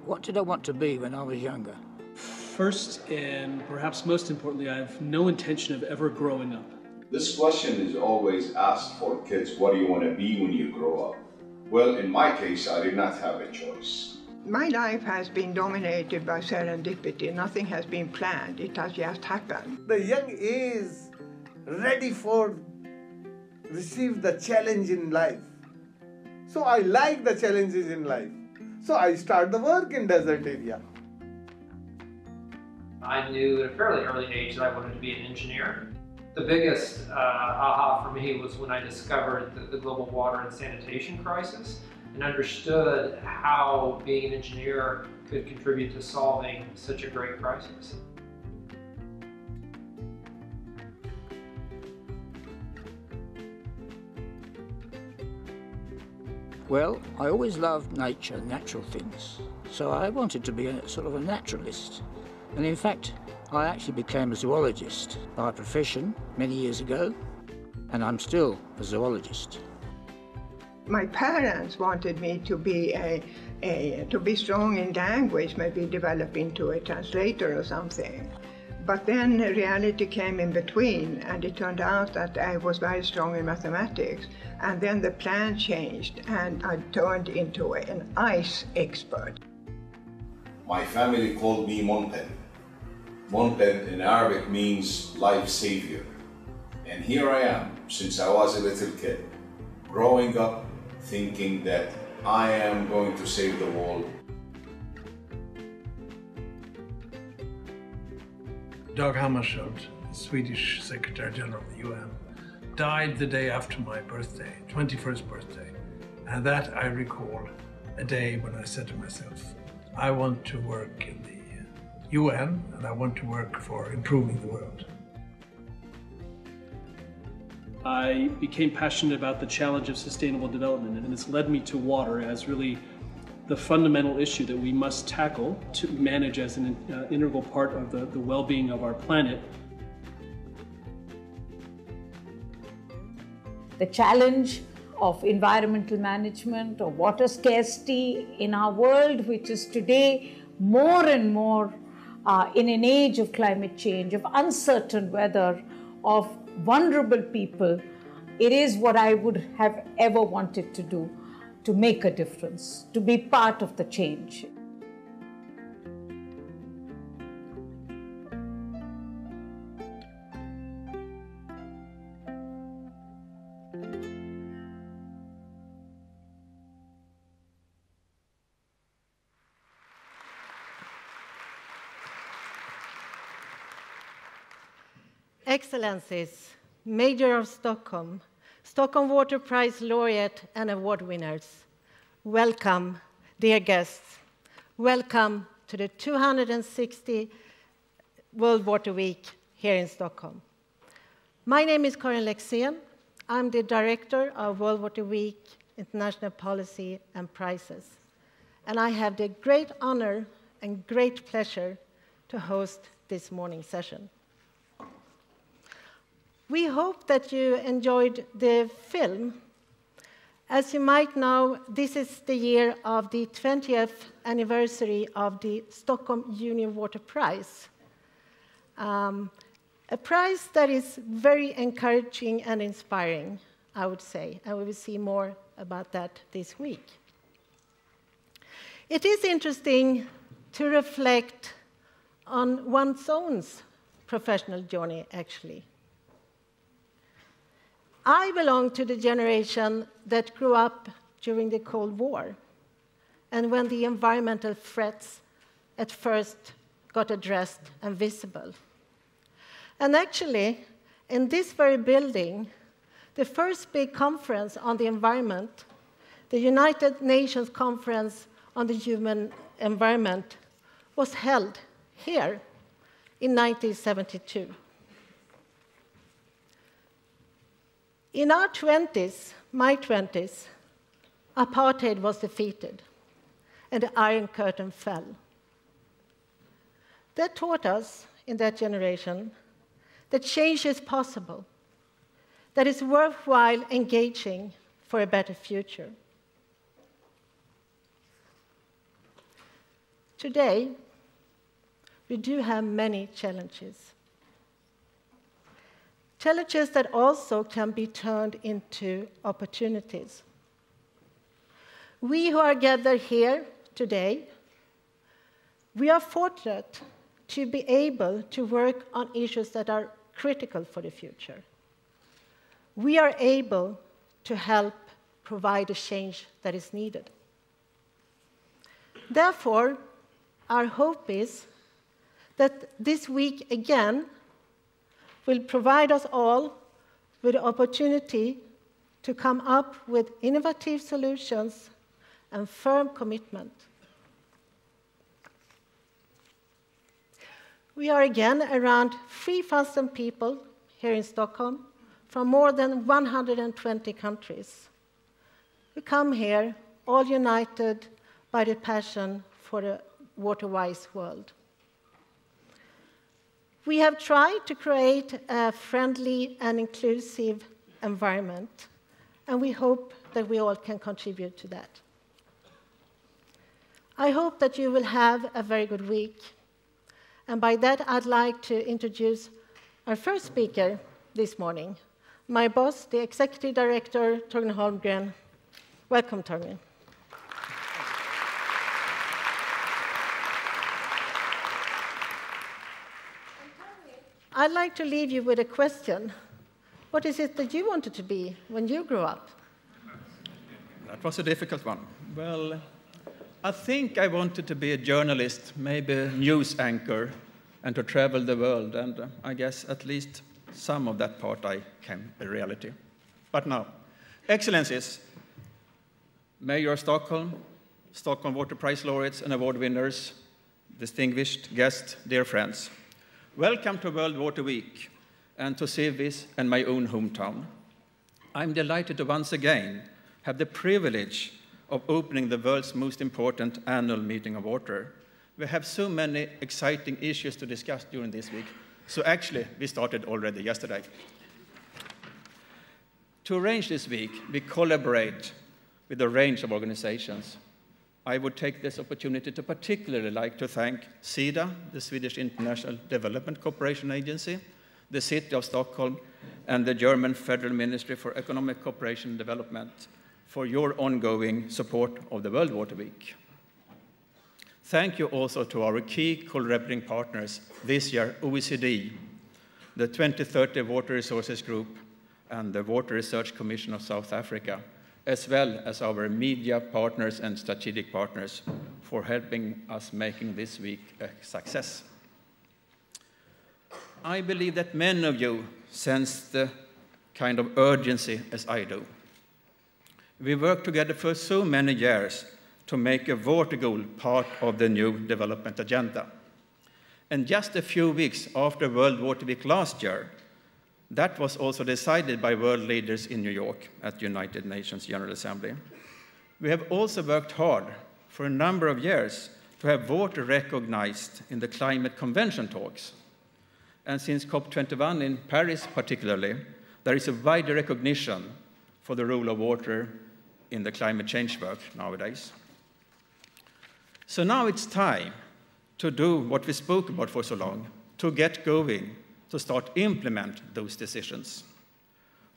What did I want to be when I was younger? First, and perhaps most importantly, I have no intention of ever growing up. This question is always asked for kids, what do you want to be when you grow up? Well, in my case, I did not have a choice. My life has been dominated by serendipity. Nothing has been planned. It has just happened. The young is ready for receive the challenge in life. So I like the challenges in life. So I start the work in desert area. I knew at a fairly early age that I wanted to be an engineer. The biggest aha for me was when I discovered the global water and sanitation crisis and understood how being an engineer could contribute to solving such a great crisis. Well, I always loved nature, natural things, so I wanted to be a sort of a naturalist. And in fact, I actually became a zoologist by profession many years ago, and I'm still a zoologist. My parents wanted me to be to be strong in language, maybe develop into a translator or something. But then reality came in between, and it turned out that I was very strong in mathematics. And then the plan changed, and I turned into an ice expert. My family called me Monten. Monten in Arabic means life savior. And here I am, since I was a little kid, growing up thinking that I am going to save the world. Dag Hammarskjöld, Swedish Secretary General of the UN, died the day after my birthday, 21st birthday. And that I recall a day when I said to myself, I want to work in the UN and I want to work for improving the world. I became passionate about the challenge of sustainable development, and this led me to water as really the fundamental issue that we must tackle to manage as an integral part of the well-being of our planet. The challenge of environmental management, of water scarcity in our world, which is today more and more in an age of climate change, of uncertain weather, of vulnerable people, it is what I would have ever wanted to do, to make a difference, to be part of the change. Excellencies, Mayor of Stockholm, Stockholm Water Prize laureate and award winners, welcome, dear guests. Welcome to the 260th World Water Week here in Stockholm. My name is Karin Lexén. I'm the director of World Water Week International Policy and Prizes. And I have the great honor and great pleasure to host this morning's session. We hope that you enjoyed the film. As you might know, this is the year of the 20th anniversary of the Stockholm Union Water Prize. A prize that is very encouraging and inspiring, I would say, and we will see more about that this week. It is interesting to reflect on one's own professional journey, actually. I belong to the generation that grew up during the Cold War, and when the environmental threats at first got addressed and visible. And actually, in this very building, the first big conference on the environment, the United Nations Conference on the Human Environment, was held here in 1972. In our 20s, my 20s, apartheid was defeated and the Iron Curtain fell. That taught us, in that generation, that change is possible, that it's worthwhile engaging for a better future. Today, we do have many challenges. Challenges that also can be turned into opportunities. We who are gathered here today, we are fortunate to be able to work on issues that are critical for the future. We are able to help provide the change that is needed. Therefore, our hope is that this week again will provide us all with the opportunity to come up with innovative solutions and firm commitment. We are again around 3,000 people here in Stockholm from more than 120 countries. We come here all united by the passion for a water-wise world. We have tried to create a friendly and inclusive environment, and we hope that we all can contribute to that. I hope that you will have a very good week. And by that, I'd like to introduce our first speaker this morning, my boss, the Executive Director, Torgny Holmgren. Welcome, Torgny. I'd like to leave you with a question. What is it that you wanted to be when you grew up? That was a difficult one. Well, I think I wanted to be a journalist, maybe a news anchor, and to travel the world. And I guess at least some of that part I came a reality. But now, Excellencies, Mayor of Stockholm, Stockholm Water Prize laureates and award winners, distinguished guests, dear friends. Welcome to World Water Week and to Civis and my own hometown. I'm delighted to once again have the privilege of opening the world's most important annual meeting of water. We have so many exciting issues to discuss during this week, so actually we started already yesterday. To arrange this week, we collaborate with a range of organizations. I would take this opportunity to particularly like to thank SIDA, the Swedish International Development Cooperation Agency, the City of Stockholm, and the German Federal Ministry for Economic Cooperation and Development for your ongoing support of the World Water Week. Thank you also to our key collaborating partners this year, OECD, the 2030 Water Resources Group, and the Water Research Commission of South Africa, as well as our media partners and strategic partners for helping us making this week a success. I believe that many of you sense the kind of urgency as I do. We worked together for so many years to make a water goal part of the new development agenda. And just a few weeks after World Water Week last year, that was also decided by world leaders in New York at the United Nations General Assembly. We have also worked hard for a number of years to have water recognized in the climate convention talks. And since COP21 in Paris particularly, there is a wider recognition for the role of water in the climate change work nowadays. So now it's time to do what we spoke about for so long, to get going, to start implement those decisions.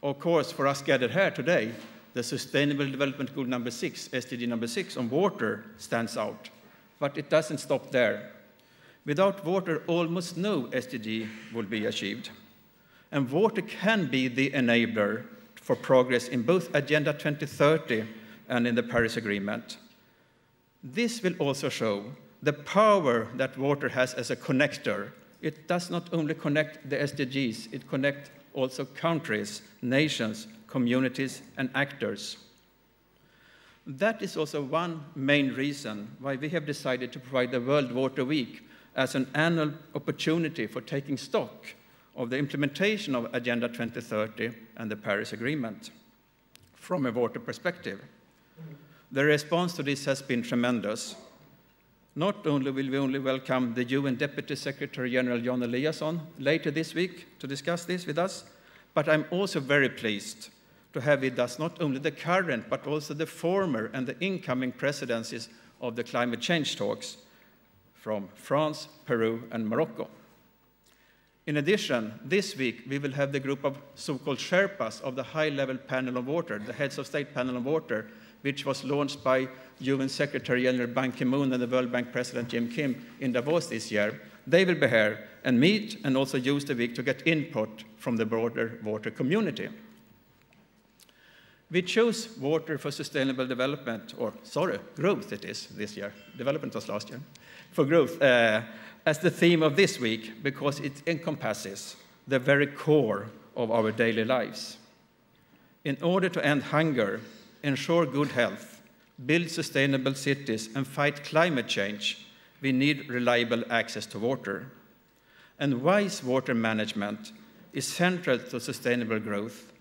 Of course, for us gathered here today, the Sustainable Development Goal number 6, SDG number 6 on water stands out, but it doesn't stop there. Without water, almost no SDG will be achieved. And water can be the enabler for progress in both Agenda 2030 and in the Paris Agreement. This will also show the power that water has as a connector. It does not only connect the SDGs, it connects also countries, nations, communities, and actors. That is also one main reason why we have decided to provide the World Water Week as an annual opportunity for taking stock of the implementation of Agenda 2030 and the Paris Agreement from a water perspective. The response to this has been tremendous. Not only will we only welcome the UN Deputy Secretary General Jan Eliasson later this week to discuss this with us, but I'm also very pleased to have with us not only the current, but also the former and the incoming presidencies of the climate change talks, from France, Peru, and Morocco. In addition, this week we will have the group of so-called Sherpas of the high-level panel on water, the heads of state panel on water, which was launched by UN Secretary General Ban Ki-moon and the World Bank President Jim Kim in Davos this year. They will be here and meet and also use the week to get input from the broader water community. We chose water for sustainable development, or sorry, growth it is this year. Development was last year. For growth, as the theme of this week because it encompasses the very core of our daily lives. In order to end hunger, ensure good health, build sustainable cities, and fight climate change, we need reliable access to water. And wise water management is central to sustainable growth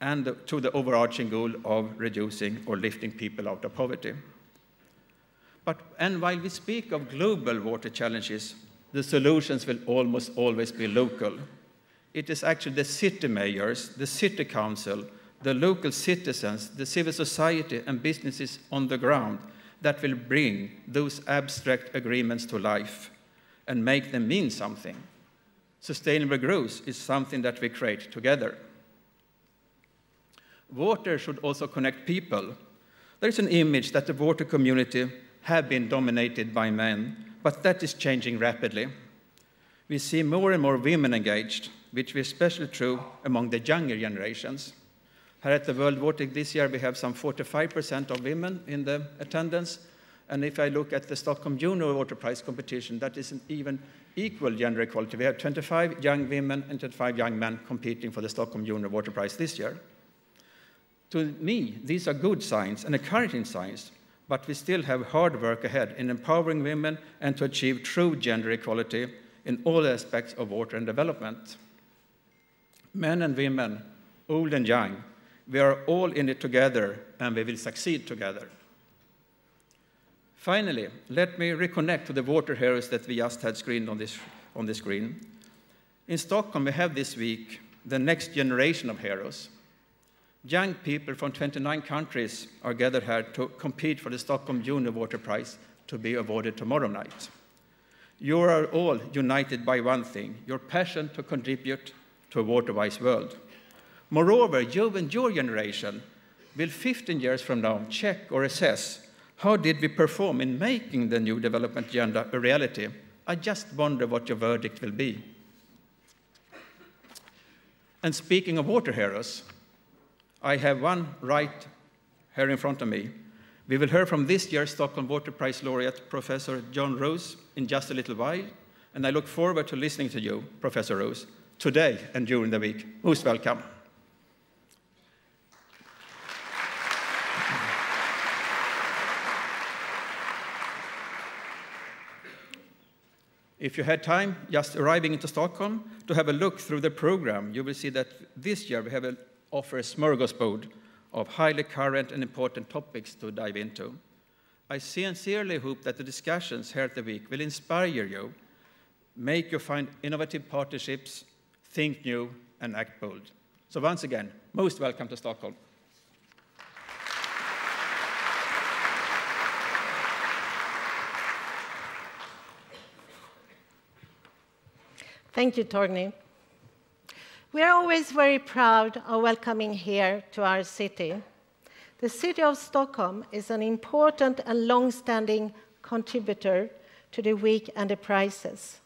and to the overarching goal of reducing or lifting people out of poverty. And while we speak of global water challenges, the solutions will almost always be local. It is actually the city mayors, the city council, the local citizens, the civil society, and businesses on the ground that will bring those abstract agreements to life and make them mean something. Sustainable growth is something that we create together. Water should also connect people. There is an image that the water community have been dominated by men, but that is changing rapidly. We see more and more women engaged, which is especially true among the younger generations. Here at the World Water this year, we have some 45% of women in the attendance. And if I look at the Stockholm Junior Water Prize competition, that is an even equal gender equality. We have 25 young women and 25 young men competing for the Stockholm Junior Water Prize this year. To me, these are good signs and encouraging signs, but we still have hard work ahead in empowering women and to achieve true gender equality in all aspects of water and development. Men and women, old and young, we are all in it together, and we will succeed together. Finally, let me reconnect to the water heroes that we just had screened on the screen. In Stockholm, we have this week the next generation of heroes. Young people from 29 countries are gathered here to compete for the Stockholm Junior Water Prize to be awarded tomorrow night. You are all united by one thing, your passion to contribute to a water-wise world. Moreover, you and your generation will 15 years from now check or assess how did we perform in making the new development agenda a reality. I just wonder what your verdict will be. And speaking of water heroes, I have one right here in front of me. We will hear from this year's Stockholm Water Prize laureate, Professor John Rose, in just a little while, and I look forward to listening to you, Professor Rose, today and during the week. Most welcome. If you had time just arriving into Stockholm to have a look through the program, you will see that this year we have offer a smorgasbord of highly current and important topics to dive into. I sincerely hope that the discussions here at the week will inspire you, make you find innovative partnerships, think new, and act bold. So once again, most welcome to Stockholm. Thank you, Torgny. We are always very proud of welcoming here to our city. The city of Stockholm is an important and long-standing contributor to the week and the prizes.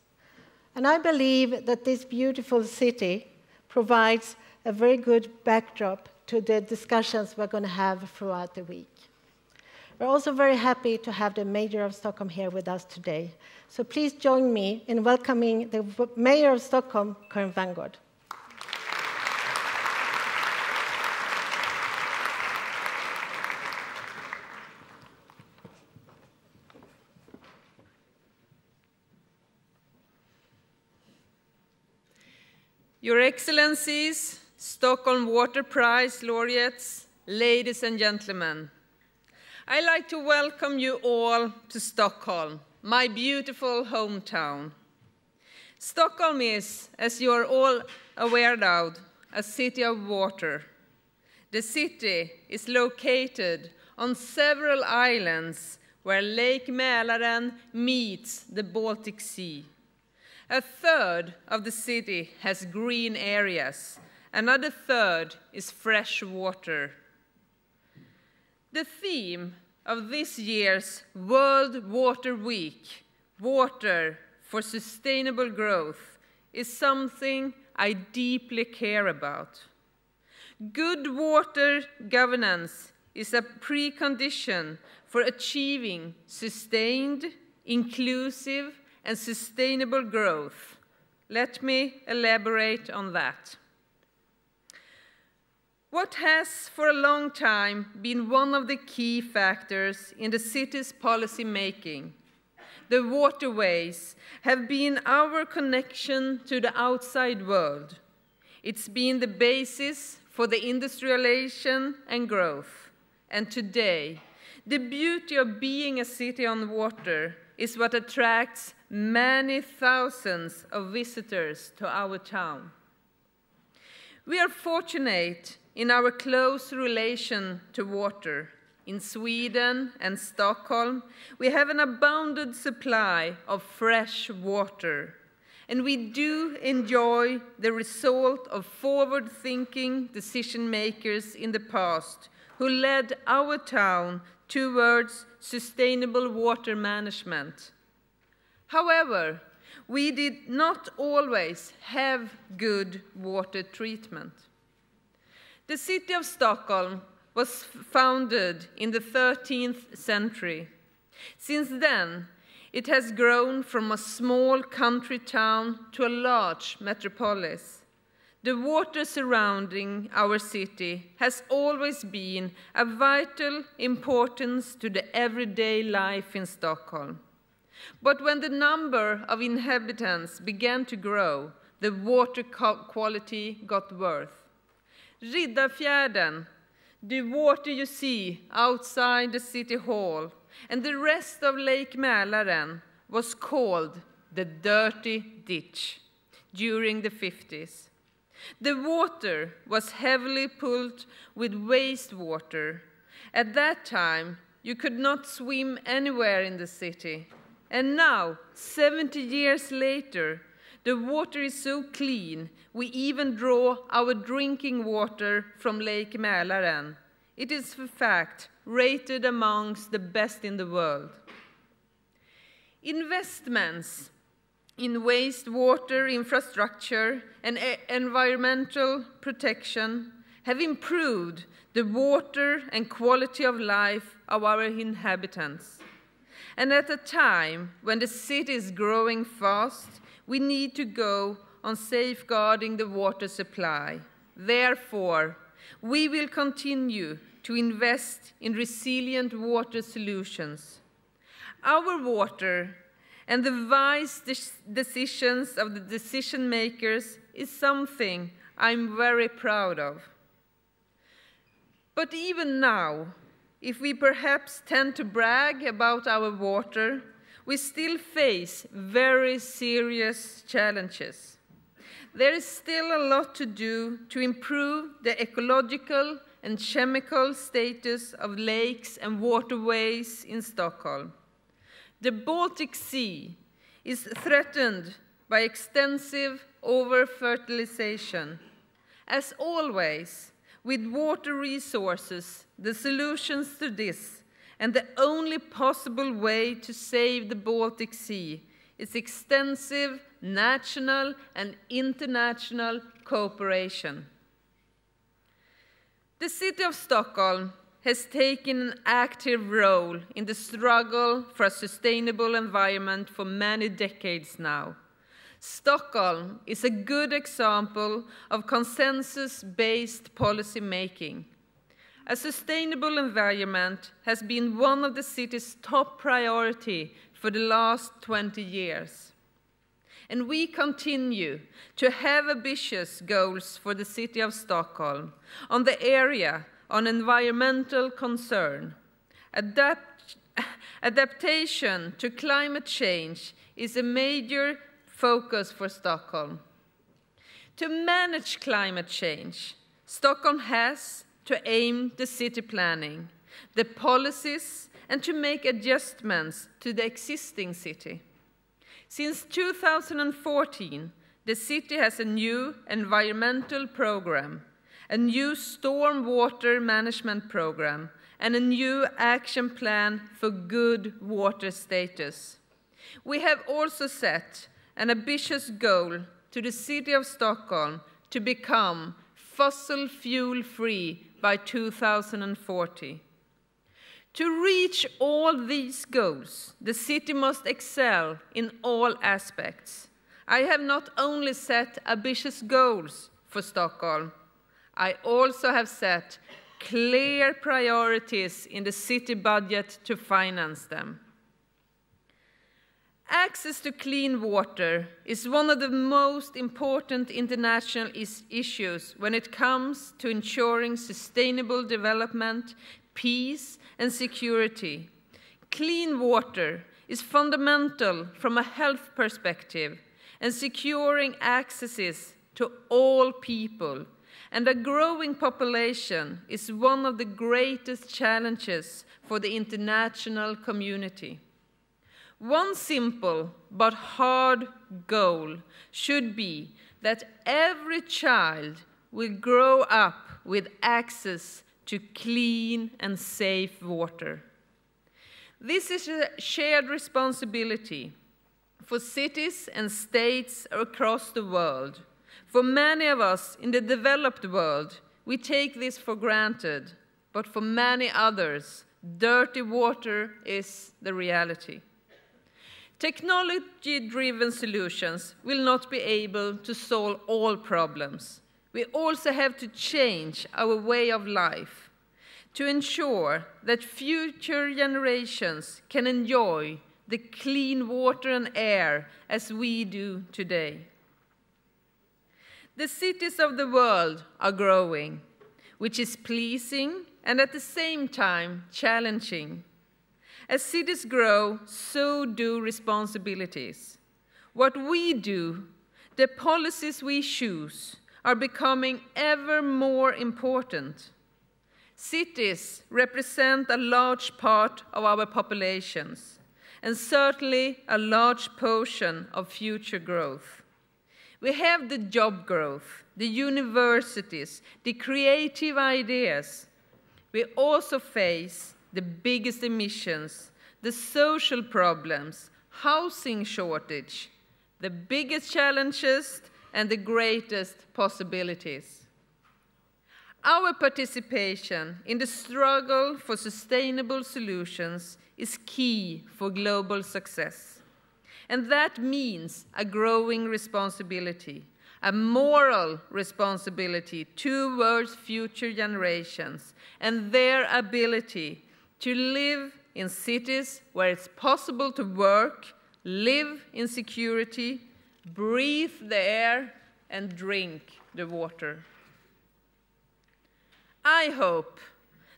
And I believe that this beautiful city provides a very good backdrop to the discussions we're going to have throughout the week. We're also very happy to have the Mayor of Stockholm here with us today. So please join me in welcoming the Mayor of Stockholm, Karin Vangård. Your Excellencies, Stockholm Water Prize laureates, ladies and gentlemen, I'd like to welcome you all to Stockholm, my beautiful hometown. Stockholm is, as you are all aware of, a city of water. The city is located on several islands where Lake Mälaren meets the Baltic Sea. A third of the city has green areas. Another third is fresh water. The theme of this year's World Water Week, Water for Sustainable Growth, is something I deeply care about. Good water governance is a precondition for achieving sustained, inclusive, and sustainable growth. Let me elaborate on that. What has for a long time been one of the key factors in the city's policy making, the waterways, have been our connection to the outside world. It's been the basis for the industrialization and growth. And today, the beauty of being a city on water is what attracts many thousands of visitors to our town. We are fortunate in our close relation to water. In Sweden and Stockholm, we have an abundant supply of fresh water, and we do enjoy the result of forward-thinking decision makers in the past who led our town towards sustainable water management. However, we did not always have good water treatment. The city of Stockholm was founded in the 13th century. Since then, it has grown from a small country town to a large metropolis. The water surrounding our city has always been of vital importance to the everyday life in Stockholm. But when the number of inhabitants began to grow, the water quality got worse. Riddarfjärden, the water you see outside the city hall, and the rest of Lake Mälaren was called the Dirty Ditch during the 50s. The water was heavily pulled with wastewater. At that time, you could not swim anywhere in the city. And now, 70 years later, the water is so clean, we even draw our drinking water from Lake Mälaren. It is, in fact, rated amongst the best in the world. Investments in wastewater infrastructure and environmental protection have improved the water and quality of life of our inhabitants. And at a time when the city is growing fast, we need to go on safeguarding the water supply. Therefore, we will continue to invest in resilient water solutions. Our water and the wise decisions of the decision makers is something I'm very proud of. But even now, if we perhaps tend to brag about our water, we still face very serious challenges. There is still a lot to do to improve the ecological and chemical status of lakes and waterways in Stockholm. The Baltic Sea is threatened by extensive over-fertilization. As always, with water resources, the solutions to this and the only possible way to save the Baltic Sea is extensive national and international cooperation. The city of Stockholm has taken an active role in the struggle for a sustainable environment for many decades now. Stockholm is a good example of consensus-based policy making. A sustainable environment has been one of the city's top priority for the last 20 years. And we continue to have ambitious goals for the city of Stockholm on the area on environmental concern. Adaptation to climate change is a major focus for Stockholm. To manage climate change, Stockholm has to aim the city planning, the policies and to make adjustments to the existing city. Since 2014, the city has a new environmental program, a new stormwater management program, and a new action plan for good water status. We have also set an ambitious goal to the city of Stockholm to become fossil fuel-free by 2040. To reach all these goals, the city must excel in all aspects. I have not only set ambitious goals for Stockholm, I also have set clear priorities in the city budget to finance them. Access to clean water is one of the most important international issues when it comes to ensuring sustainable development, peace, and security. Clean water is fundamental from a health perspective, and securing access to all people and a growing population is one of the greatest challenges for the international community. One simple but hard goal should be that every child will grow up with access to clean and safe water. This is a shared responsibility for cities and states across the world. For many of us in the developed world, we take this for granted, but for many others, dirty water is the reality. Technology-driven solutions will not be able to solve all problems. We also have to change our way of life to ensure that future generations can enjoy the clean water and air as we do today. The cities of the world are growing, which is pleasing and at the same time challenging. As cities grow, so do responsibilities. What we do, the policies we choose, are becoming ever more important. Cities represent a large part of our populations, and certainly a large portion of future growth. We have the job growth, the universities, the creative ideas. We also face the biggest emissions, the social problems, housing shortage, the biggest challenges, and the greatest possibilities. Our participation in the struggle for sustainable solutions is key for global success. And that means a growing responsibility, a moral responsibility towards future generations and their ability to live in cities where it's possible to work, live in security, breathe the air, and drink the water. I hope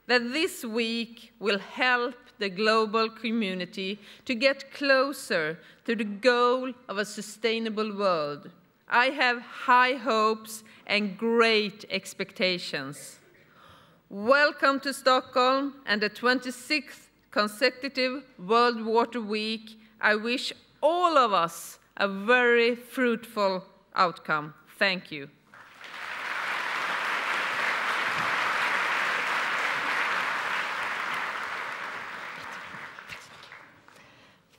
that this week will help the global community to get closer to the goal of a sustainable world. I have high hopes and great expectations. Welcome to Stockholm and the 26th consecutive World Water Week. I wish all of us a very fruitful outcome. Thank you.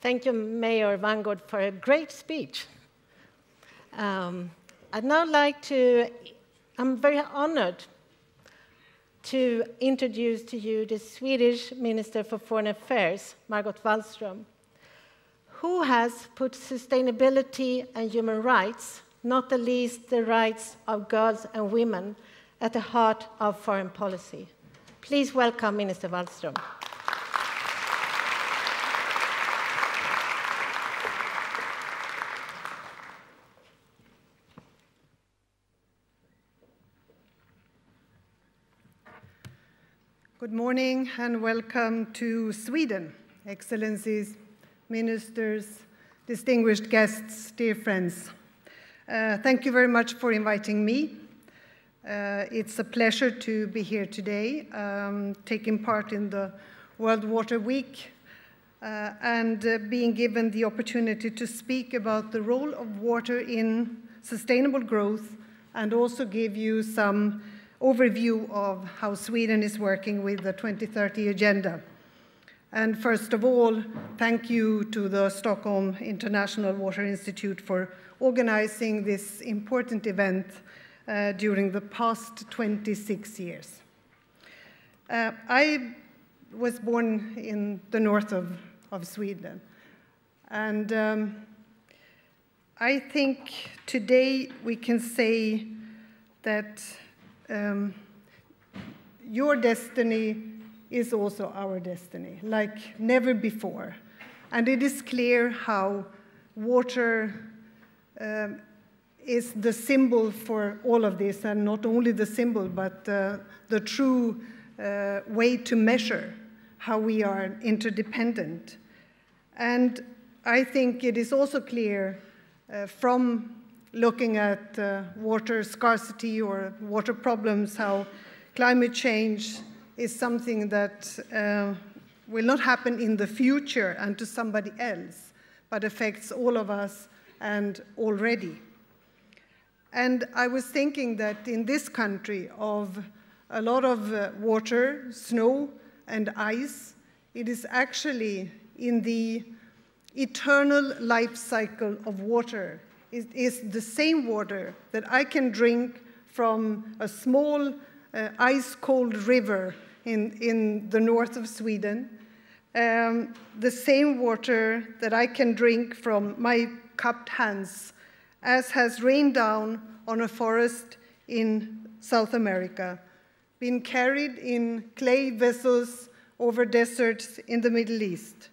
Thank you, Mayor Vangård, for a great speech. I'd now like to, I'm very honored to introduce to you the Swedish Minister for Foreign Affairs, Margot Wallström, who has put sustainability and human rights, not the least the rights of girls and women, at the heart of foreign policy. Please welcome Minister Wallström. Good morning and welcome to Sweden, Excellencies, Ministers, distinguished guests, dear friends. Thank you very much for inviting me. It's a pleasure to be here today, taking part in the World Water Week and being given the opportunity to speak about the role of water in sustainable growth and also give you some overview of how Sweden is working with the 2030 agenda. And first of all, thank you to the Stockholm International Water Institute for organizing this important event during the past 26 years. I was born in the north of Sweden, and I think today we can say that your destiny is also our destiny, like never before. And it is clear how water is the symbol for all of this, and not only the symbol, but the true way to measure how we are interdependent. And I think it is also clear from looking at water scarcity or water problems, how climate change is something that will not happen in the future and to somebody else, but affects all of us and already. And I was thinking that in this country of a lot of water, snow, and ice, it is actually in the eternal life cycle of water. It is the same water that I can drink from a small ice-cold river in the north of Sweden, the same water that I can drink from my cupped hands, as has rained down on a forest in South America, been carried in clay vessels over deserts in the Middle East,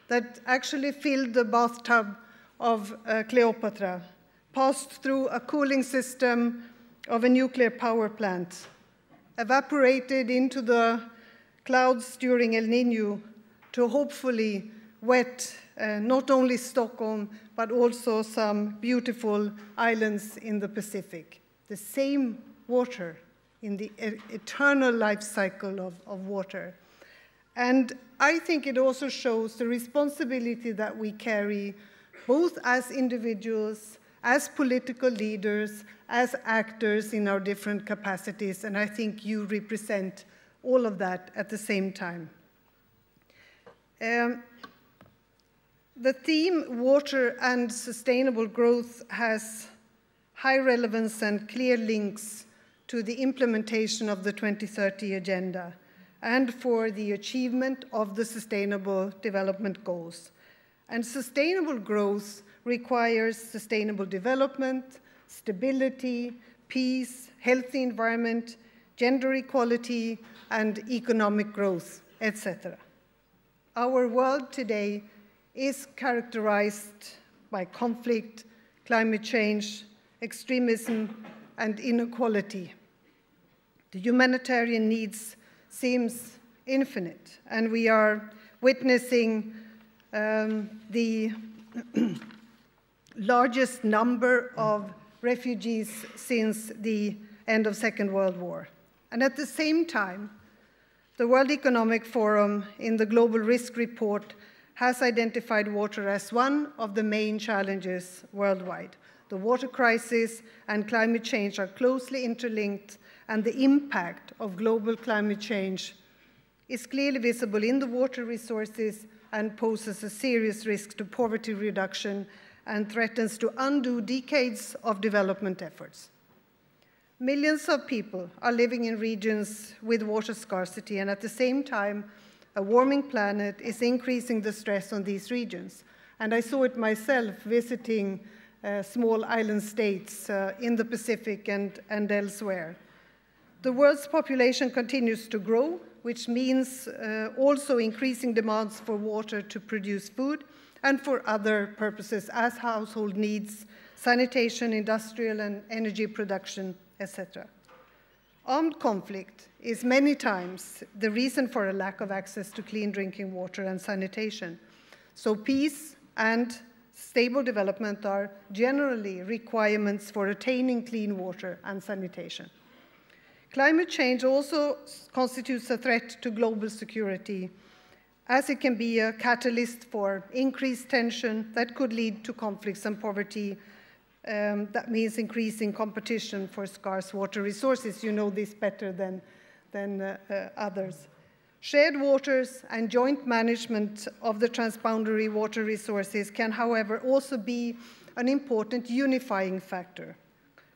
that actually filled the bathtub of Cleopatra, passed through a cooling system of a nuclear power plant, evaporated into the clouds during El Niño to hopefully wet not only Stockholm, but also some beautiful islands in the Pacific. The same water in the eternal life cycle of water. And I think it also shows the responsibility that we carry, both as individuals, as political leaders, as actors in our different capacities, and I think you represent all of that at the same time. The theme, water and sustainable growth, has high relevance and clear links to the implementation of the 2030 Agenda and for the achievement of the Sustainable Development Goals. And sustainable growth requires sustainable development, stability, peace, healthy environment, gender equality, and economic growth, etc. Our world today is characterized by conflict, climate change, extremism, and inequality. The humanitarian needs seems infinite, and we are witnessing the largest number of refugees since the end of Second World War. And at the same time, the World Economic Forum in the Global Risk Report has identified water as one of the main challenges worldwide. The water crisis and climate change are closely interlinked, and the impact of global climate change is clearly visible in the water resources and poses a serious risk to poverty reduction and threatens to undo decades of development efforts. Millions of people are living in regions with water scarcity, and at the same time, a warming planet is increasing the stress on these regions. And I saw it myself visiting small island states in the Pacific and elsewhere. The world's population continues to grow, which means also increasing demands for water to produce food and for other purposes as household needs, sanitation, industrial and energy production, etc. Armed conflict is many times the reason for a lack of access to clean drinking water and sanitation. So peace and stable development are generally requirements for attaining clean water and sanitation. Climate change also constitutes a threat to global security as it can be a catalyst for increased tension that could lead to conflicts and poverty. That means increasing competition for scarce water resources. You know this better than others. Shared waters and joint management of the transboundary water resources can, however, also be an important unifying factor,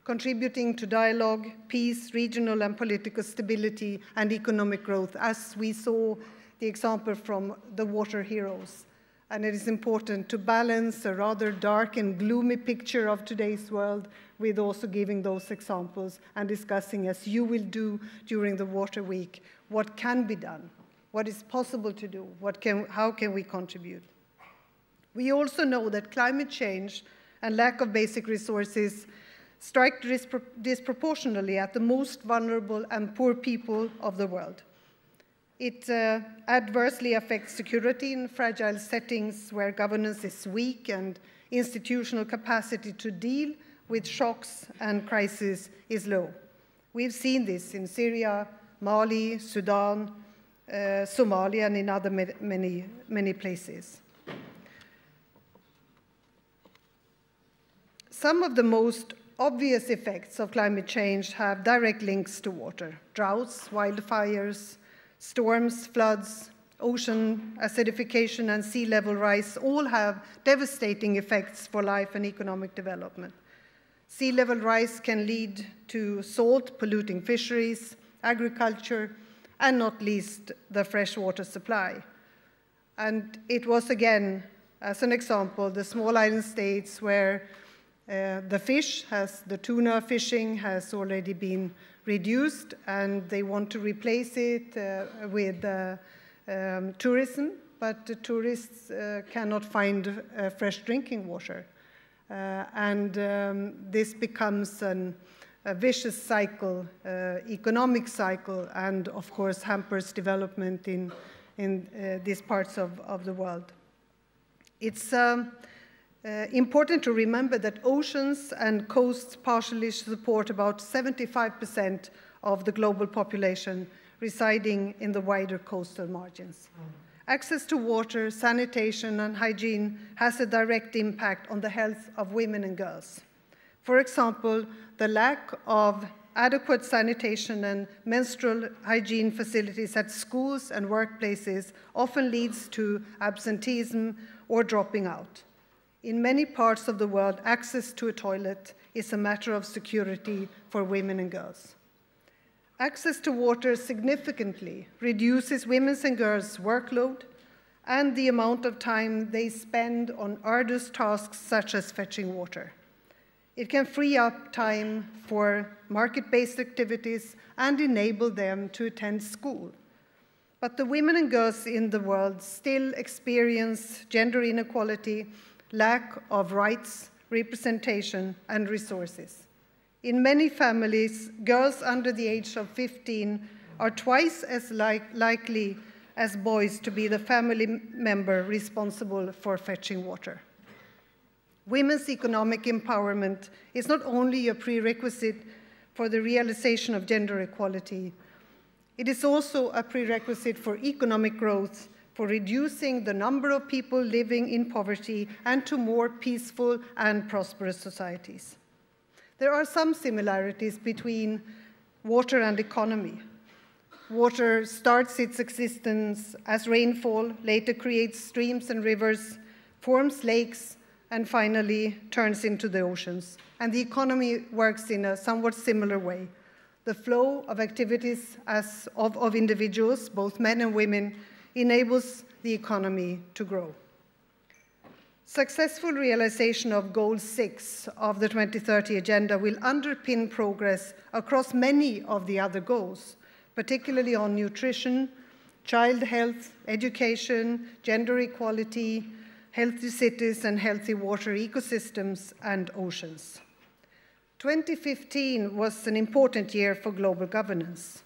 contributing to dialogue, peace, regional and political stability, and economic growth, as we saw the example from the water heroes. And it is important to balance a rather dark and gloomy picture of today's world with also giving those examples and discussing, as you will do during the Water Week, what can be done, what is possible to do, how can we contribute. We also know that climate change and lack of basic resources strike disproportionately at the most vulnerable and poor people of the world. It adversely affects security in fragile settings where governance is weak and institutional capacity to deal with shocks and crises is low. We've seen this in Syria, Mali, Sudan, Somalia, and in other many places. Some of the most obvious effects of climate change have direct links to water. Droughts, wildfires, storms, floods, ocean acidification, and sea level rise all have devastating effects for life and economic development. Sea level rise can lead to salt polluting fisheries, agriculture, and not least the freshwater supply. And it was again, as an example, the small island states where the tuna fishing has already been reduced, and they want to replace it with tourism, but the tourists cannot find fresh drinking water. This becomes a vicious cycle, economic cycle, and of course hampers development in these parts of the world. It's important to remember that oceans and coasts partially support about 75% of the global population residing in the wider coastal margins. Access to water, sanitation, and hygiene has a direct impact on the health of women and girls. For example, the lack of adequate sanitation and menstrual hygiene facilities at schools and workplaces often leads to absenteeism or dropping out. In many parts of the world, access to a toilet is a matter of security for women and girls. Access to water significantly reduces women's and girls' workload and the amount of time they spend on arduous tasks such as fetching water. It can free up time for market-based activities and enable them to attend school. But the women and girls in the world still experience gender inequality, lack of rights, representation, and resources. In many families, girls under the age of 15 are twice as likely as boys to be the family member responsible for fetching water. Women's economic empowerment is not only a prerequisite for the realization of gender equality, it is also a prerequisite for economic growth, for reducing the number of people living in poverty, and to more peaceful and prosperous societies. There are some similarities between water and economy. Water starts its existence as rainfall, later creates streams and rivers, forms lakes, and finally turns into the oceans. And the economy works in a somewhat similar way. The flow of activities of individuals, both men and women, enables the economy to grow. Successful realization of Goal 6 of the 2030 Agenda will underpin progress across many of the other goals, particularly on nutrition, child health, education, gender equality, healthy cities, and healthy water ecosystems and oceans. 2015 was an important year for global governance,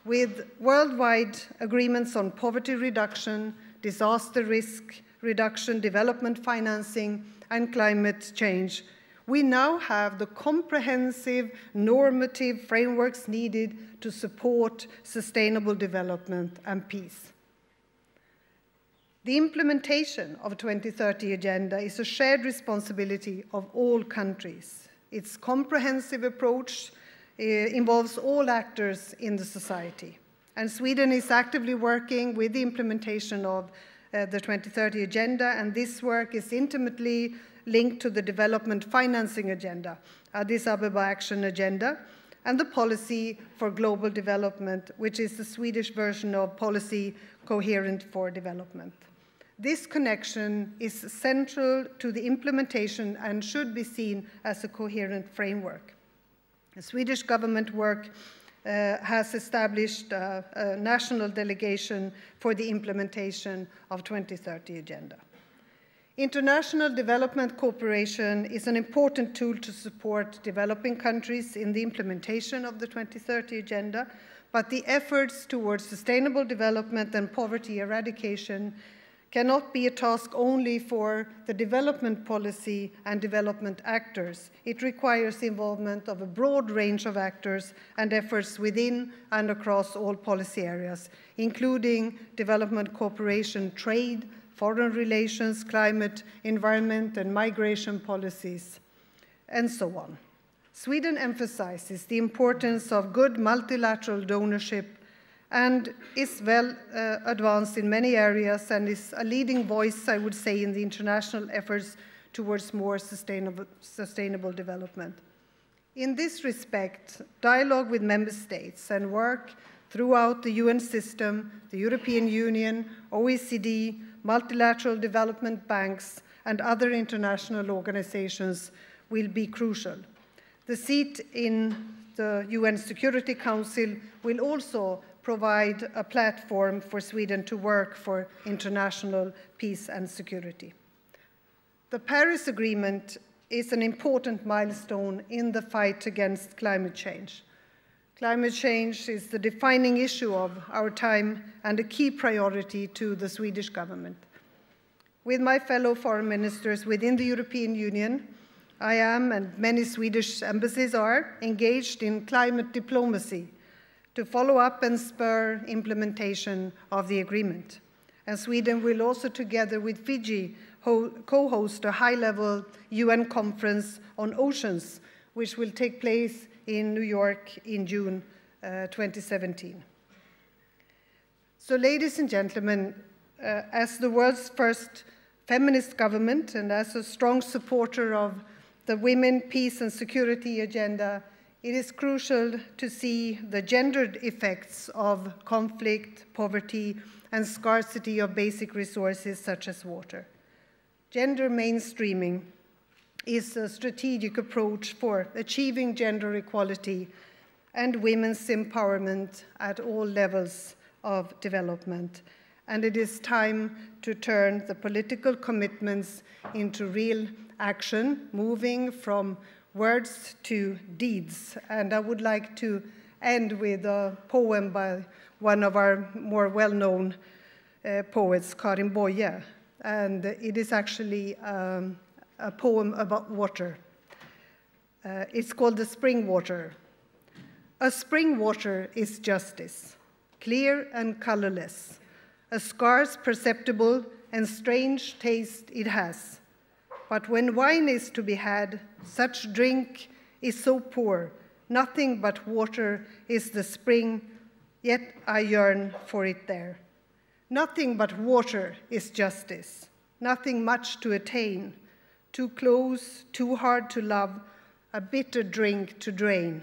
with worldwide agreements on poverty reduction, disaster risk reduction, development financing, and climate change. We now have the comprehensive normative frameworks needed to support sustainable development and peace. The implementation of the 2030 Agenda is a shared responsibility of all countries. Its comprehensive approach involves all actors in the society. And Sweden is actively working with the implementation of the 2030 Agenda, and this work is intimately linked to the Development Financing Agenda, Addis Ababa Action Agenda, and the Policy for Global Development, which is the Swedish version of Policy Coherent for Development. This connection is central to the implementation and should be seen as a coherent framework. The Swedish government work has established a national delegation for the implementation of 2030 Agenda. International development cooperation is an important tool to support developing countries in the implementation of the 2030 Agenda, but the efforts towards sustainable development and poverty eradication cannot be a task only for the development policy and development actors. It requires involvement of a broad range of actors and efforts within and across all policy areas, including development cooperation, trade, foreign relations, climate, environment, and migration policies, and so on. Sweden emphasizes the importance of good multilateral donorship and is well advanced in many areas and is a leading voice, I would say, in the international efforts towards more sustainable development. In this respect, dialogue with member states and work throughout the UN system, the European Union, OECD, multilateral development banks, and other international organizations will be crucial. The seat in the UN Security Council will also provide a platform for Sweden to work for international peace and security. The Paris Agreement is an important milestone in the fight against climate change. Climate change is the defining issue of our time and a key priority to the Swedish government. With my fellow foreign ministers within the European Union, I am, and many Swedish embassies are, engaged in climate diplomacy to follow up and spur implementation of the agreement. And Sweden will also, together with Fiji, co-host a high-level UN conference on oceans, which will take place in New York in June 2017. So, ladies and gentlemen, as the world's first feminist government and as a strong supporter of the Women, Peace and Security Agenda, it is crucial to see the gendered effects of conflict, poverty, and scarcity of basic resources such as water. Gender mainstreaming is a strategic approach for achieving gender equality and women's empowerment at all levels of development. And it is time to turn the political commitments into real action, moving from words to deeds. And I would like to end with a poem by one of our more well-known poets, Karin Boye. And it is actually a poem about water. It's called The Spring Water. A spring water is justice, clear and colorless, a scarce perceptible and strange taste it has. But when wine is to be had, such drink is so poor, nothing but water is the spring, yet I yearn for it there. Nothing but water is justice, nothing much to attain, too close, too hard to love, a bitter drink to drain.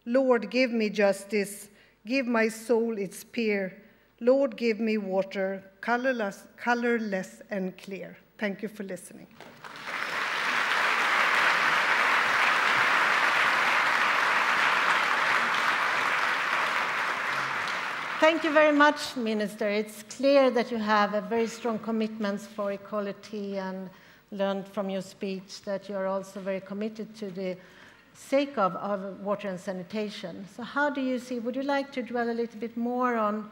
Lord, give me justice, give my soul its peer. Lord, give me water, colorless and clear. Thank you for listening. Thank you very much, Minister. It's clear that you have a very strong commitment for equality, and learned from your speech that you are also very committed to the sake of water and sanitation. So how do you see, would you like to dwell a little bit more on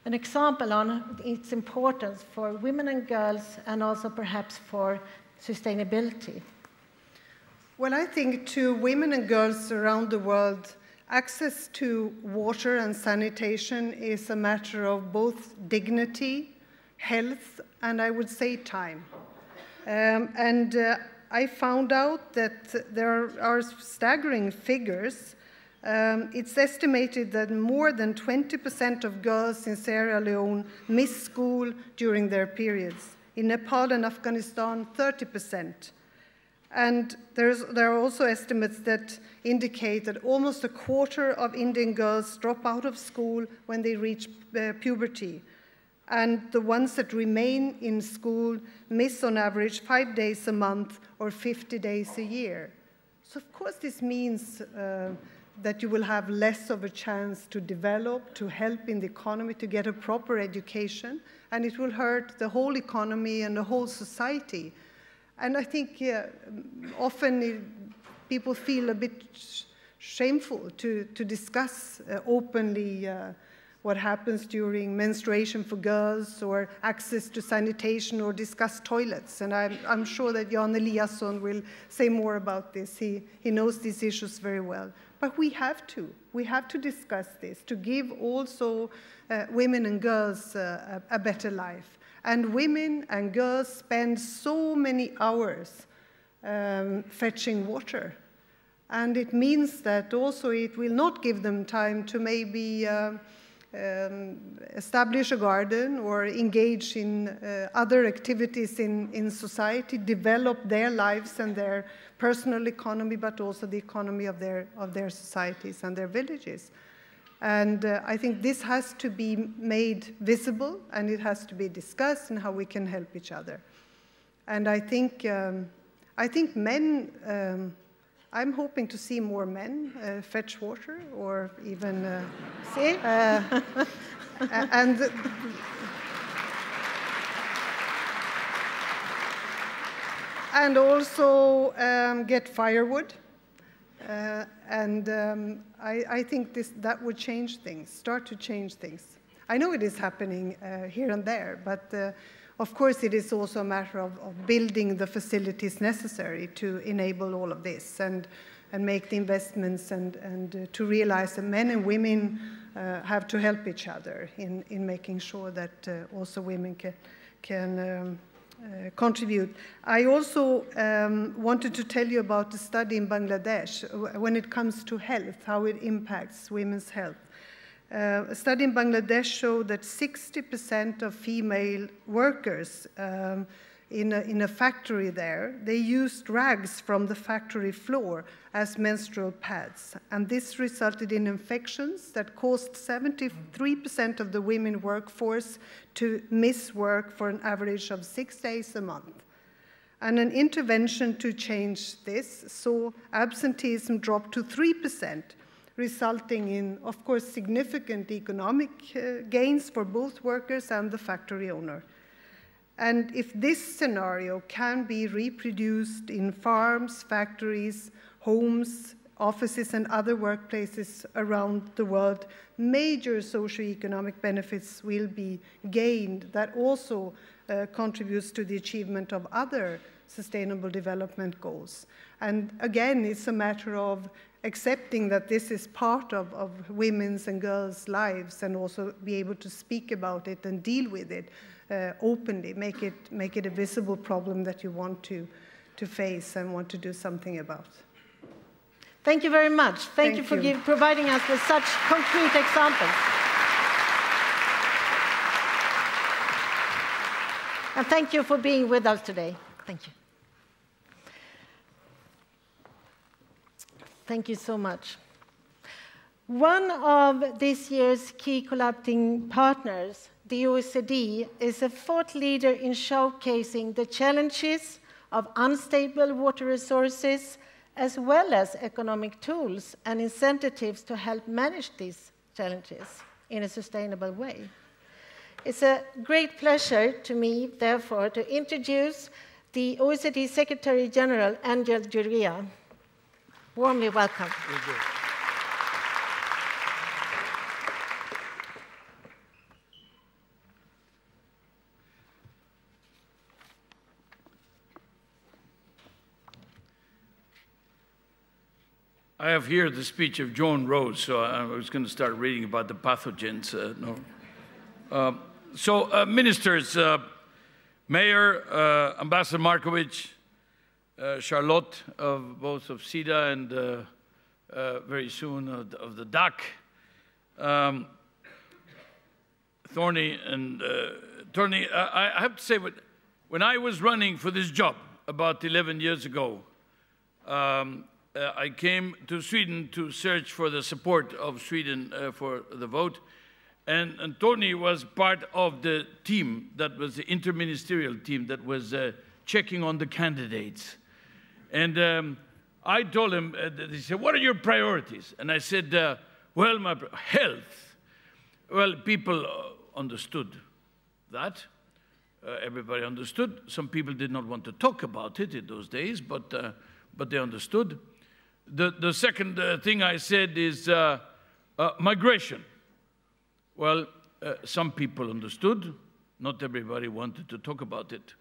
an example on its importance for women and girls and also perhaps for sustainability? Well, I think to women and girls around the world, access to water and sanitation is a matter of both dignity, health, and I would say time. I found out that there are staggering figures. It's estimated that more than 20% of girls in Sierra Leone miss school during their periods. In Nepal and Afghanistan, 30%. And there are also estimates that indicate that almost a quarter of Indian girls drop out of school when they reach puberty. And the ones that remain in school miss on average 5 days a month or 50 days a year. So of course this means that you will have less of a chance to develop, to help in the economy, to get a proper education, and it will hurt the whole economy and the whole society. And I think often people feel a bit shameful to discuss openly what happens during menstruation for girls, or access to sanitation, or discuss toilets. And I'm sure that Jan Eliasson will say more about this. He knows these issues very well. But we have to discuss this, to give also women and girls a better life. And women and girls spend so many hours fetching water. And it means that also it will not give them time to maybe establish a garden or engage in other activities in society, develop their lives and their personal economy, but also the economy of their societies and their villages. And I think this has to be made visible, and it has to be discussed, and how we can help each other. And I think men, I'm hoping to see more men fetch water, or even and also get firewood. I think that would change things, start to change things. I know it is happening here and there, but of course it is also a matter of building the facilities necessary to enable all of this, and make the investments, and to realize that men and women have to help each other in making sure that also women can contribute. I also wanted to tell you about the study in Bangladesh when it comes to health, how it impacts women's health. A study in Bangladesh showed that 60% of female workers in a factory there, they used rags from the factory floor as menstrual pads. And this resulted in infections that caused 73% of the women workforce to miss work for an average of 6 days a month. And an intervention to change this saw absenteeism drop to 3%, resulting in, of course, significant economic gains for both workers and the factory owner. And if this scenario can be reproduced in farms, factories, homes, offices, and other workplaces around the world, major socioeconomic benefits will be gained that also contributes to the achievement of other sustainable development goals. And again, it's a matter of accepting that this is part of women's and girls' lives, and also be able to speak about it and deal with it openly, make it a visible problem that you want to face and want to do something about. Thank you very much. Thank you for providing us with such concrete examples. And thank you for being with us today. Thank you. Thank you so much. One of this year's key collaborating partners, the OECD, is a thought leader in showcasing the challenges of unstable water resources, as well as economic tools and incentives to help manage these challenges in a sustainable way. It's a great pleasure to me, therefore, to introduce the OECD Secretary General, Angel Gurria. Warmly welcome. Thank you. I have here the speech of Joan Rose, so I was going to start reading about the pathogens. Ministers, Mayor, Ambassador Markovic, Charlotte, of both of SIDA and very soon of the DAC, Thorny and Tony, I have to say, when I was running for this job about 11 years ago, I came to Sweden to search for the support of Sweden for the vote. And Tony was part of the team that was the interministerial team that was checking on the candidates. And I told him, he said, what are your priorities? And I said, well, my health. Well, people understood that. Everybody understood. Some people did not want to talk about it in those days, but they understood. The second thing I said is migration. Well, some people understood. Not everybody wanted to talk about it.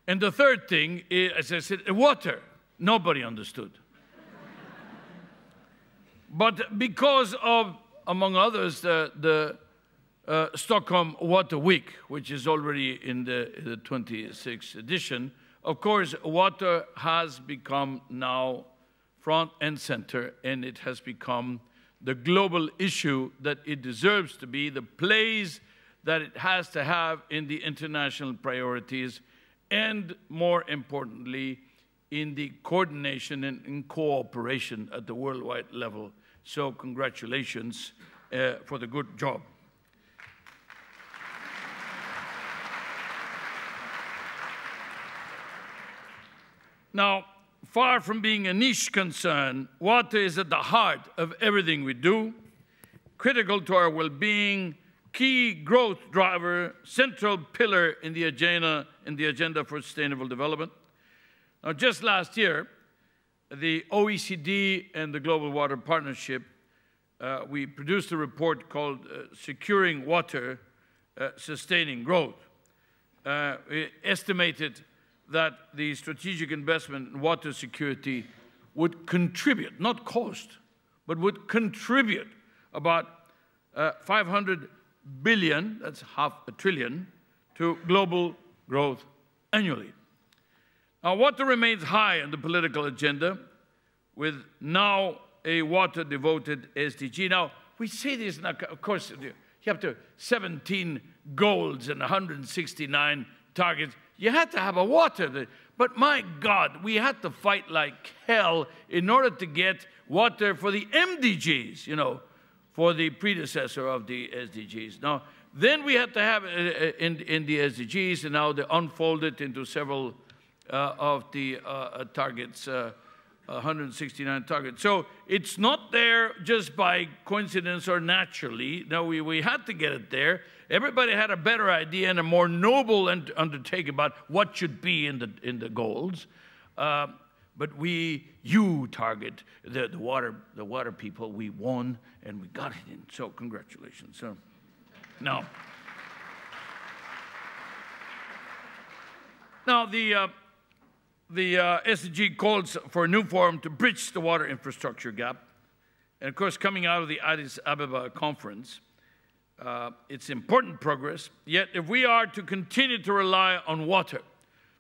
And the third thing, is, as I said, water. Nobody understood. But because of, among others, the Stockholm Water Week, which is already in the 26th edition, of course, water has become now front and center, and it has become the global issue that it deserves to be, the place that it has to have in the international priorities, and more importantly, in the coordination and in cooperation at the worldwide level. So congratulations for the good job. Now, far from being a niche concern, water is at the heart of everything we do, critical to our well-being, key growth driver, central pillar in the agenda for sustainable development. Now, just last year, the OECD and the Global Water Partnership, we produced a report called Securing Water, Sustaining Growth. We estimated that the strategic investment in water security would contribute, not cost, but would contribute about 500 billion, that's half a trillion, to global growth annually. Now, water remains high on the political agenda, with now a water-devoted SDG. Now, we say this, now, of course, you have to 17 goals and 169 targets. You had to have a water. But my God, we had to fight like hell in order to get water for the MDGs, you know, for the predecessor of the SDGs. Now, then we had to have in the SDGs, and now they unfolded into several of the targets, 169 targets. So it's not there just by coincidence or naturally. No, we had to get it there. Everybody had a better idea and a more noble undertaking about what should be in the goals. But you target the water people. We won and we got it in. So congratulations. So now the SDG calls for a new forum to bridge the water infrastructure gap. And of course, coming out of the Addis Ababa conference, it's important progress. Yet if we are to continue to rely on water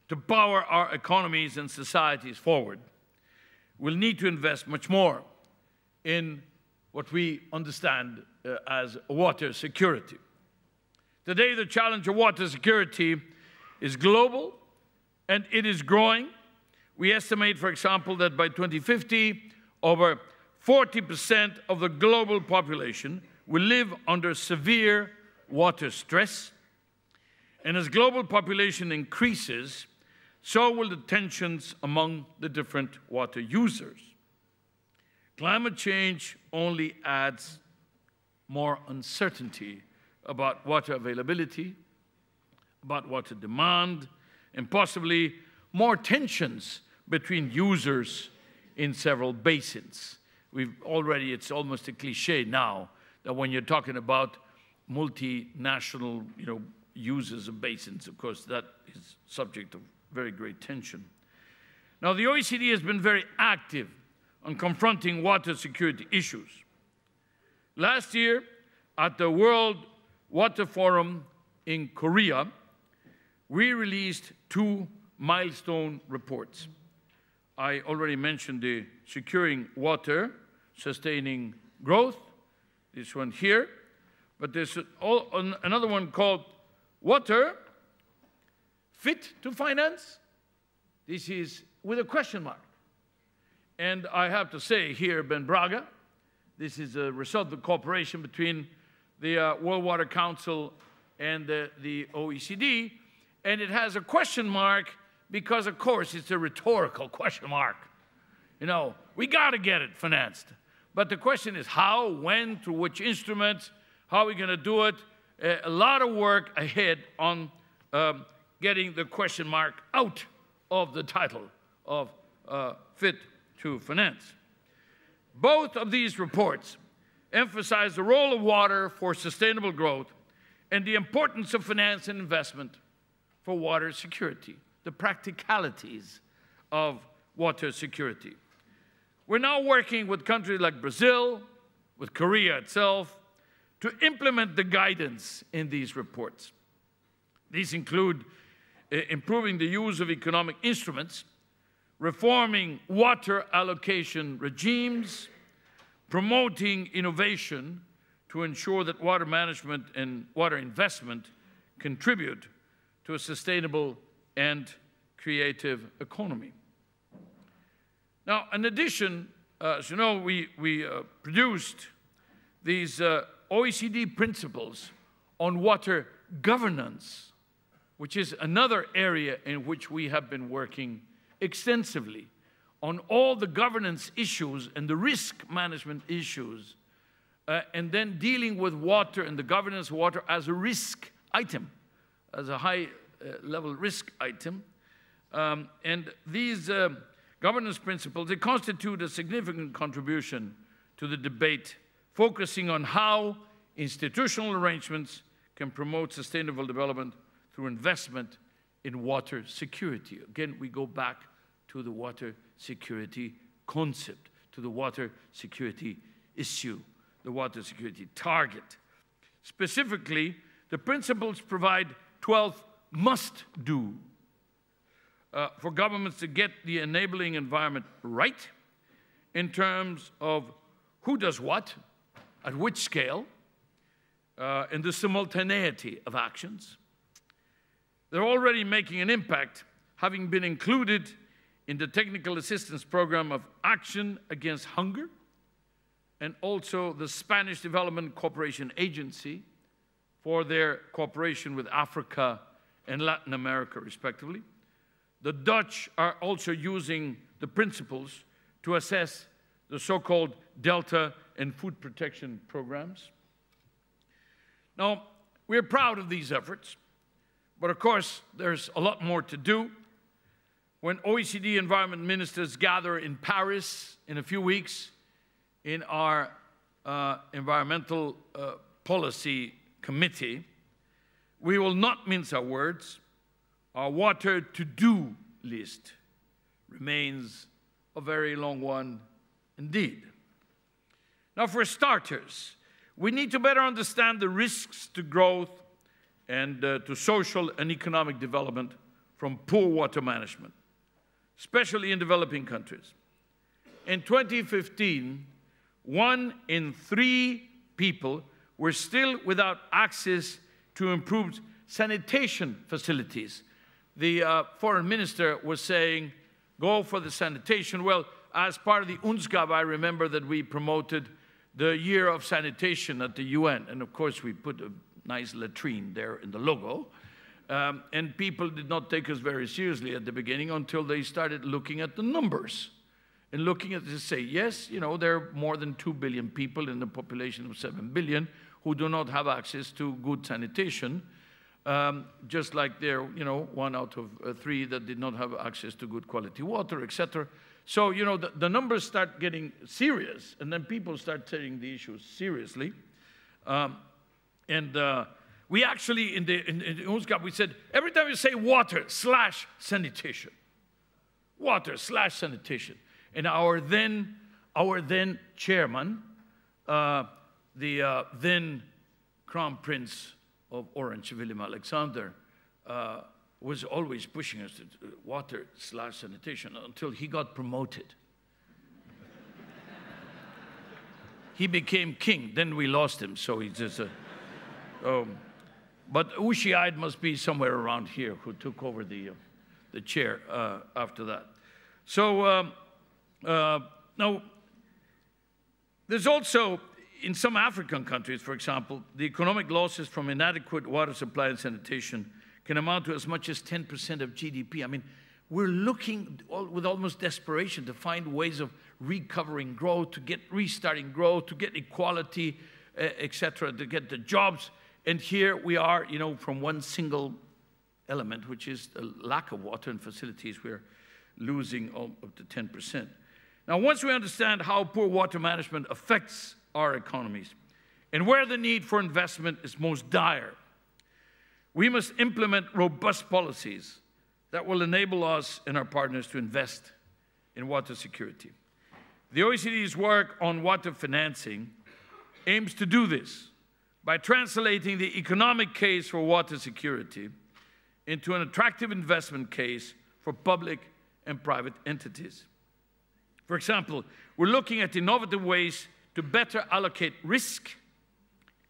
to power our economies and societies forward, we'll need to invest much more in what we understand as water security. Today, the challenge of water security is global, and it is growing. We estimate, for example, that by 2050, over 40% of the global population will live under severe water stress. And as global population increases, so will the tensions among the different water users. Climate change only adds more uncertainty about water availability, about water demand, and possibly more tensions between users in several basins. It's almost a cliche now that when you're talking about multinational, users of basins, of course, that is subject of very great tension. Now, the OECD has been very active on confronting water security issues. Last year, at the World Water Forum in Korea, we released 2 milestone reports. I already mentioned the Securing Water, Sustaining Growth, this one here, but there's another one called Water Fit to Finance. This is with a question mark. And I have to say here, Ben Braga, this is a result of the cooperation between the World Water Council and the OECD, and it has a question mark because, of course, it's a rhetorical question mark. You know, we got to get it financed. But the question is how, when, through which instruments, how are we going to do it? A lot of work ahead on getting the question mark out of the title of Fit to Finance. Both of these reports emphasize the role of water for sustainable growth and the importance of finance and investment for water security, the practicalities of water security. We're now working with countries like Brazil, with Korea itself, to implement the guidance in these reports. These include improving the use of economic instruments, reforming water allocation regimes, promoting innovation to ensure that water management and water investment contribute to a sustainable and creative economy. Now, in addition, as you know, we produced these OECD principles on water governance, which is another area in which we have been working extensively on all the governance issues and the risk management issues, and then dealing with water and the governance of water as a risk item, as a high-level risk item. And these governance principles, they constitute a significant contribution to the debate, focusing on how institutional arrangements can promote sustainable development through investment in water security. Again, we go back to the water security concept, to the water security issue, the water security target. Specifically, the principles provide 12 must-do for governments to get the enabling environment right in terms of who does what, at which scale, and the simultaneity of actions. They're already making an impact, having been included in the Technical Assistance Program of Action Against Hunger, and also the Spanish Development Cooperation Agency for their cooperation with Africa and Latin America, respectively. The Dutch are also using the principles to assess the so-called Delta and food protection programs. Now, we're proud of these efforts, but of course, there's a lot more to do. When OECD environment ministers gather in Paris in a few weeks in our environmental policy committee, we will not mince our words. Our water to-do list remains a very long one indeed. Now, for starters, we need to better understand the risks to growth and to social and economic development from poor water management, especially in developing countries. In 2015, 1 in 3 people were still without access to improved sanitation facilities. The foreign minister was saying, go for the sanitation. Well, as part of the UNSCAB, I remember that we promoted the year of sanitation at the UN. And of course, we put a nice latrine there in the logo. And people did not take us very seriously at the beginning until they started looking at the numbers. And looking at this, say, yes, you know, there are more than 2 billion people in a population of 7 billion who do not have access to good sanitation. Just like there, you know, 1 out of 3 that did not have access to good quality water, etc. So, you know, the numbers start getting serious, and then people start taking the issues seriously. We actually, in the UNSCAP, we said, every time you say water / sanitation, water / sanitation, and our then chairman, the then Crown Prince of Orange, William Alexander, was always pushing us to water/sanitation until he got promoted. He became king, then we lost him, so he's just but Ushiaid must be somewhere around here who took over the chair after that. So now, there's also, in some African countries, for example, the economic losses from inadequate water supply and sanitation can amount to as much as 10% of GDP. I mean, we're looking with almost desperation to find ways of recovering growth, to get restarting growth, to get equality, etc., to get the jobs. And here we are, you know, from one single element, which is the lack of water and facilities, we're losing up to 10%. Now, once we understand how poor water management affects our economies and where the need for investment is most dire, we must implement robust policies that will enable us and our partners to invest in water security. The OECD's work on water financing aims to do this by translating the economic case for water security into an attractive investment case for public and private entities. For example, we're looking at innovative ways to better allocate risk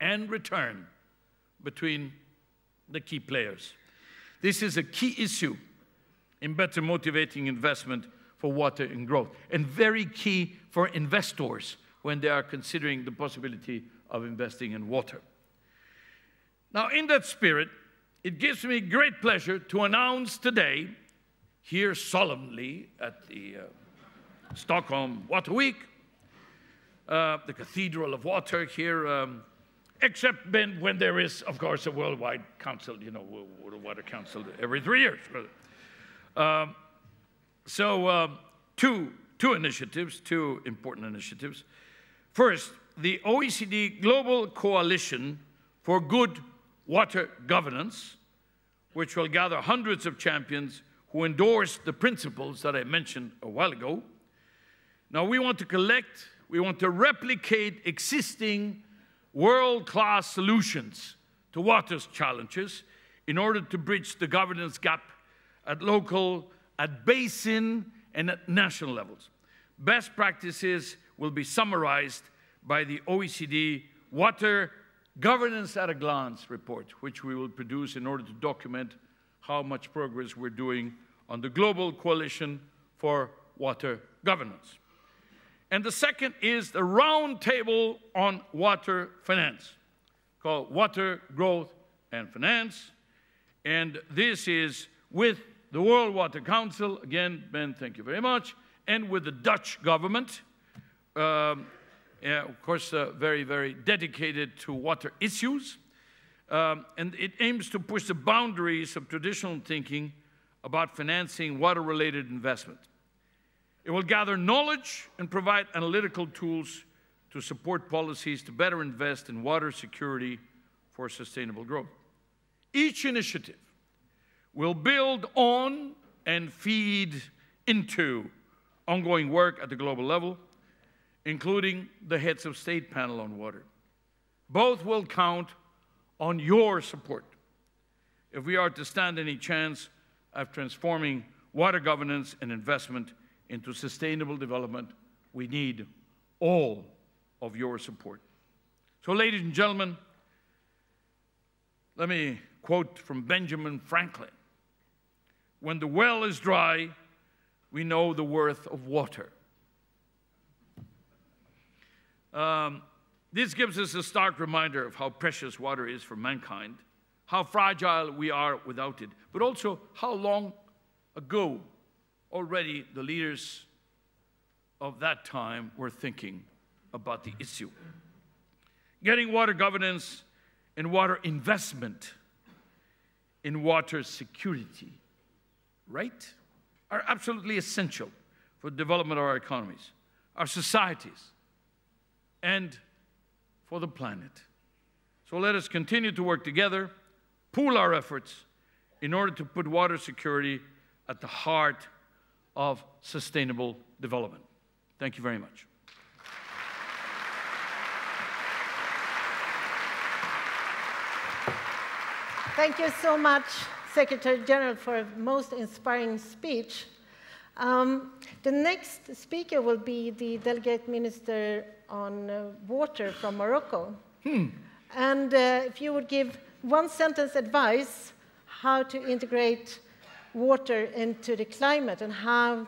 and return between the key players. This is a key issue in better motivating investment for water and growth, and very key for investors when they are considering the possibility of investing in water. Now, in that spirit, it gives me great pleasure to announce today, here solemnly at the Stockholm Water Week, the Cathedral of Water here, except when there is, of course, a worldwide council, you know, World Water Council every 3 years. Two initiatives, two important initiatives. First, the OECD Global Coalition for Good Water Governance, which will gather hundreds of champions who endorse the principles that I mentioned a while ago. Now, we want to replicate existing world-class solutions to water's challenges in order to bridge the governance gap at local, at basin, and at national levels. Best practices will be summarized by the OECD Water Governance at a Glance report, which we will produce in order to document how much progress we're doing on the Global Coalition for Water Governance. And the second is the Roundtable on Water Finance, called Water Growth and Finance. And this is with the World Water Council, again, Ben, thank you very much, and with the Dutch government, of course, very, very dedicated to water issues. And it aims to push the boundaries of traditional thinking about financing water-related investment. It will gather knowledge and provide analytical tools to support policies to better invest in water security for sustainable growth. Each initiative will build on and feed into ongoing work at the global level, including the Heads of State panel on water. Both will count on your support if we are to stand any chance of transforming water governance and investment into sustainable development. We need all of your support. So, ladies and gentlemen, let me quote from Benjamin Franklin. When the well is dry, we know the worth of water. This gives us a stark reminder of how precious water is for mankind, how fragile we are without it, but also how long ago already the leaders of that time were thinking about the issue. Getting water governance and water investment in water security right are absolutely essential for the development of our economies, our societies, and for the planet. So let us continue to work together, pool our efforts in order to put water security at the heart of sustainable development. Thank you very much. Thank you so much, Secretary General, for a most inspiring speech. The next speaker will be the Delegate Minister on Water from Morocco. And if you would give one sentence advice how to integrate water into the climate and how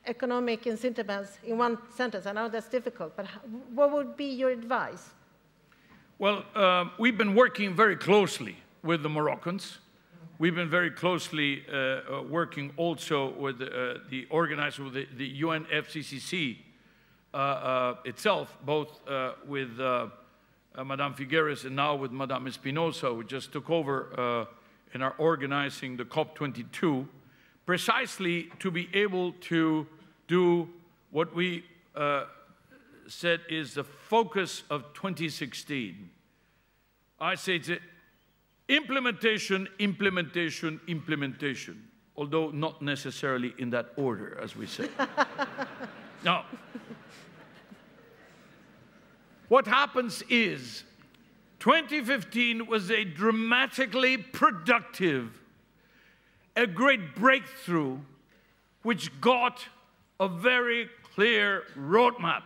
economic incentives in one sentence. I know that's difficult, but what would be your advice? Well, we've been working very closely with the Moroccans. We've been very closely working also with the organizer, with the UNFCCC itself, both with Madame Figueres and now with Madame Espinosa, who just took over and are organizing the COP22, precisely to be able to do what we said is the focus of 2016. I say it's implementation, implementation, implementation, although not necessarily in that order, as we say. Now, what happens is 2015 was a dramatically productive, a great breakthrough, which got a very clear roadmap.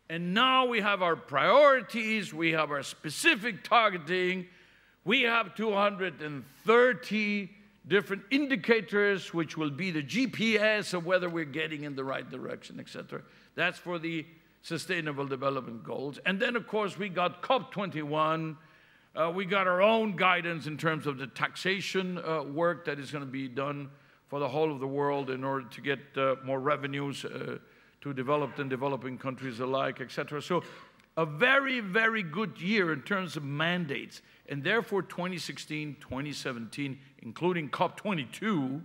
And now we have our priorities, we have our specific targeting, we have 230 different indicators, which will be the GPS of whether we're getting in the right direction, etc. That's for the Sustainable Development Goals. And then, of course, we got COP21. We got our own guidance in terms of the taxation work that is going to be done for the whole of the world in order to get more revenues to developed and developing countries alike, etc. So a very, very good year in terms of mandates. And therefore, 2016, 2017, including COP22,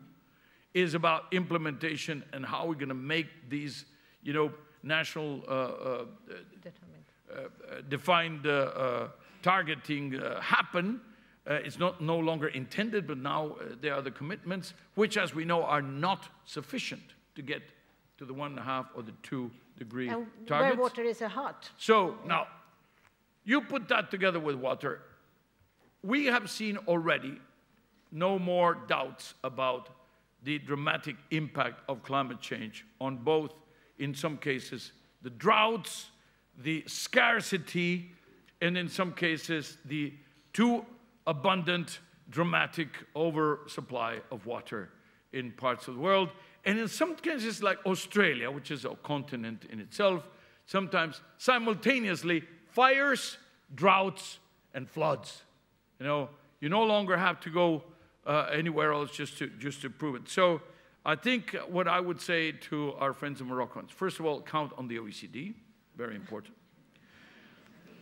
is about implementation and how we're going to make these, you know, national defined targeting happen. It's no longer intended, but now there are the commitments, which, as we know, are not sufficient to get to the 1.5 or the 2 degree targets. Where water is a heart. So now, you put that together with water. We have seen already no more doubts about the dramatic impact of climate change on both, in some cases, the droughts, the scarcity, and in some cases, the too abundant, dramatic oversupply of water in parts of the world. And in some cases, like Australia, which is a continent in itself, sometimes simultaneously fires, droughts, and floods. You know, you no longer have to go anywhere else just to prove it. So I think what I would say to our friends in Morocco is, first of all, count on the OECD, very important.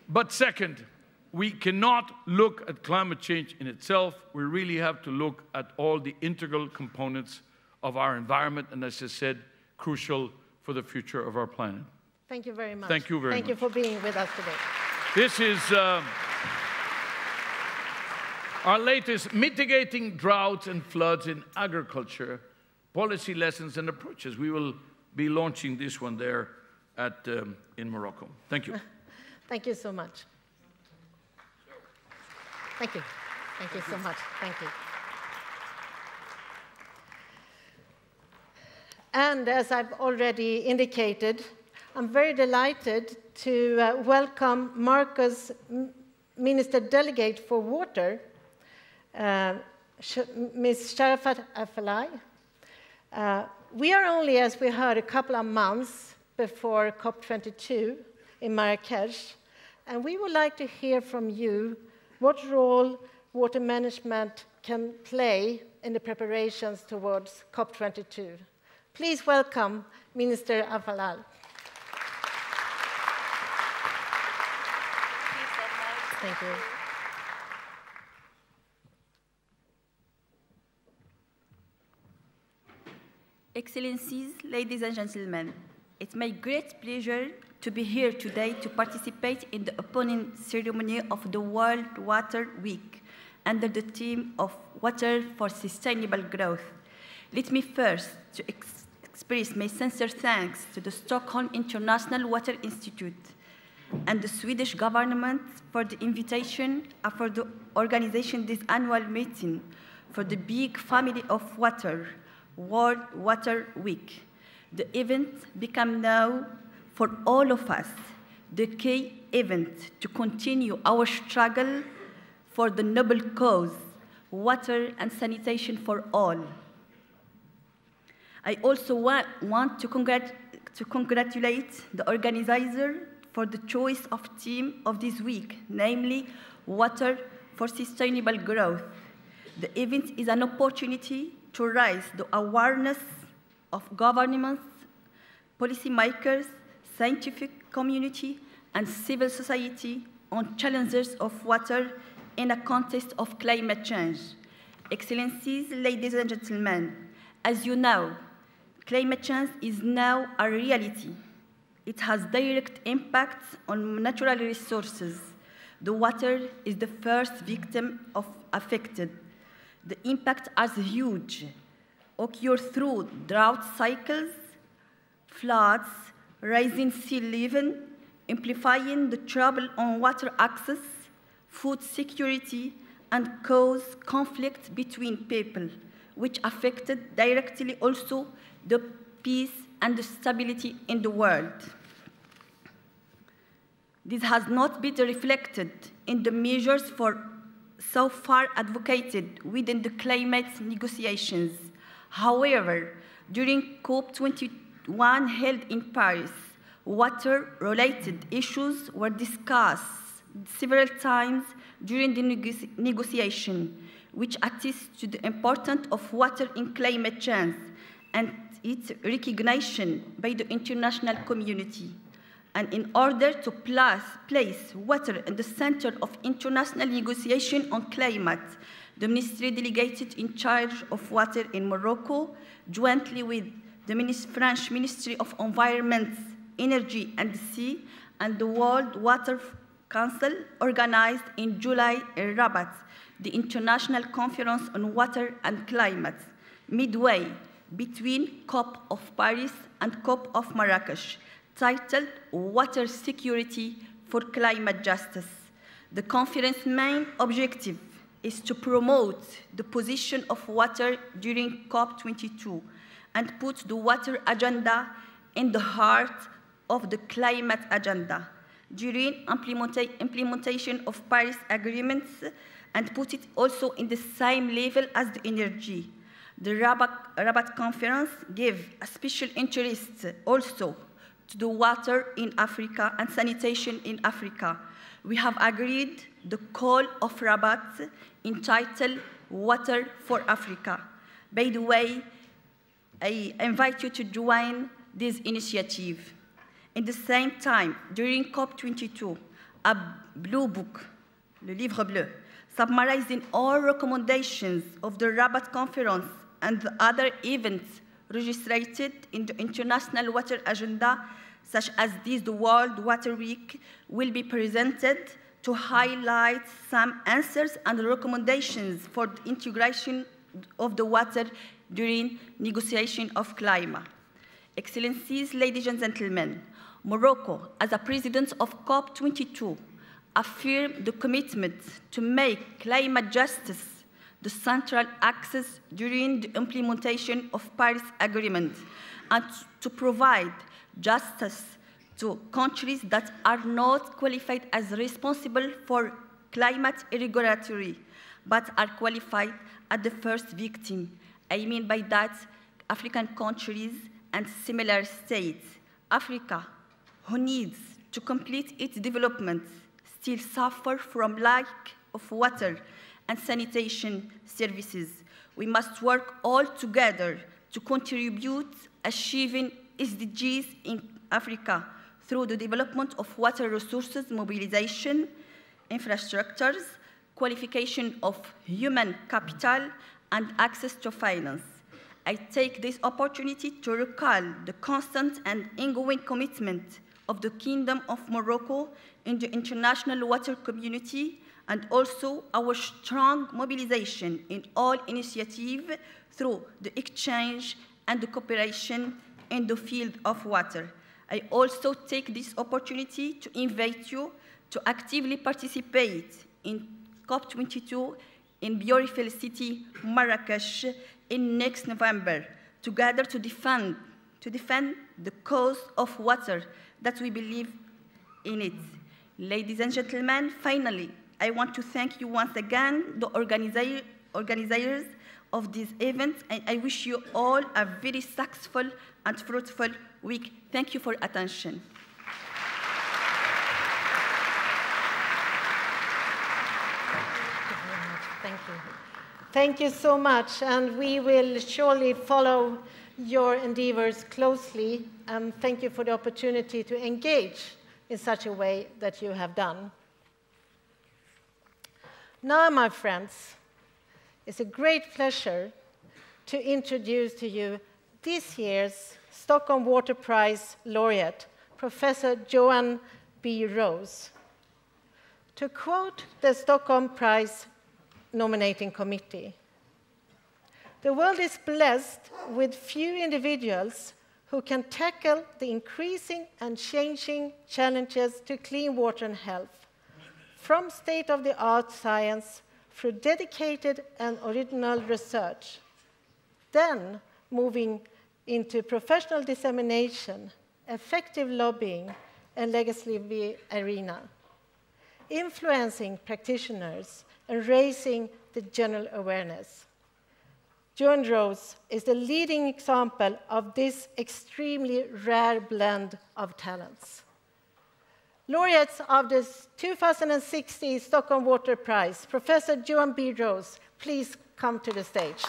But second, we cannot look at climate change in itself. We really have to look at all the integral components of our environment, and as I said, crucial for the future of our planet. Thank you very much. Thank you very much. Thank you for being with us today. This is our latest Mitigating Droughts and Floods in Agriculture, Policy Lessons and Approaches. We will be launching this one there in Morocco. Thank you. Thank you so much. Thank you. Thank you so much. Thank you. And as I've already indicated, I'm very delighted to welcome Morocco's Minister Delegate for Water, Ms. Sharafat Afellay. We are only, as we heard, a couple of months before COP22 in Marrakesh, and we would like to hear from you what role water management can play in the preparations towards COP22. Please welcome Minister Afellay. Thank you. Excellencies, ladies and gentlemen, it's my great pleasure to be here today to participate in the opening ceremony of the World Water Week under the theme of Water for Sustainable Growth. Let me first express my sincere thanks to the Stockholm International Water Institute, and the Swedish government for the invitation and for the organization of this annual meeting for the big family of water, World Water Week. The event became now, for all of us, the key event to continue our struggle for the noble cause, water and sanitation for all. I also want to congratulate the organizer for the choice of theme of this week, namely Water for Sustainable Growth. The event is an opportunity to raise the awareness of governments, policymakers, scientific community, and civil society on challenges of water in a context of climate change. Excellencies, ladies and gentlemen, as you know, climate change is now a reality. It has direct impacts on natural resources. The water is the first victim of affected. The impact is huge, occur through drought cycles, floods, rising sea level, amplifying the trouble on water access, food security, and cause conflict between people, which affected directly also the peace and the stability in the world. This has not been reflected in the measures so far advocated within the climate negotiations. However, during COP21 held in Paris, water-related issues were discussed several times during the negotiation, which attests to the importance of water in climate change and its recognition by the international community. And in order to place water in the center of international negotiation on climate, the ministry delegated in charge of water in Morocco, jointly with the French Ministry of Environment, Energy and the Sea, and the World Water Council, organized in July in Rabat, the International Conference on Water and Climate, midway between COP of Paris and COP of Marrakesh, titled Water Security for Climate Justice. The conference's main objective is to promote the position of water during COP22 and put the water agenda in the heart of the climate agenda during implementation of Paris agreements and put it also in the same level as the energy. The Rabat conference gave a special interest also to the water in Africa and sanitation in Africa. We have agreed the call of Rabat entitled Water for Africa. By the way, I invite you to join this initiative. At the same time, during COP22, a blue book, le livre bleu, summarizing all recommendations of the Rabat conference and the other events registered in the international water agenda, such as this, the World Water Week, will be presented to highlight some answers and recommendations for the integration of the water during negotiation of climate. Excellencies, ladies and gentlemen, Morocco, as a president of COP22, affirmed the commitment to make climate justice the central axis during the implementation of Paris Agreement and to provide justice to countries that are not qualified as responsible for climate irregularity, but are qualified as the first victim. I mean by that, African countries and similar states. Africa, who needs to complete its development, still suffer from lack of water and sanitation services. We must work all together to contribute achieving SDGs in Africa through the development of water resources mobilization, infrastructures, qualification of human capital, and access to finance. I take this opportunity to recall the constant and ongoing commitment of the Kingdom of Morocco in the international water community, and also our strong mobilization in all initiatives through the exchange and the cooperation in the field of water. I also take this opportunity to invite you to actively participate in COP22 in beautiful city Marrakesh in next November, together to defend the cause of water that we believe in it. Ladies and gentlemen, finally, I want to thank you once again, the organizers of this event, and I wish you all a very successful and fruitful week. Thank you for your attention. Thank you. Thank you so much, and we will surely follow your endeavors closely, and thank you for the opportunity to engage in such a way that you have done. Now, my friends, it's a great pleasure to introduce to you this year's Stockholm Water Prize laureate, Professor Johan B. Rose. To quote the Stockholm Prize nominating committee, "The world is blessed with few individuals who can tackle the increasing and changing challenges to clean water and health, from state-of-the-art science through dedicated and original research, then moving into professional dissemination, effective lobbying, and legislative arena, influencing practitioners and raising the general awareness. Johan Rose is the leading example of this extremely rare blend of talents." Laureates of the 2016 Stockholm Water Prize, Professor Johan B. Rose, please come to the stage.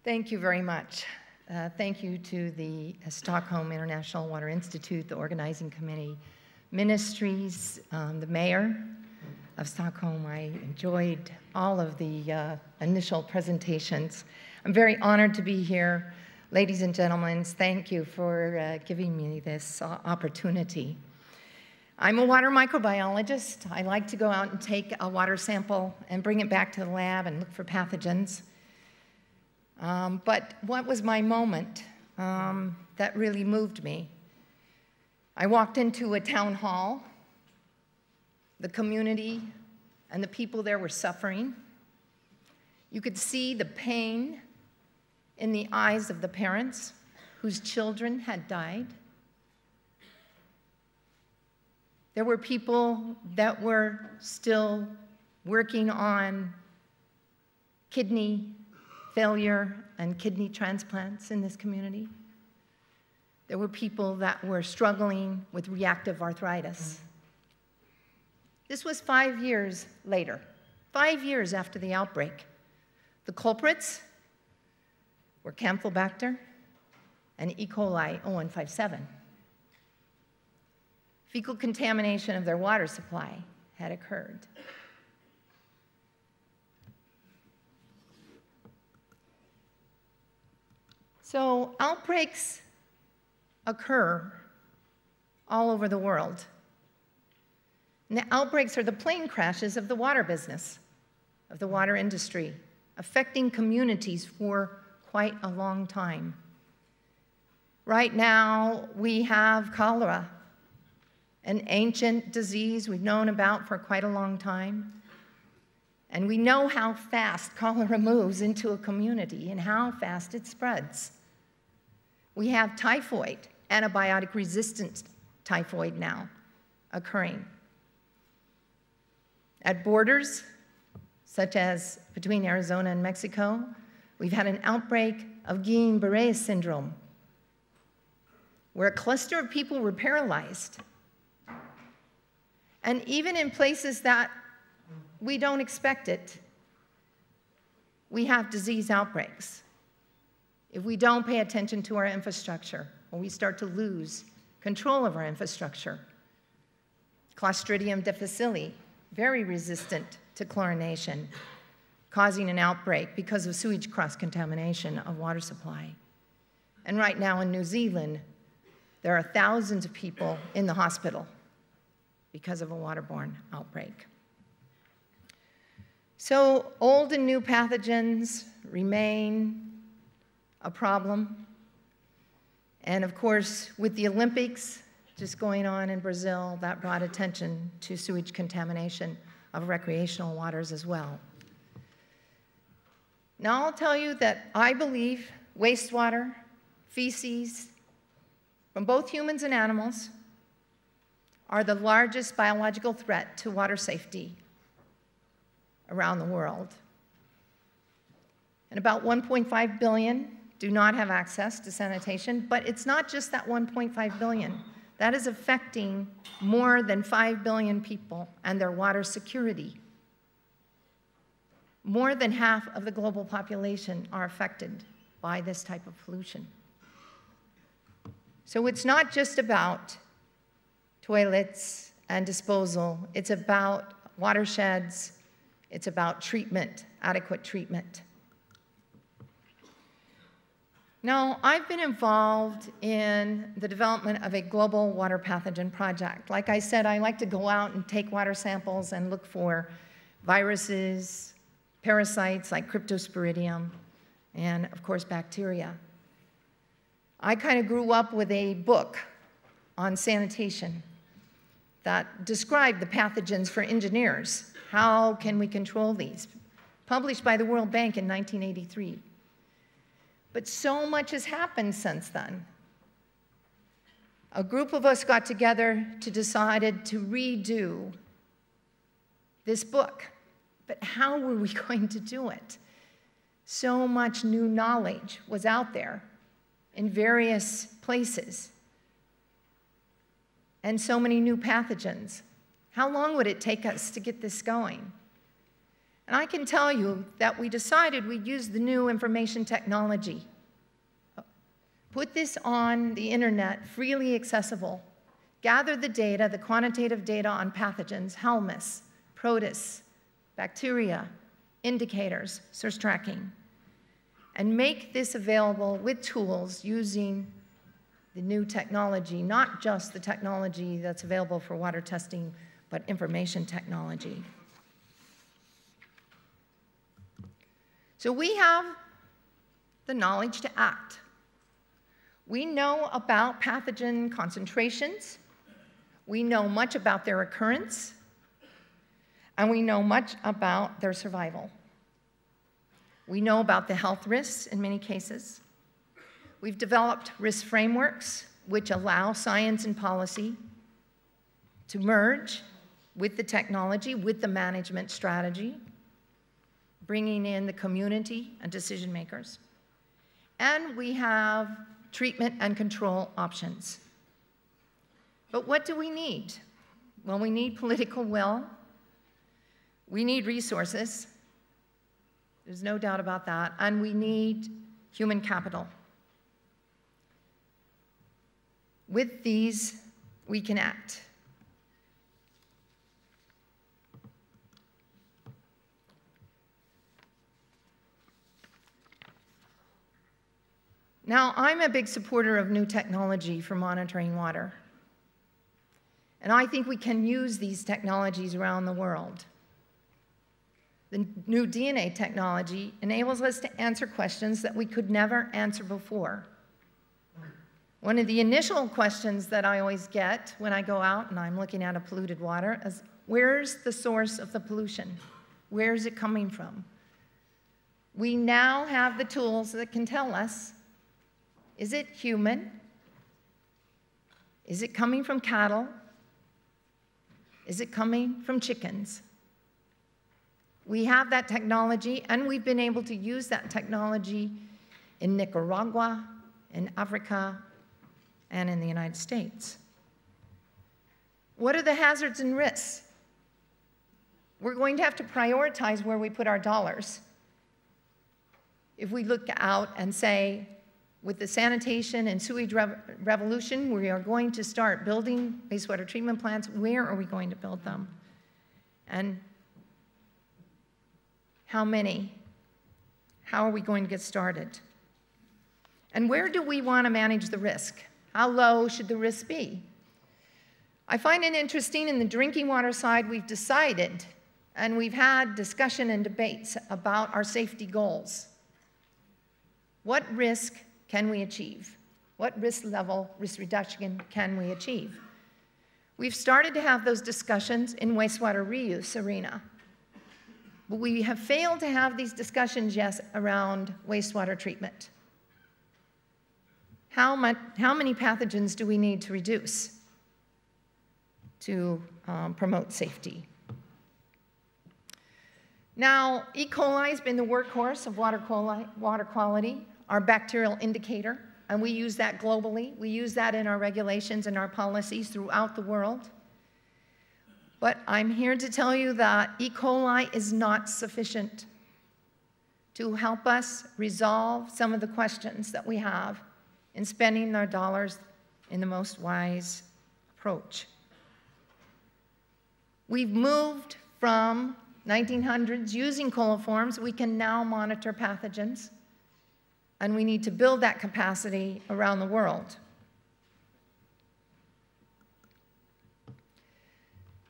Thank you very much. Thank you to the Stockholm International Water Institute, the organizing committee, ministries, the mayor of Stockholm. I enjoyed all of the initial presentations. I'm very honored to be here. Ladies and gentlemen, thank you for giving me this opportunity. I'm a water microbiologist. I like to go out and take a water sample and bring it back to the lab and look for pathogens. But what was my moment that really moved me? I walked into a town hall. The community and the people there were suffering. You could see the pain in the eyes of the parents whose children had died. There were people that were still working on kidney failure and kidney transplants in this community. There were people that were struggling with reactive arthritis. This was 5 years later, 5 years after the outbreak. The culprits were Campylobacter and E. coli 0157. Fecal contamination of their water supply had occurred. So outbreaks occur all over the world. And the outbreaks are the plane crashes of the water business, of the water industry, affecting communities for quite a long time. Right now, we have cholera, an ancient disease we've known about for quite a long time. And we know how fast cholera moves into a community and how fast it spreads. We have typhoid, antibiotic-resistant typhoid now occurring. At borders, such as between Arizona and Mexico, we've had an outbreak of Guillain-Barré syndrome, where a cluster of people were paralyzed. And even in places that we don't expect it, we have disease outbreaks. If we don't pay attention to our infrastructure, or we start to lose control of our infrastructure. Clostridium difficile, very resistant to chlorination. causing an outbreak because of sewage cross-contamination of water supply. And right now in New Zealand, there are thousands of people in the hospital because of a waterborne outbreak. So old and new pathogens remain a problem. And of course, with the Olympics just going on in Brazil, that brought attention to sewage contamination of recreational waters as well. Now I'll tell you that I believe wastewater, feces, from both humans and animals, are the largest biological threat to water safety around the world. And about 1.5 billion do not have access to sanitation, but it's not just that 1.5 billion. That is affecting more than 5 billion people and their water security. More than half of the global population are affected by this type of pollution. So it's not just about toilets and disposal, it's about watersheds, it's about treatment, adequate treatment. Now, I've been involved in the development of a global water pathogen project. Like I said, I like to go out and take water samples and look for viruses, parasites like Cryptosporidium, and of course bacteria. I kind of grew up with a book on sanitation that described the pathogens for engineers. How can we control these? Published by the World Bank in 1983. But so much has happened since then. A group of us got together to decide to redo this book. But how were we going to do it? So much new knowledge was out there in various places, and so many new pathogens. How long would it take us to get this going? And I can tell you that we decided we'd use the new information technology. Put this on the internet, freely accessible. Gather the data, the quantitative data on pathogens, humus, protists, bacteria, indicators, source tracking, and make this available with tools using the new technology, not just the technology that's available for water testing, but information technology. So we have the knowledge to act. We know about pathogen concentrations. We know much about their occurrence. And we know much about their survival. We know about the health risks in many cases. We've developed risk frameworks which allow science and policy to merge with the technology, with the management strategy, bringing in the community and decision makers. And we have treatment and control options. But what do we need? Well, we need political will. We need resources. There's no doubt about that. And we need human capital. With these, we can act. Now, I'm a big supporter of new technology for monitoring water. And I think we can use these technologies around the world. The new DNA technology enables us to answer questions that we could never answer before. One of the initial questions that I always get when I go out and I'm looking at a polluted water is, where's the source of the pollution? Where's it coming from? We now have the tools that can tell us, is it human? Is it coming from cattle? Is it coming from chickens? We have that technology, and we've been able to use that technology in Nicaragua, in Africa, and in the United States. What are the hazards and risks? We're going to have to prioritize where we put our dollars. If we look out and say, with the sanitation and sewage revolution, we are going to start building wastewater treatment plants. Where are we going to build them? And How many? How are we going to get started? And where do we want to manage the risk? How low should the risk be? I find it interesting in the drinking water side, we've decided, and we've had discussion and debates about our safety goals. What risk can we achieve? What risk level, risk reduction can we achieve? We've started to have those discussions in wastewater reuse arena. But we have failed to have these discussions yet around wastewater treatment. How many pathogens do we need to reduce to promote safety? Now, E. coli has been the workhorse of water quality, our bacterial indicator, and we use that globally. We use that in our regulations and our policies throughout the world. But I'm here to tell you that E. coli is not sufficient to help us resolve some of the questions that we have in spending our dollars in the most wise approach. We've moved from 1900s using coliforms. We can now monitor pathogens, and we need to build that capacity around the world.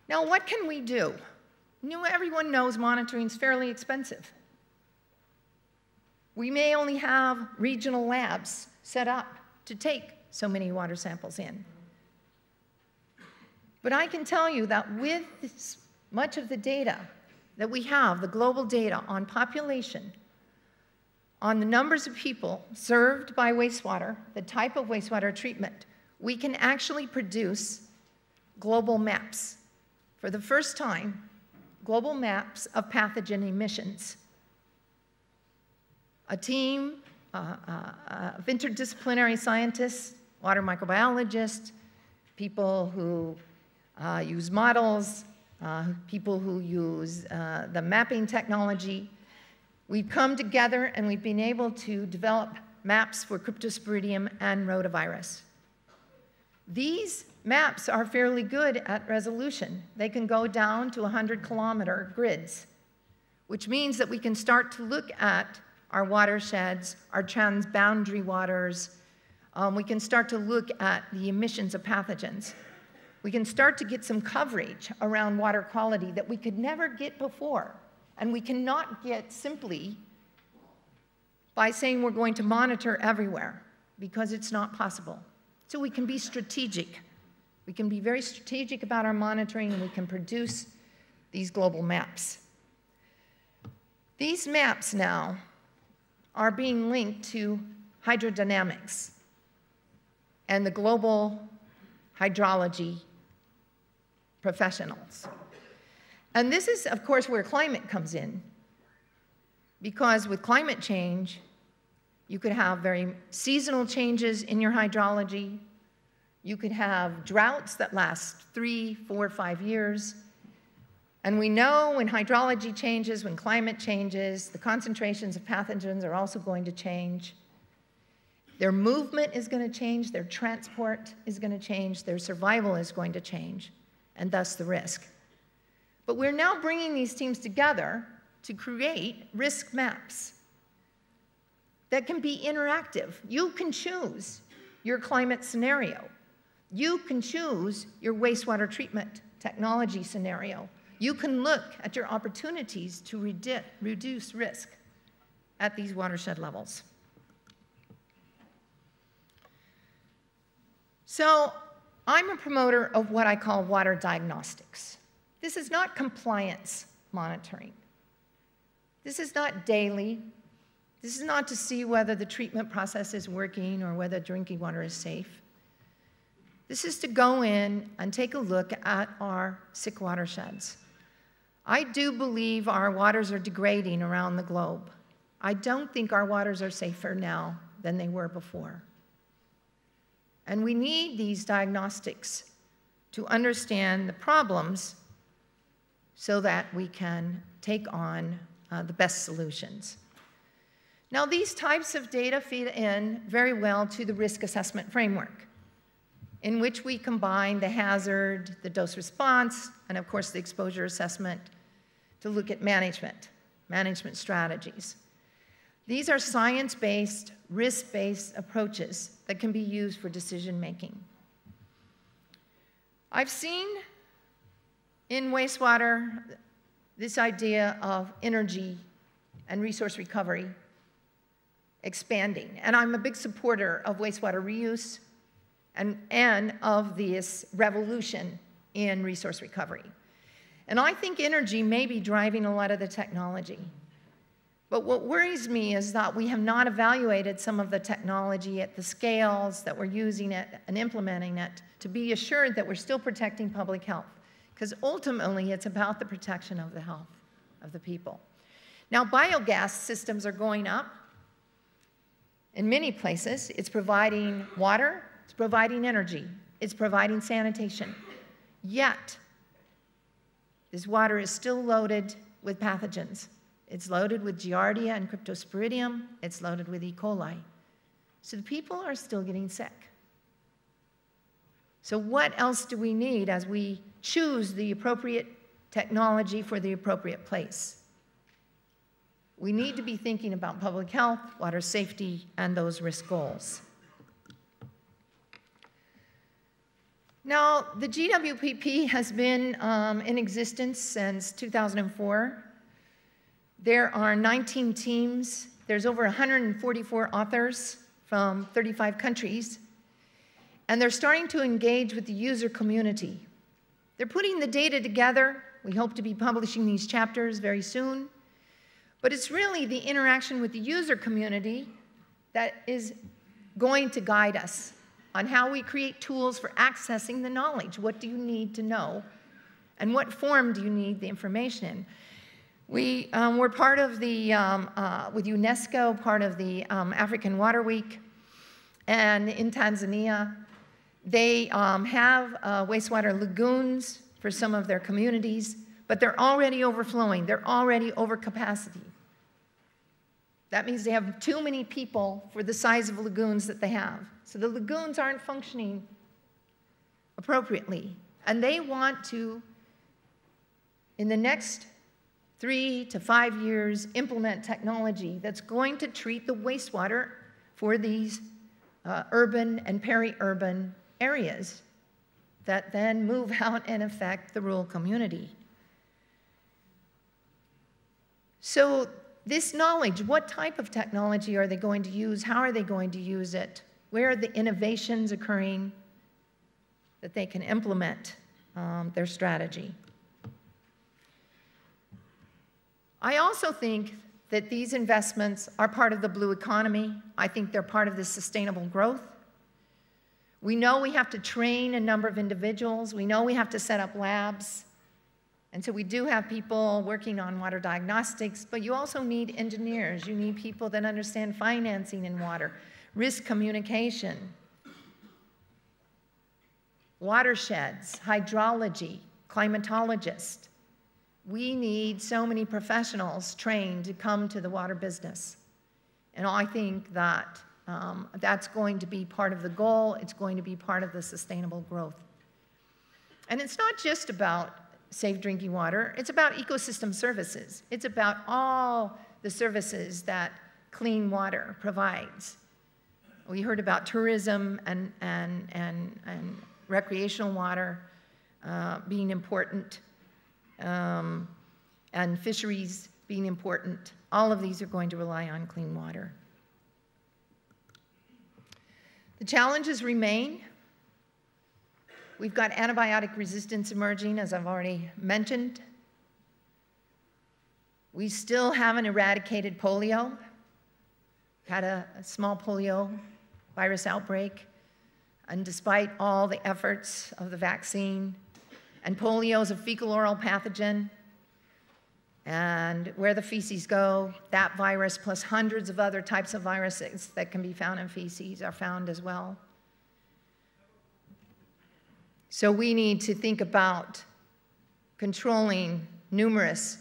Now, what can we do? Everyone knows monitoring is fairly expensive. We may only have regional labs set up to take so many water samples in. But I can tell you that with much of the data that we have, the global data on population, on the numbers of people served by wastewater, the type of wastewater treatment, we can actually produce global maps. For the first time, global maps of pathogen emissions. A team of interdisciplinary scientists, water microbiologists, people who use models, people who use the mapping technology. We've come together and we've been able to develop maps for cryptosporidium and rotavirus. These maps are fairly good at resolution. They can go down to 100-kilometer grids, which means that we can start to look at our watersheds, our transboundary waters. We can start to look at the emissions of pathogens. We can start to get some coverage around water quality that we could never get before. And we cannot get simply by saying we're going to monitor everywhere, because it's not possible. So we can be strategic. We can be very strategic about our monitoring, and we can produce these global maps. These maps now are being linked to hydrodynamics and the global hydrology professionals. And this is, of course, where climate comes in, because with climate change, you could have very seasonal changes in your hydrology. You could have droughts that last 3, 4, 5 years. And we know when hydrology changes, when climate changes, the concentrations of pathogens are also going to change. Their movement is going to change, their transport is going to change, their survival is going to change, and thus the risk. But we're now bringing these teams together to create risk maps that can be interactive. You can choose your climate scenario. You can choose your wastewater treatment technology scenario. You can look at your opportunities to reduce risk at these watershed levels. So I'm a promoter of what I call water diagnostics. This is not compliance monitoring. This is not daily. This is not to see whether the treatment process is working or whether drinking water is safe. This is to go in and take a look at our sick watersheds. I do believe our waters are degrading around the globe. I don't think our waters are safer now than they were before. And we need these diagnostics to understand the problems so that we can take on the best solutions. Now, these types of data feed in very well to the risk assessment framework, in which we combine the hazard, the dose response, and of course the exposure assessment to look at management. management strategies. These are science-based, risk-based approaches that can be used for decision-making. I've seen in wastewater this idea of energy and resource recovery expanding. And I'm a big supporter of wastewater reuse and of this revolution in resource recovery. And I think energy may be driving a lot of the technology. But what worries me is that we have not evaluated some of the technology at the scales that we're using it and implementing it to be assured that we're still protecting public health. Because ultimately, it's about the protection of the health of the people. Now, biogas systems are going up. In many places, it's providing water, it's providing energy, it's providing sanitation. Yet, this water is still loaded with pathogens. It's loaded with Giardia and Cryptosporidium. It's loaded with E. coli. So the people are still getting sick. So what else do we need as we choose the appropriate technology for the appropriate place? We need to be thinking about public health, water safety, and those risk goals. Now, the GWPP has been in existence since 2004. There are 19 teams. There's over 144 authors from 35 countries. And they're starting to engage with the user community. They're putting the data together. We hope to be publishing these chapters very soon. But it's really the interaction with the user community that is going to guide us on how we create tools for accessing the knowledge. What do you need to know? And what form do you need the information in? We're part of the, with UNESCO, part of the African Water Week. And in Tanzania, they have wastewater lagoons for some of their communities, but they're already overflowing. They're already over capacity. That means they have too many people for the size of lagoons that they have. So the lagoons aren't functioning appropriately. And they want to, in the next 3 to 5 years, implement technology that's going to treat the wastewater for these urban and peri-urban areas that then move out and affect the rural community. So this knowledge, what type of technology are they going to use? How are they going to use it? Where are the innovations occurring that they can implement their strategy? I also think that these investments are part of the blue economy. I think they're part of the sustainable growth. We know we have to train a number of individuals. We know we have to set up labs. And so we do have people working on water diagnostics, but you also need engineers. You need people that understand financing in water, risk communication, watersheds, hydrology, climatologists. We need so many professionals trained to come to the water business. And I think that that's going to be part of the goal. It's going to be part of the sustainable growth. And it's not just about safe drinking water. It's about ecosystem services. It's about all the services that clean water provides. We heard about tourism and recreational water being important, and fisheries being important. All of these are going to rely on clean water. The challenges remain. We've got antibiotic resistance emerging, as I've already mentioned. We still haven't eradicated polio. Had a small polio virus outbreak, and despite all the efforts of the vaccine, and polio is a fecal oral pathogen, and where the feces go, that virus plus hundreds of other types of viruses that can be found in feces are found as well. So we need to think about controlling numerous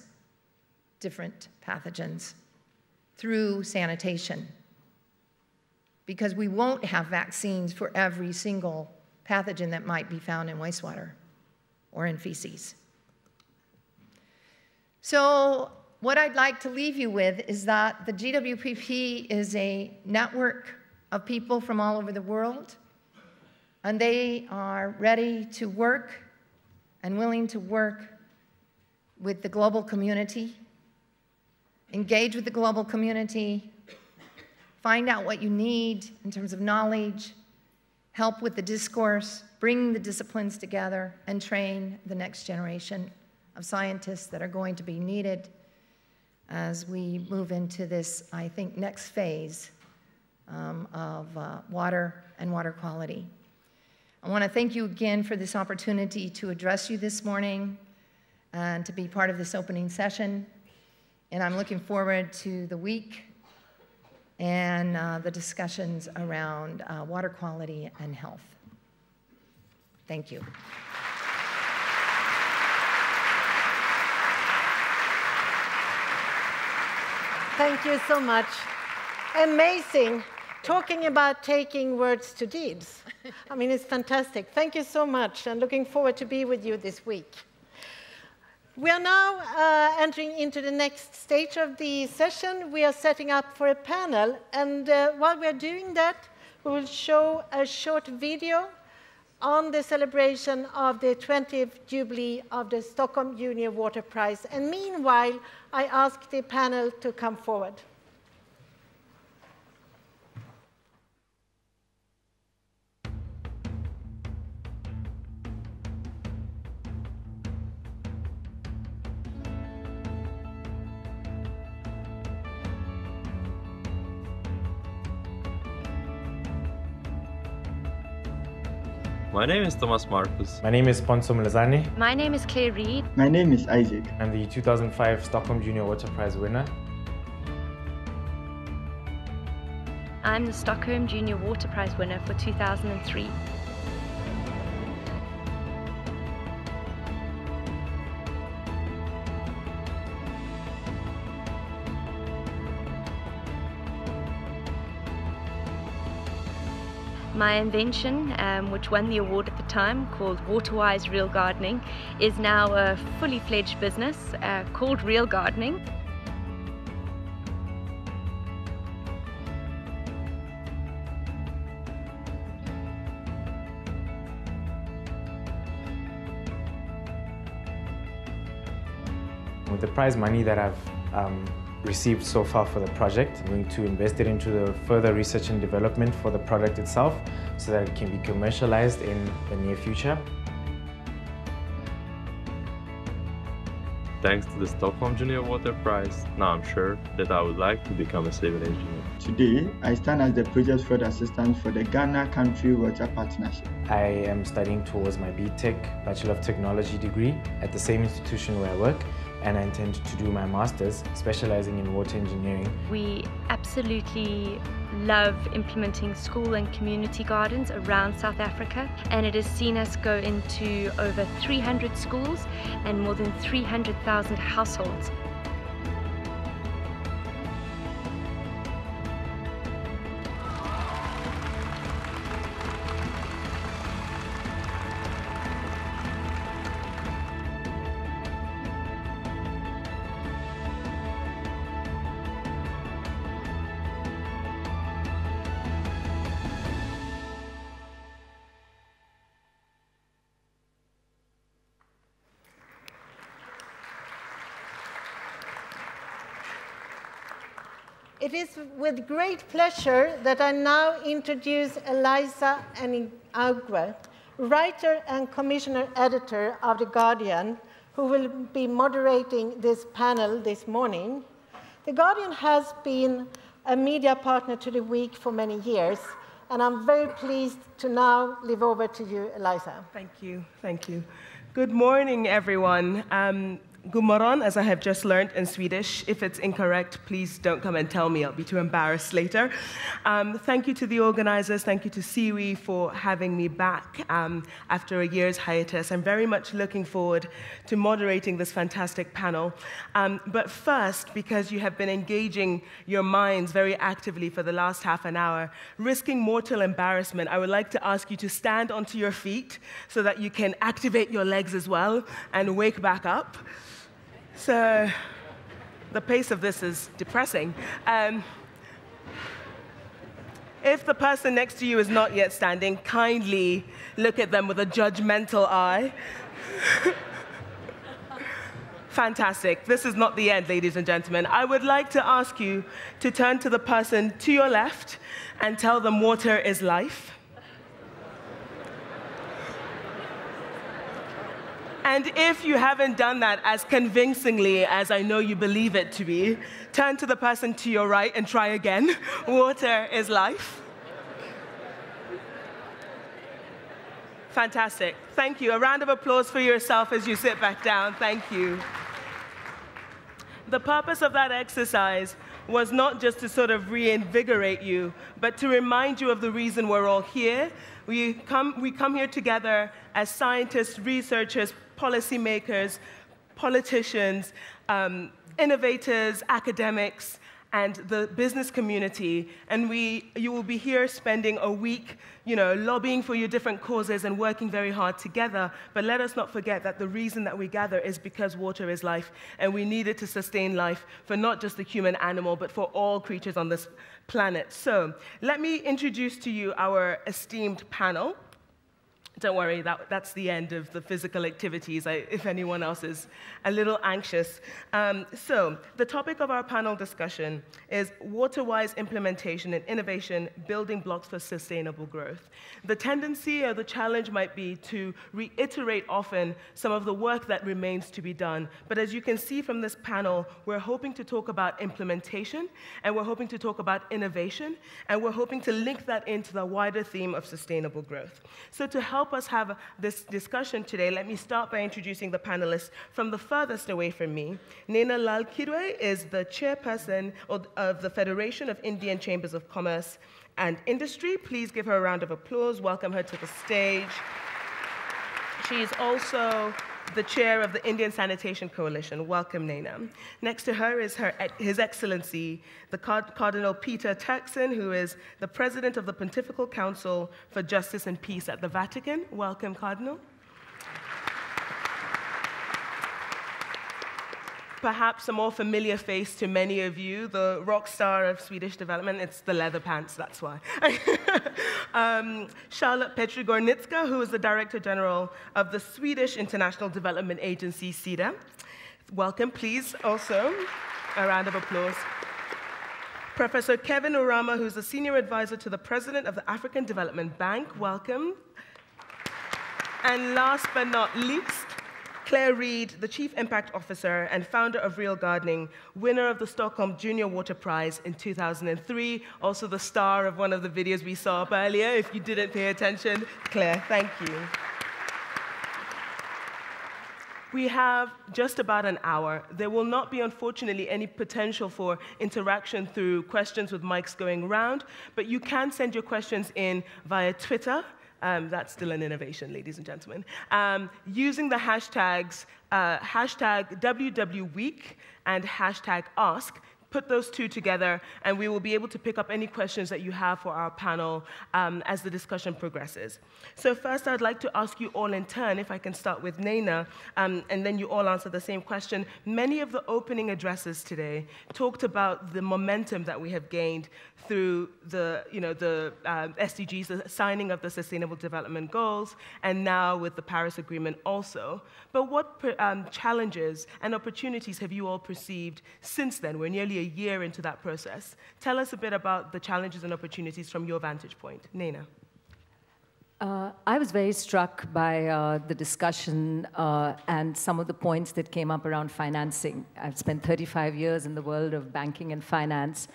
different pathogens through sanitation, because we won't have vaccines for every single pathogen that might be found in wastewater or in feces. So what I'd like to leave you with is that the GWPP is a network of people from all over the world, and they are ready to work and willing to work with the global community, engage with the global community, find out what you need in terms of knowledge, help with the discourse, bring the disciplines together, and train the next generation of scientists that are going to be needed as we move into this, I think, next phase of water and water quality. I want to thank you again for this opportunity to address you this morning and to be part of this opening session. And I'm looking forward to the week and the discussions around water quality and health. Thank you. Thank you so much. Amazing. Talking about taking words to deeds. I mean, it's fantastic. Thank you so much, and looking forward to be with you this week. We are now entering into the next stage of the session. We are setting up for a panel, and while we are doing that, we will show a short video on the celebration of the 20th Jubilee of the Stockholm Junior Water Prize. And meanwhile, I ask the panel to come forward. My name is Thomas Marcus. My name is Ponzo Melazani. My name is Claire Reed. My name is Isaac. I'm the 2005 Stockholm Junior Water Prize winner. I'm the Stockholm Junior Water Prize winner for 2003. My invention, which won the award at the time, called Waterwise Real Gardening, is now a fully fledged business called Real Gardening. With the prize money that I've received so far for the project, I'm going to invest it into the further research and development for the product itself so that it can be commercialized in the near future. Thanks to the Stockholm Junior Water Prize, now I'm sure that I would like to become a civil engineer. Today, I stand as the project field assistant for the Ghana Country Water Partnership. I am studying towards my BTech, Bachelor of Technology degree at the same institution where I work, and I intend to do my master's, specializing in water engineering. We absolutely love implementing school and community gardens around South Africa, and it has seen us go into over 300 schools and more than 300,000 households. It is with great pleasure that I now introduce Eliza Eningagwe, writer and commissioner editor of The Guardian, who will be moderating this panel this morning. The Guardian has been a media partner to the week for many years, and I'm very pleased to now leave over to you, Eliza. Thank you, thank you. Good morning, everyone. God morgon, as I have just learned in Swedish. If it's incorrect, please don't come and tell me. I'll be too embarrassed later. Thank you to the organizers. Thank you to Siwi for having me back after a year's hiatus. I'm very much looking forward to moderating this fantastic panel. But first, because you have been engaging your minds very actively for the last half an hour, risking mortal embarrassment, I would like to ask you to stand onto your feet so that you can activate your legs as well and wake back up. So the pace of this is depressing. If the person next to you is not yet standing, kindly look at them with a judgmental eye. Fantastic. This is not the end, ladies and gentlemen. I would like to ask you to turn to the person to your left and tell them water is life. And if you haven't done that as convincingly as I know you believe it to be, turn to the person to your right and try again. Water is life. Fantastic. Thank you. A round of applause for yourself as you sit back down. Thank you. The purpose of that exercise was not just to sort of reinvigorate you, but to remind you of the reason we're all here. We come here together as scientists, researchers, policymakers, politicians, innovators, academics, and the business community. And you will be here spending a week, lobbying for your different causes and working very hard together. But let us not forget that the reason that we gather is because water is life, and we need it to sustain life for not just the human animal, but for all creatures on this planet. So let me introduce to you our esteemed panel. Don't worry, that's the end of the physical activities, if anyone else is a little anxious. So the topic of our panel discussion is water-wise implementation and innovation, building blocks for sustainable growth. The tendency or the challenge might be to reiterate often some of the work that remains to be done. But as you can see from this panel, we're hoping to talk about implementation, and we're hoping to talk about innovation, and we're hoping to link that into the wider theme of sustainable growth. So to help us have this discussion today, let me start by introducing the panelists from the furthest away from me. Naina Lalkirwe is the chairperson of the Federation of Indian Chambers of Commerce and Industry. Please give her a round of applause. Welcome her to the stage. She is also the chair of the Indian Sanitation Coalition. Welcome, Naina. Next to her is His Excellency, the Cardinal Peter Turkson, who is the president of the Pontifical Council for Justice and Peace at the Vatican. Welcome, Cardinal. Perhaps a more familiar face to many of you, the rock star of Swedish development. It's the leather pants, that's why. Charlotte Petri-Gornicka, who is the Director General of the Swedish International Development Agency, SIDA. Welcome, please, also. A round of applause. Professor Kevin Urama, who's the Senior Advisor to the President of the African Development Bank. Welcome. And last but not least, Claire Reed, the Chief Impact Officer and founder of Real Gardening, winner of the Stockholm Junior Water Prize in 2003, also the star of one of the videos we saw up earlier. If you didn't pay attention, Claire, thank you. We have just about an hour. There will not be, unfortunately, any potential for interaction through questions with mics going around, but you can send your questions in via Twitter. That's still an innovation, ladies and gentlemen. Using the hashtags hashtag WWWeek and hashtag Ask. Put those two together, and we will be able to pick up any questions that you have for our panel as the discussion progresses. So first, I'd like to ask you all in turn, if I can start with Naina, and then you all answer the same question. Many of the opening addresses today talked about the momentum that we have gained through the SDGs, the signing of the Sustainable Development Goals, and now with the Paris Agreement also. But what challenges and opportunities have you all perceived since then? We're nearly a year into that process. Tell us a bit about the challenges and opportunities from your vantage point. Naina. I was very struck by the discussion and some of the points that came up around financing. I've spent 35 years in the world of banking and finance,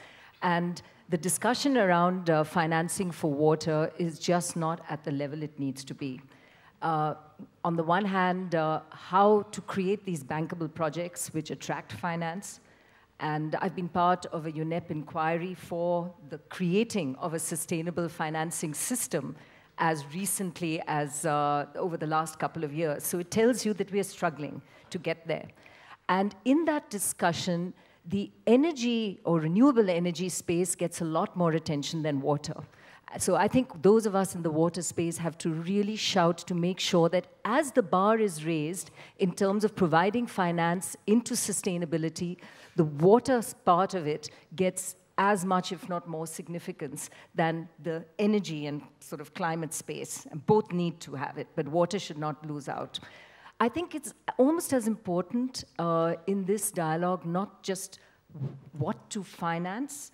and the discussion around financing for water is just not at the level it needs to be. On the one hand, how to create these bankable projects which attract finance. And I've been part of a UNEP inquiry for the creating of a sustainable financing system as recently as over the last couple of years. So it tells you that we are struggling to get there. And in that discussion, the energy or renewable energy space gets a lot more attention than water. So I think those of us in the water space have to really shout to make sure that as the bar is raised in terms of providing finance into sustainability, the water part of it gets as much, if not more, significance than the energy and sort of climate space. And both need to have it, but water should not lose out. I think it's almost as important in this dialogue, not just what to finance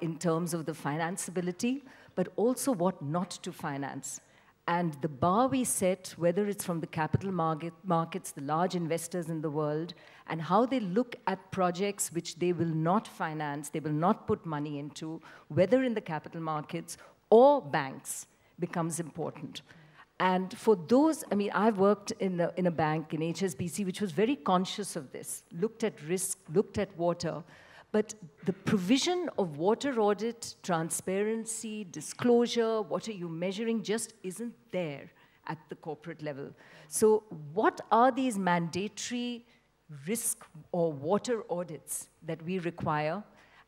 in terms of the financeability, but also what not to finance. And the bar we set, whether it's from the capital markets, the large investors in the world, and how they look at projects which they will not finance, they will not put money into, whether in the capital markets or banks, becomes important. And for those, I mean, I've worked in a bank, in HSBC, which was very conscious of this, looked at risk, looked at water, but the provision of water audit, transparency, disclosure, what are you measuring, just isn't there at the corporate level. So what are these mandatory risk or water audits that we require?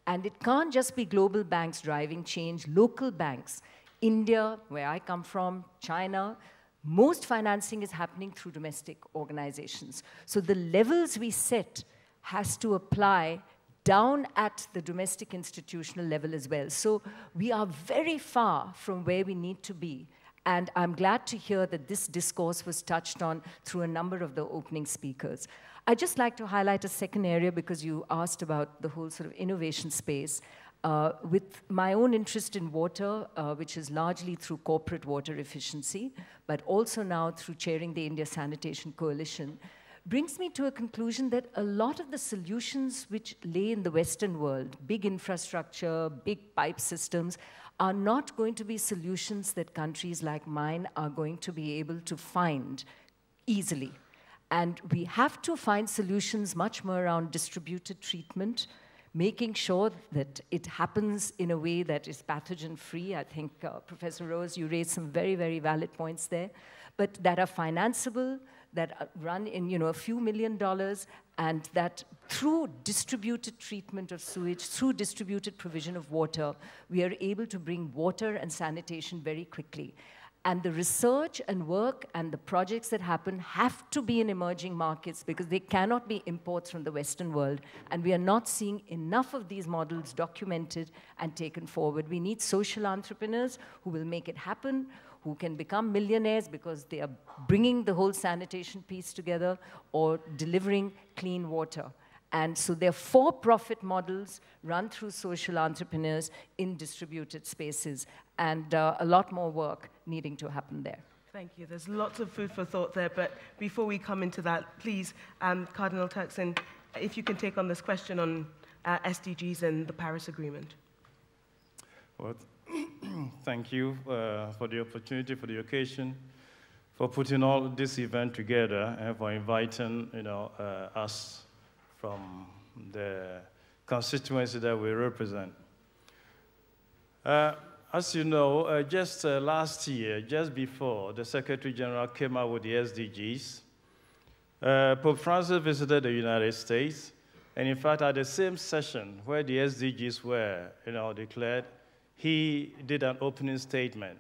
And it can't just be global banks driving change, local banks. India, where I come from, China, most financing is happening through domestic organizations. So the levels we set has to apply down at the domestic institutional level as well. So we are very far from where we need to be. And I'm glad to hear that this discourse was touched on through a number of the opening speakers. I'd just like to highlight a second area because you asked about the whole sort of innovation space. With my own interest in water, which is largely through corporate water efficiency, but also now through chairing the India Sanitation Coalition, brings me to a conclusion that a lot of the solutions which lay in the Western world, big infrastructure, big pipe systems, are not going to be solutions that countries like mine are going to be able to find easily. And we have to find solutions much more around distributed treatment, making sure that it happens in a way that is pathogen-free. I think, Professor Rose, you raised some very, very valid points there, but that are financeable, that run in a few $1 million, and that through distributed treatment of sewage, through distributed provision of water, we are able to bring water and sanitation very quickly. And the research and work and the projects that happen have to be in emerging markets because they cannot be imports from the Western world. And we are not seeing enough of these models documented and taken forward. We need social entrepreneurs who will make it happen, who can become millionaires because they are bringing the whole sanitation piece together or delivering clean water. And so they're for-profit models run through social entrepreneurs in distributed spaces, and a lot more work needing to happen there. Thank you. There's lots of food for thought there, but before we come into that, please, Cardinal Turkson, if you can take on this question on SDGs and the Paris Agreement. Well, thank you for the opportunity, for the occasion, for putting all this event together, and for inviting us from the constituency that we represent. As you know, just last year, just before the Secretary General came out with the SDGs, Pope Francis visited the United States, and in fact, at the same session where the SDGs were declared, he did an opening statement.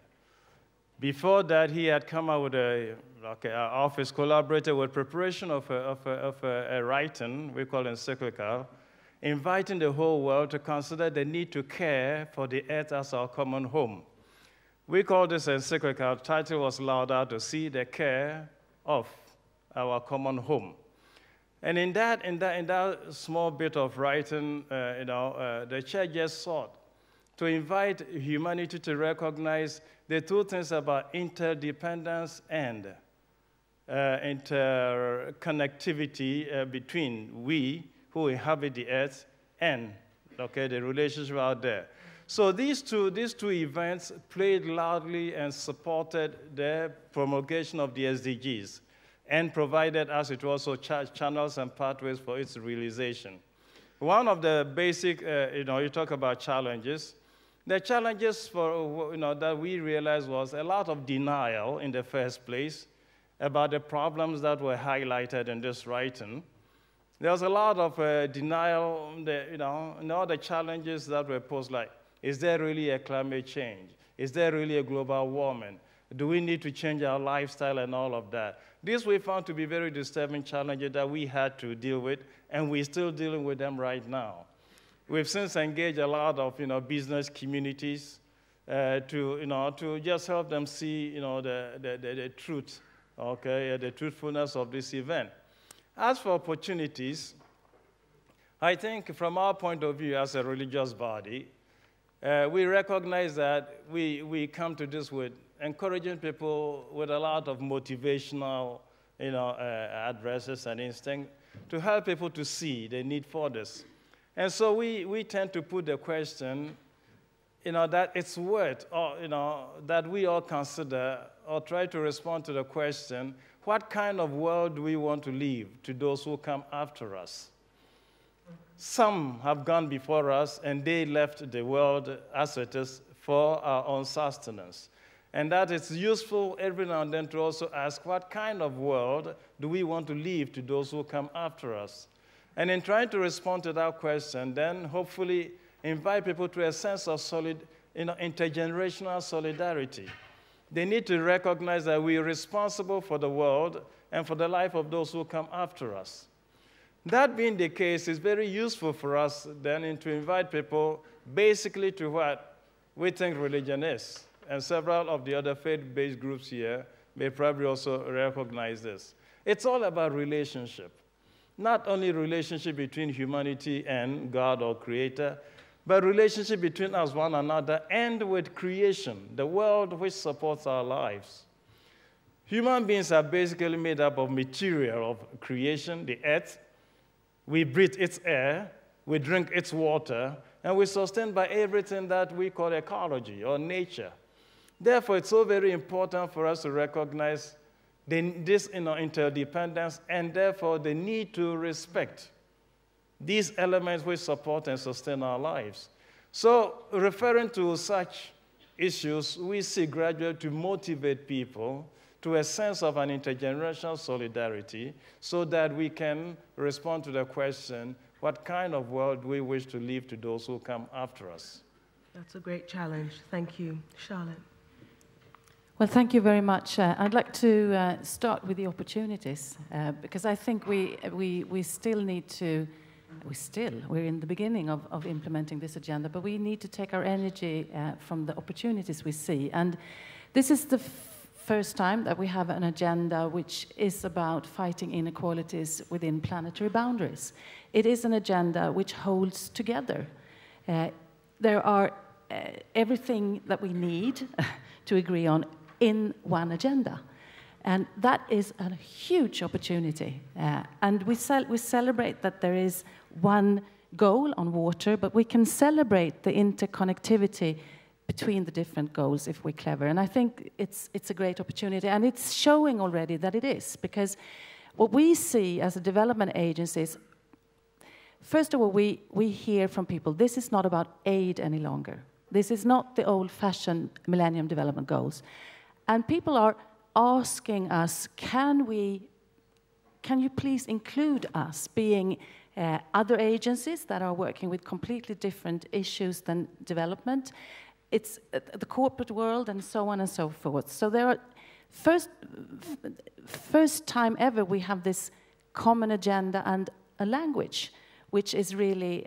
Before that, he had come out with our office collaborated with preparation of a writing, we call encyclical, inviting the whole world to consider the need to care for the earth as our common home. We call this encyclical, title was Louder to See the Care of Our Common Home. And in that small bit of writing, the church just sought to invite humanity to recognize the two things about interdependence and interconnectivity between we who inhabit the earth and the relationship out there. So these two events played loudly and supported the promulgation of the SDGs and provided us with also channels and pathways for its realization. One of the basic, you talk about challenges. The challenges that we realized was a lot of denial in the first place about the problems that were highlighted in this writing. There was a lot of denial, and all the challenges that were posed, like, is there really a climate change? Is there really a global warming? Do we need to change our lifestyle and all of that? This we found to be very disturbing challenges that we had to deal with, and we're still dealing with them right now. We've since engaged a lot of business communities to just help them see the truth, okay, the truthfulness of this event. As for opportunities, I think from our point of view as a religious body, we recognize that we come to this with encouraging people with a lot of motivational addresses and instinct to help people to see the need for this. And so we tend to put the question, that it's worth, that we all consider or try to respond to the question, what kind of world do we want to leave to those who come after us? Some have gone before us, and they left the world as it is for our own sustenance. And that it's useful every now and then to also ask, what kind of world do we want to leave to those who come after us? And in trying to respond to that question, then hopefully invite people to a sense of intergenerational solidarity. They need to recognize that we are responsible for the world and for the life of those who come after us. That being the case, it's very useful for us then to invite people basically to what we think religion is. And several of the other faith-based groups here may probably also recognize this. It's all about relationship. Not only relationship between humanity and God or Creator, but relationship between us, one another, and with creation, the world which supports our lives. Human beings are basically made up of material of creation, the earth. We breathe its air, we drink its water, and we're sustained by everything that we call ecology or nature. Therefore, it's so very important for us to recognize this interdependence and therefore the need to respect these elements which support and sustain our lives. So referring to such issues, we seek gradually to motivate people to a sense of an intergenerational solidarity so that we can respond to the question, what kind of world we wish to leave to those who come after us? That's a great challenge. Thank you. Charlotte. Well, thank you very much. I'd like to start with the opportunities, because I think we still need to, we're in the beginning of implementing this agenda, but we need to take our energy from the opportunities we see. And this is the first time that we have an agenda which is about fighting inequalities within planetary boundaries. It is an agenda which holds together. There are everything that we need to agree on in one agenda. And that is a huge opportunity. And we celebrate that there is one goal on water, but we can celebrate the interconnectivity between the different goals if we're clever. And I think it's a great opportunity. And it's showing already that it is, because what we see as a development agency is, first of all, we hear from people, this is not about aid any longer. This is not the old-fashioned Millennium Development Goals. And people are asking us, can you please include us, being other agencies that are working with completely different issues than development? It's the corporate world and so on and so forth. So there are, first time ever we have this common agenda and a language, which is really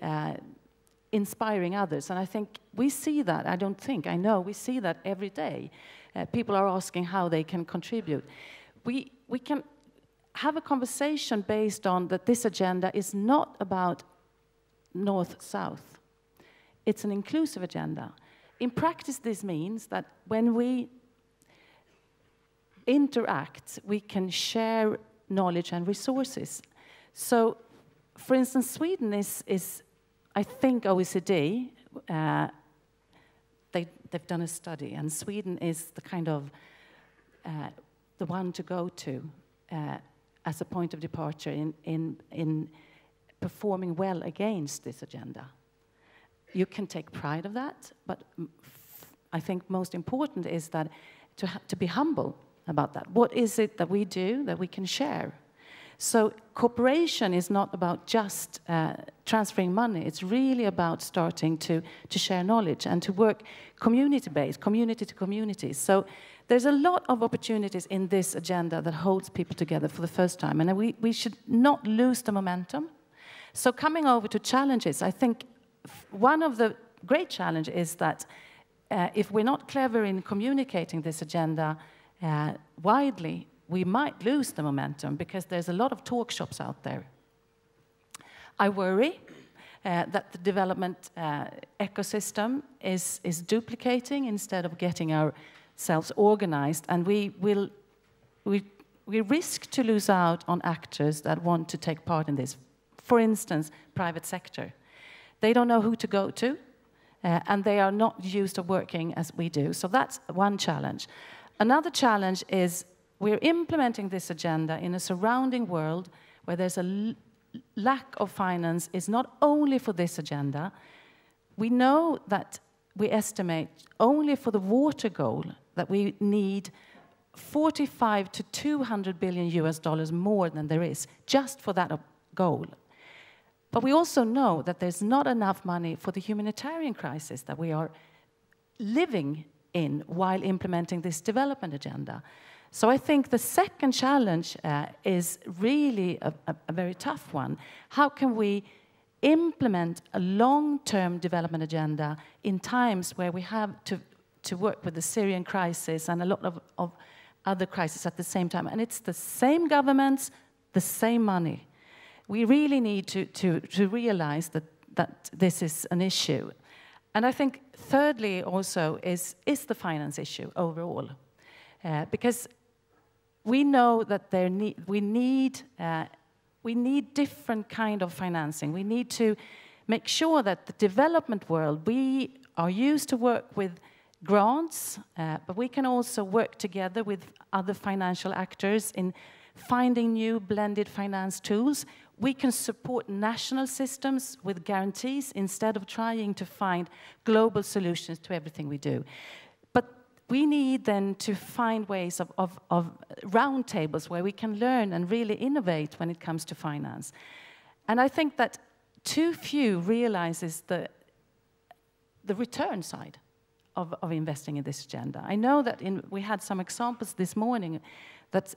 inspiring others. And I think we see that, I know we see that every day. People are asking how they can contribute. We can have a conversation based on that this agenda is not about north-south. It's an inclusive agenda. In practice, this means that when we interact, we can share knowledge and resources. So, for instance, Sweden is I think OECD, they've done a study, and Sweden is the kind of the one to go to as a point of departure in performing well against this agenda. You can take pride of that, but I think most important is that to be humble about that. What is it that we do that we can share? So cooperation is not about just transferring money. It's really about starting to share knowledge and to work community-based, community to community. So there's a lot of opportunities in this agenda that holds people together for the first time, and we should not lose the momentum. So coming over to challenges, I think one of the great challenges is that if we're not clever in communicating this agenda widely, we might lose the momentum because there's a lot of talk shops out there. I worry that the development ecosystem is duplicating instead of getting ourselves organized, and we risk to lose out on actors that want to take part in this. For instance, private sector. They don't know who to go to, and they are not used to working as we do. So that's one challenge. Another challenge is we're implementing this agenda in a surrounding world where there's a lack of finance is not only for this agenda. We know that we estimate only for the water goal that we need 45 to 200 billion US more than there is just for that goal. But we also know that there's not enough money for the humanitarian crisis that we are living in while implementing this development agenda. So I think the second challenge is really a very tough one. How can we implement a long-term development agenda in times where we have to work with the Syrian crisis and a lot of other crises at the same time? And it's the same governments, the same money. We really need to realize that this is an issue. And I think thirdly also is the finance issue overall. Because we know that we need different kind of financing. We need to make sure that the development world, we are used to work with grants, but we can also work together with other financial actors in finding new blended finance tools. We can support national systems with guarantees instead of trying to find global solutions to everything we do. But we need then to find ways of round tables where we can learn and really innovate when it comes to finance. And I think that too few realizes the return side of investing in this agenda. I know that we had some examples this morning that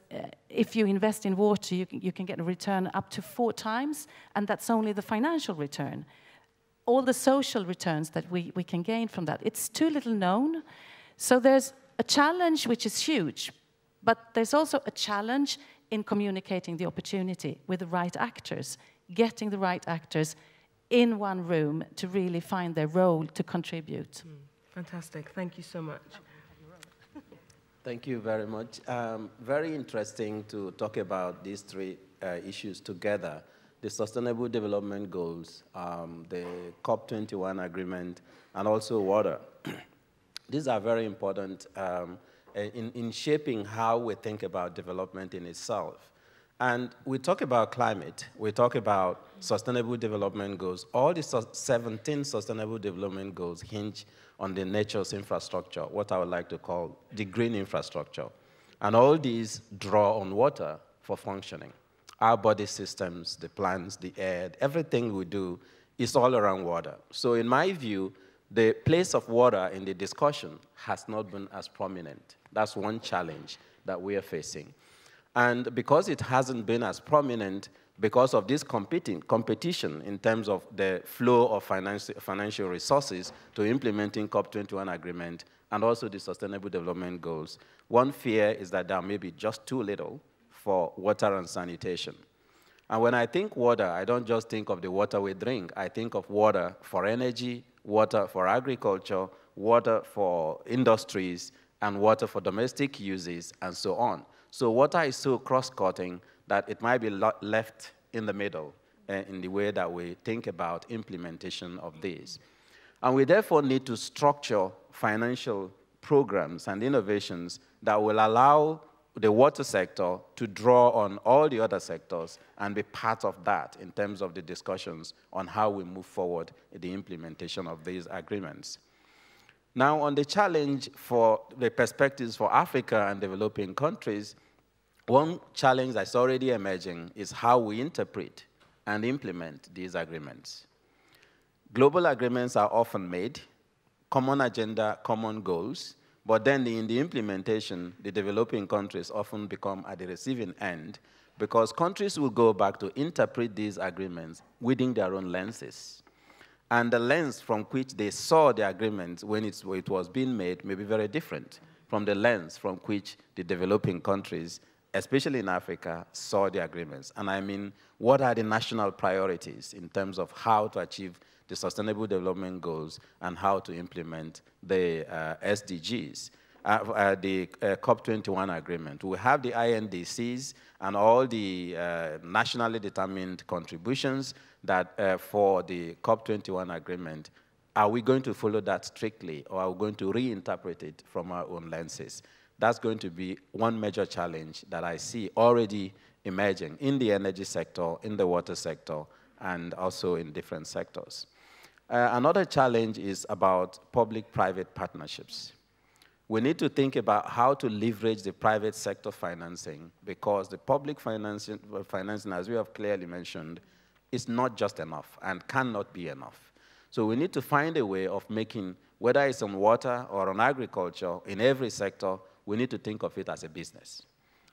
if you invest in water, you can get a return up to 4 times, and that's only the financial return. All the social returns that we can gain from that, it's too little known. So there's a challenge which is huge, but there's also a challenge in communicating the opportunity with the right actors, getting the right actors in one room to really find their role to contribute. Fantastic, thank you so much. Thank you very much. Very interesting to talk about these 3 issues together: the Sustainable Development Goals, the COP21 agreement, and also water. These are very important in shaping how we think about development in itself. And we talk about climate, we talk about Sustainable Development Goals. All the 17 Sustainable Development Goals hinge on the nature's infrastructure, what I would like to call the green infrastructure. And all these draw on water for functioning. Our body systems, the plants, the air, everything we do is all around water. So in my view, the place of water in the discussion has not been as prominent. That's one challenge that we are facing. And because it hasn't been as prominent, because of this competition in terms of the flow of financial resources to implementing COP21 agreement and also the Sustainable Development Goals, one fear is that there may be just too little for water and sanitation. And when I think water, I don't just think of the water we drink. I think of water for energy, water for agriculture, water for industries, and water for domestic uses, and so on. So water is so cross-cutting that it might be left in the middle in the way that we think about implementation of these. And we therefore need to structure financial programs and innovations that will allow the water sector to draw on all the other sectors and be part of that in terms of the discussions on how we move forward in the implementation of these agreements. Now, on the challenge for the perspectives for Africa and developing countries, One challenge that's already emerging is how we interpret and implement these agreements. Global agreements are often made, common agenda, common goals, but then in the implementation, the developing countries often become at the receiving end because countries will go back to interpret these agreements within their own lenses. And the lens from which they saw the agreement when it was being made may be very different from the lens from which the developing countries, especially in Africa, saw the agreements. And I mean, what are the national priorities in terms of how to achieve the Sustainable Development Goals and how to implement the SDGs, the COP21 agreement. We have the INDCs and all the nationally determined contributions that for the COP21 agreement. Are we going to follow that strictly, or are we going to reinterpret it from our own lenses? That's going to be one major challenge that I see already emerging in the energy sector, in the water sector, and also in different sectors. Another challenge is about public-private partnerships. We need to think about how to leverage the private sector financing, because the public financing, as we have clearly mentioned, is not just enough and cannot be enough. So we need to find a way of making, whether it's on water or on agriculture, in every sector, we need to think of it as a business.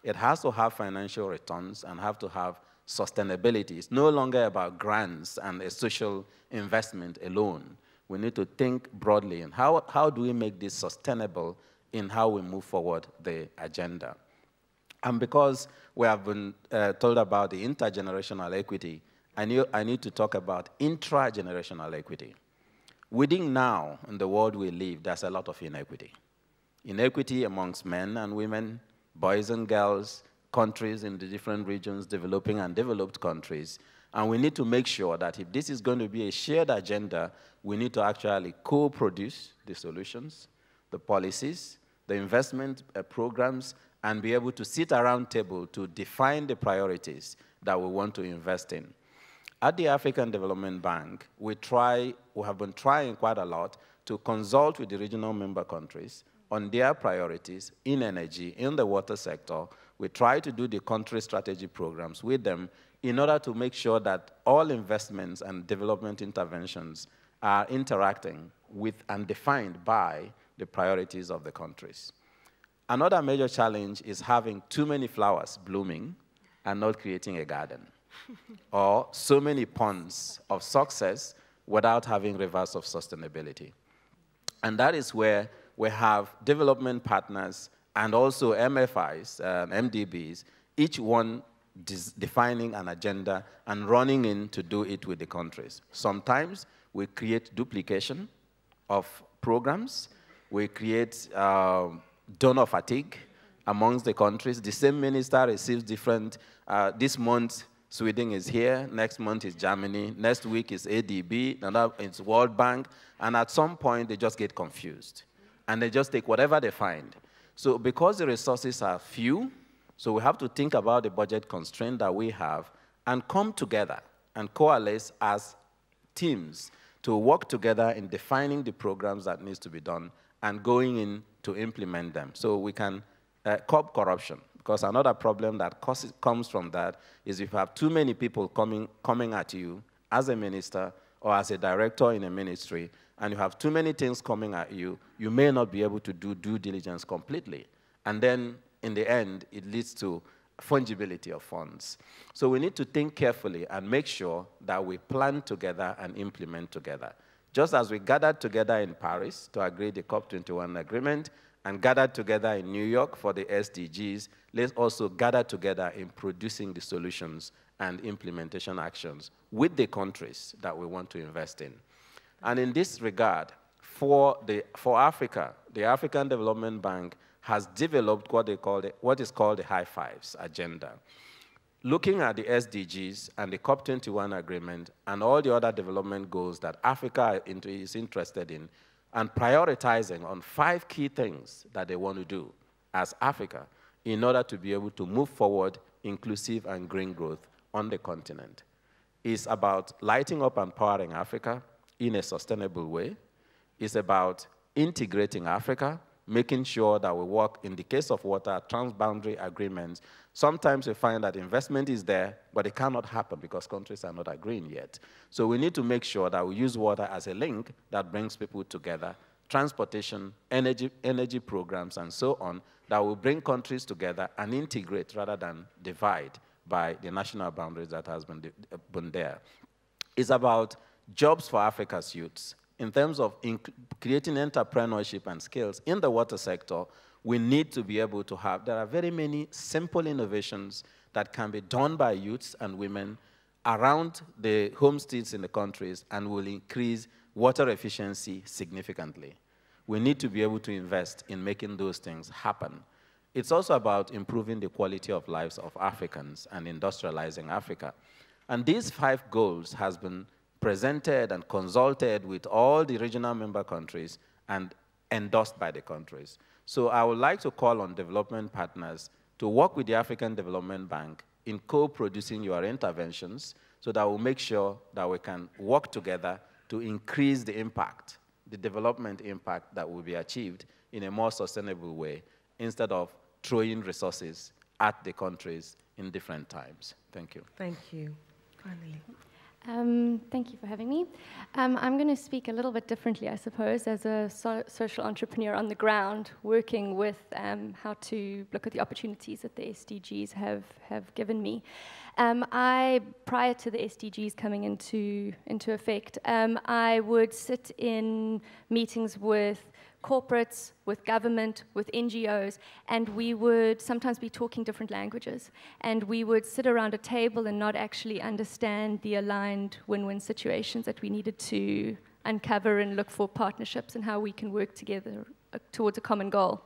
It has to have financial returns and have to have sustainability. It's no longer about grants and a social investment alone. We need to think broadly and how do we make this sustainable in how we move forward the agenda. And because we have been told about the intergenerational equity, I need to talk about intragenerational equity. Within now, in the world we live, there's a lot of inequity. Inequity amongst men and women, boys and girls, countries in the different regions, developing and developed countries. And we need to make sure that if this is going to be a shared agenda, we need to actually co-produce the solutions, the policies, the investment programs, and be able to sit around table to define the priorities that we want to invest in. At the African Development Bank, we have been trying quite a lot to consult with the regional member countries on their priorities in energy, in the water sector. We try to do the country strategy programs with them in order to make sure that all investments and development interventions are interacting with and defined by the priorities of the countries. Another major challenge is having too many flowers blooming and not creating a garden, or so many ponds of success without having rivers of sustainability. And that is where we have development partners and also MFIs, MDBs, each one defining an agenda and running in to do it with the countries. Sometimes we create duplication of programs. We create donor fatigue amongst the countries. The same minister receives different, this month Sweden is here, next month is Germany, next week is ADB, another it's World Bank, and at some point they just get confused. And they just take whatever they find. So because the resources are few, so we have to think about the budget constraint that we have and come together and coalesce as teams to work together in defining the programs that needs to be done and going in to implement them so we can curb corruption. Because another problem that comes from that is if you have too many people coming at you as a minister or as a director in a ministry, and you have too many things coming at you, you may not be able to do due diligence completely. And then, in the end, it leads to fungibility of funds. So we need to think carefully and make sure that we plan together and implement together. Just as we gathered together in Paris to agree the COP21 agreement and gathered together in New York for the SDGs, let's also gather together in producing the solutions and implementation actions with the countries that we want to invest in. And in this regard, for Africa, the African Development Bank has developed what is called the High Fives agenda. Looking at the SDGs and the COP21 agreement and all the other development goals that Africa is interested in, and prioritizing on 5 key things that they want to do as Africa in order to be able to move forward inclusive and green growth on the continent. It's about lighting up and powering Africa in a sustainable way. It's about integrating Africa, making sure that we work, in the case of water, transboundary agreements Sometimes we find that investment is there, but it cannot happen because countries are not agreeing yet. So we need to make sure that we use water as a link that brings people together, transportation, energy programs, and so on, that will bring countries together and integrate rather than divide by the national boundaries that has been there. It's about jobs for Africa's youths. In terms of creating entrepreneurship and skills in the water sector, we need to be able to have, there are very many simple innovations that can be done by youths and women around the homesteads in the countries and will increase water efficiency significantly. We need to be able to invest in making those things happen. It's also about improving the quality of lives of Africans and industrializing Africa. And these 5 goals has been presented and consulted with all the regional member countries and endorsed by the countries. So I would like to call on development partners to work with the African Development Bank in co-producing your interventions so that we'll make sure that we can work together to increase the impact, the development impact that will be achieved in a more sustainable way instead of throwing resources at the countries in different times. Thank you. Thank you. Finally. Thank you for having me. I'm going to speak a little bit differently, I suppose, as a social entrepreneur on the ground, working with how to look at the opportunities that the SDGs have given me. Prior to the SDGs coming into effect, I would sit in meetings with corporates, with government, with NGOs, and we would sometimes be talking different languages. And we would sit around a table and not actually understand the aligned win-win situations that we needed to uncover and look for partnerships and how we can work together towards a common goal.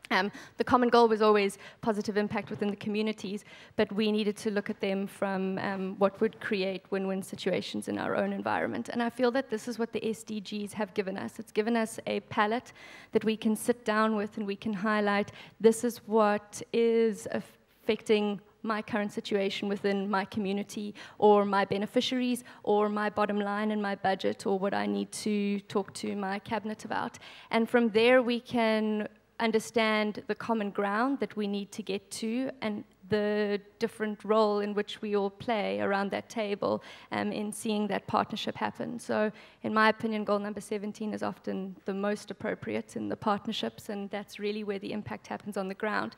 The common goal was always positive impact within the communities, but we needed to look at them from what would create win-win situations in our own environment. And I feel that this is what the SDGs have given us. It's given us a palette that we can sit down with and we can highlight, this is what is affecting my current situation within my community or my beneficiaries or my bottom line and my budget or what I need to talk to my cabinet about. And from there we can understand the common ground that we need to get to and the different role in which we all play around that table in seeing that partnership happen. So in my opinion, goal number 17 is often the most appropriate in the partnerships, and that's really where the impact happens on the ground.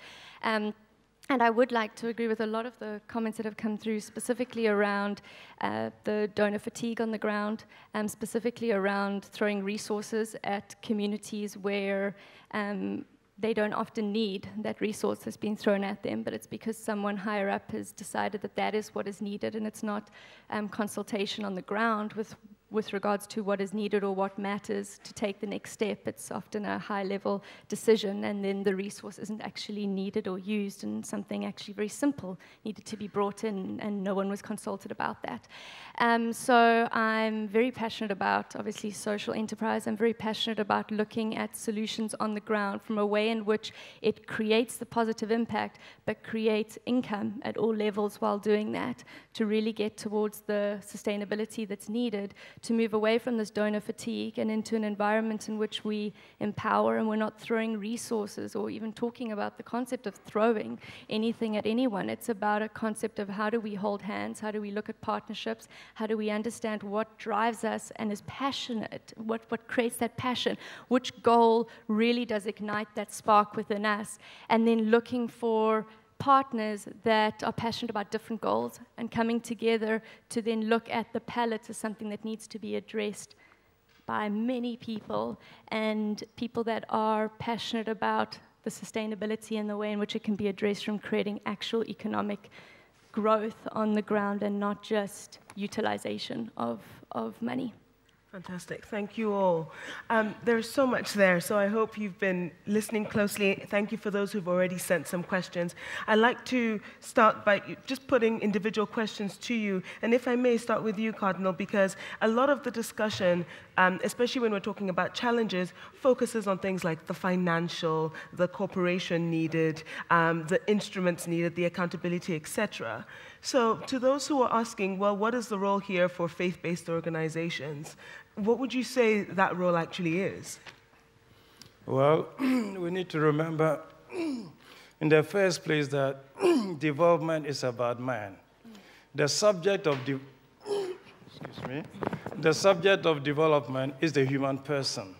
And I would like to agree with a lot of the comments that have come through, specifically around the donor fatigue on the ground, specifically around throwing resources at communities where they don't often need that resource that's been thrown at them, but it's because someone higher up has decided that that is what is needed, and it's not consultation on the ground with regards to what is needed or what matters to take the next step. It's often a high-level decision, and then the resource isn't actually needed or used, and something actually very simple needed to be brought in, and no one was consulted about that. So I'm very passionate about, obviously, social enterprise. I'm very passionate about looking at solutions on the ground from a way in which it creates the positive impact, but creates income at all levels while doing that, to really get towards the sustainability that's needed to move away from this donor fatigue and into an environment in which we empower and we're not throwing resources or even talking about the concept of throwing anything at anyone. It's about a concept of how do we hold hands, how do we look at partnerships, how do we understand what drives us and is passionate, what creates that passion, which goal really does ignite that spark within us, and then looking for partners that are passionate about different goals and coming together to then look at the palette as something that needs to be addressed by many people, and people that are passionate about the sustainability and the way in which it can be addressed from creating actual economic growth on the ground and not just utilization of money. Fantastic. Thank you all. There's so much there, so I hope you've been listening closely. Thank you for those who've already sent some questions. I'd like to start by just putting individual questions to you, and if I may start with you, Cardinal, because a lot of the discussion, especially when we're talking about challenges, focuses on things like the financial, the cooperation needed, the instruments needed, the accountability, etc. So to those who are asking, well, what is the role here for faith-based organizations? What would you say that role actually is? Well, we need to remember In the first place, that development is about man. The subject of the subject of development is the human person.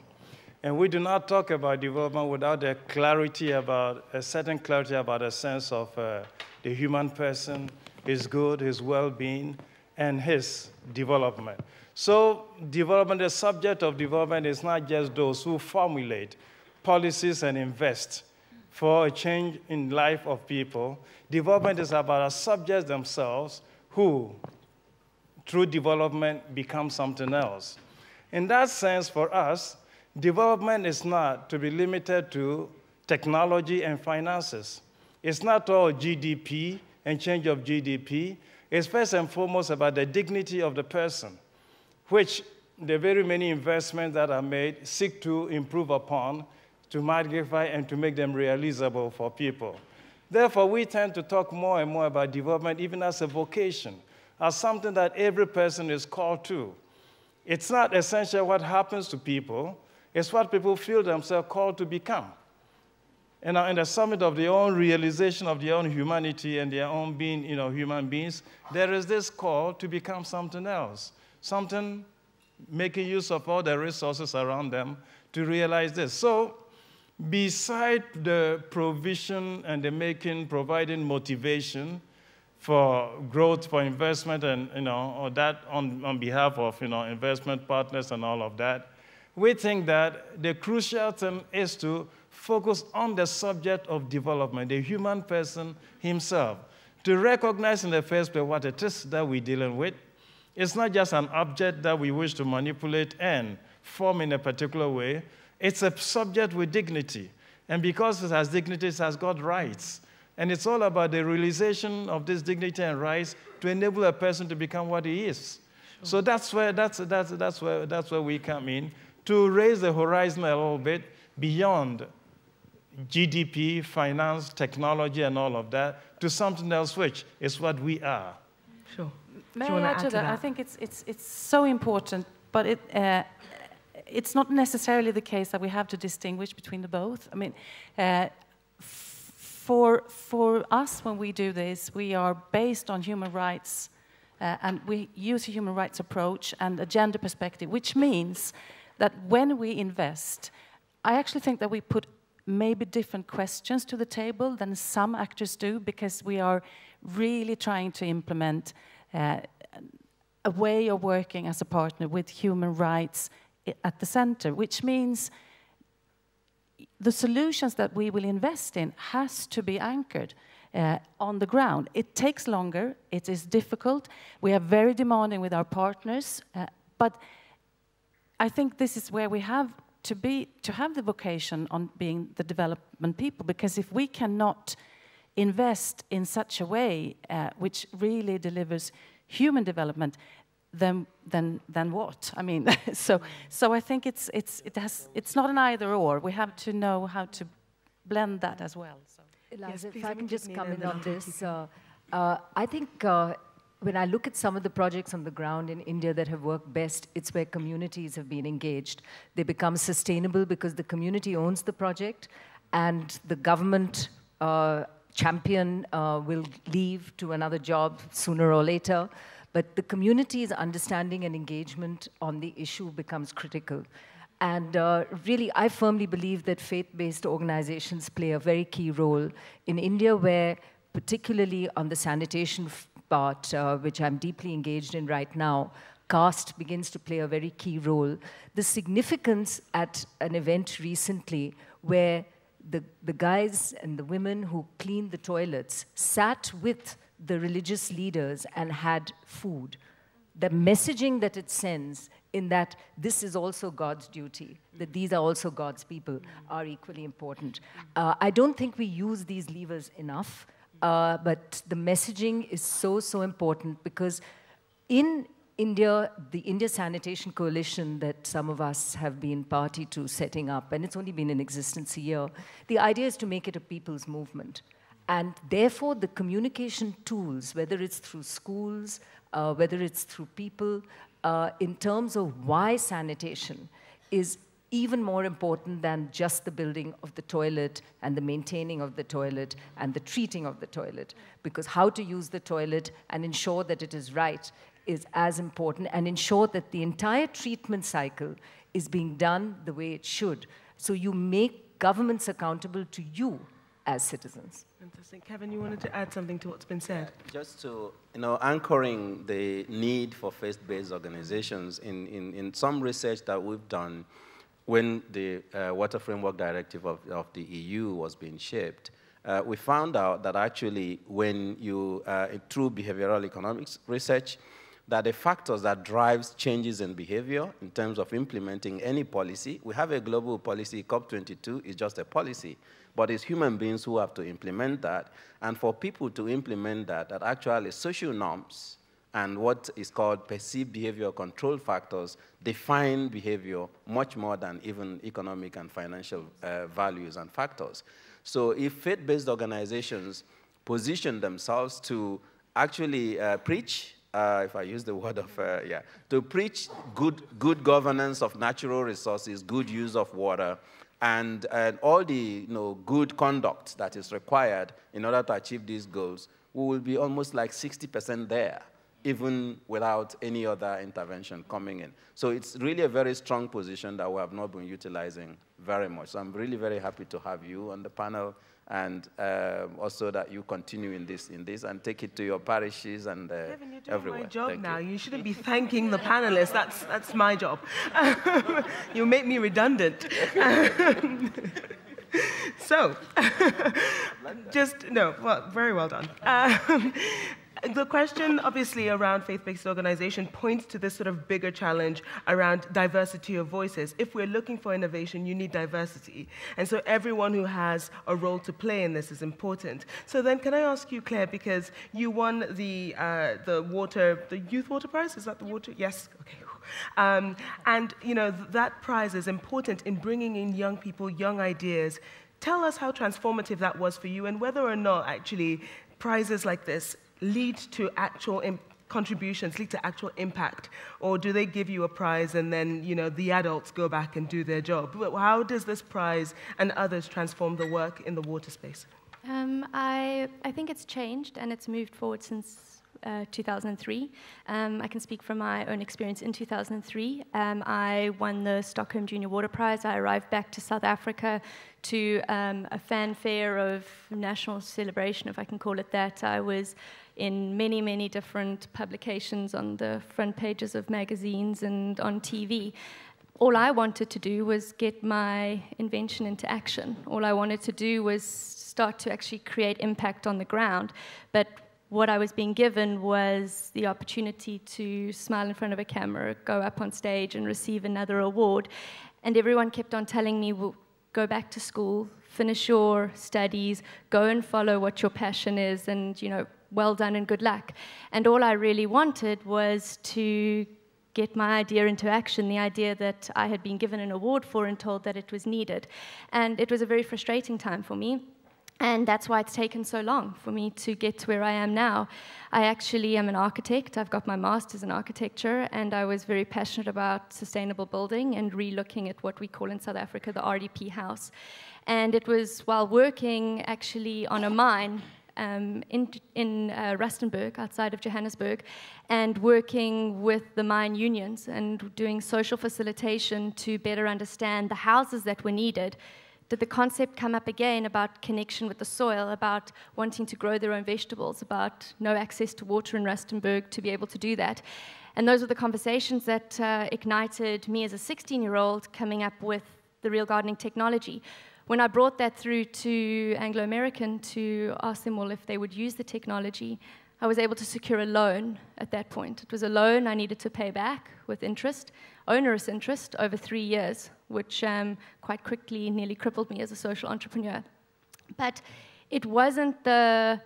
And we do not talk about development without a clarity about, a certain clarity about a sense of the human person, his good, his well-being, and his development. So development, the subject of development is not just those who formulate policies and invest for a change in life of people. Development is about our subjects themselves who, through development, become something else. In that sense, for us, development is not to be limited to technology and finances. It's not all GDP and change of GDP. It's first and foremost about the dignity of the person, which the very many investments that are made seek to improve upon, to magnify, and to make them realizable for people. Therefore, we tend to talk more and more about development even as a vocation, as something that every person is called to. It's not essentially what happens to people, it's what people feel themselves called to become. And in the summit of their own realization of their own humanity and their own being, human beings, there is this call to become something else, something making use of all the resources around them to realize this. So, beside the provision and the providing motivation for growth, for investment, and or that on behalf of investment partners and all of that, we think that the crucial thing is to focus on the subject of development, the human person himself, to recognize in the first place what it is that we're dealing with. It's not just an object that we wish to manipulate and form in a particular way. It's a subject with dignity. And because it has dignity, it has got rights. And it's all about the realization of this dignity and rights to enable a person to become what he is. Sure. So that's where we come in, to raise the horizon a little bit beyond GDP, finance, technology, and all of that, to something else, which is what we are. Sure. May I add to that? I think it's so important, but it's not necessarily the case that we have to distinguish between the both. I mean, for us, when we do this, we are based on human rights, and we use a human rights approach and a gender perspective, which means that when we invest, I actually think that we put maybe different questions to the table than some actors do, because we are really trying to implement a way of working as a partner with human rights at the center, which means the solutions that we will invest in has to be anchored on the ground. It takes longer, it is difficult, we are very demanding with our partners, but I think this is where we have to have the vocation on being the development people, because if we cannot invest in such a way which really delivers human development, then what? I mean, so I think it's not an either or. We have to know how to blend that as well. So. Eliza, if I can just come in on this, I think when I look at some of the projects on the ground in India that have worked best, it's where communities have been engaged. They become sustainable because the community owns the project, and the government champion will leave to another job sooner or later. But the community's understanding and engagement on the issue becomes critical. And really, I firmly believe that faith-based organizations play a very key role in India, where particularly on the sanitation part, which I'm deeply engaged in right now, caste begins to play a very key role. The significance at an event recently where the guys and the women who cleaned the toilets sat with the religious leaders and had food. The messaging that it sends in that this is also God's duty, that these are also God's people, are equally important. I don't think we use these levers enough, but the messaging is so important, because in India, the India Sanitation Coalition that some of us have been party to setting up, and it's only been in existence a year, the idea is to make it a people's movement. And therefore, the communication tools, whether it's through schools, whether it's through people, in terms of why sanitation is even more important than just the building of the toilet and the maintaining of the toilet and the treating of the toilet, because how to use the toilet and ensure that it is right is as important, and ensure that the entire treatment cycle is being done the way it should. So you make governments accountable to you as citizens. Fantastic. Kevin, you wanted to add something to what's been said? Just to, anchoring the need for faith-based organizations in some research that we've done when the Water Framework Directive of the EU was being shaped, we found out that actually when you, through behavioral economics research, that the factors that drives changes in behavior in terms of implementing any policy, we have a global policy, COP22 is just a policy, but it's human beings who have to implement that. And for people to implement that actually social norms and what is called perceived behavior control factors define behavior much more than even economic and financial values and factors. So if faith-based organizations position themselves to actually preach, if I use the word of, to preach good governance of natural resources, good use of water, and all the good conduct that is required in order to achieve these goals, we will be almost like 60% there, even without any other intervention coming in. So it's really a very strong position that we have not been utilizing very much. So I'm really very happy to have you on the panel, and also that you continue in this and take it to your parishes and Kevin, you're doing everywhere. my job Thank now. you. You shouldn't be thanking the panelists. That's my job. You make me redundant. So, very well done. The question, obviously, around faith-based organization points to this sort of bigger challenge around diversity of voices. If we're looking for innovation, you need diversity. And so everyone who has a role to play in this is important. So then can I ask you, Claire, because you won the Youth Water Prize? Is that the water? Yes? Okay. And, that prize is important in bringing in young people, young ideas. Tell us how transformative that was for you, and whether or not, actually, prizes like this lead to actual contributions, lead to actual impact, or do they give you a prize and then the adults go back and do their job? How does this prize and others transform the work in the water space? I think it's changed and it's moved forward since 2003. I can speak from my own experience in 2003. I won the Stockholm Junior Water Prize. I arrived back to South Africa to a fanfare of national celebration, if I can call it that. I was in many, many different publications on the front pages of magazines and on TV. All I wanted to do was get my invention into action. All I wanted to do was start to actually create impact on the ground. But what I was being given was the opportunity to smile in front of a camera, go up on stage and receive another award. And everyone kept on telling me, well, go back to school, finish your studies, go and follow what your passion is, and, well done and good luck. And all I really wanted was to get my idea into action, the idea that I had been given an award for and told that it was needed. And it was a very frustrating time for me. And that's why it's taken so long for me to get to where I am now. I actually am an architect. I've got my master's in architecture, and I was very passionate about sustainable building and re-looking at what we call in South Africa the RDP house. And it was while working actually on a mine in Rustenburg, outside of Johannesburg, and working with the mine unions and doing social facilitation to better understand the houses that were needed. Did the concept come up again about connection with the soil, about wanting to grow their own vegetables, about no access to water in Rustenburg to be able to do that? And those were the conversations that ignited me as a 16-year-old coming up with the Real Gardening technology. When I brought that through to Anglo American to ask them, well, if they would use the technology, I was able to secure a loan at that point. It was a loan I needed to pay back with interest, onerous interest, over 3 years, which quite quickly nearly crippled me as a social entrepreneur. But it wasn't the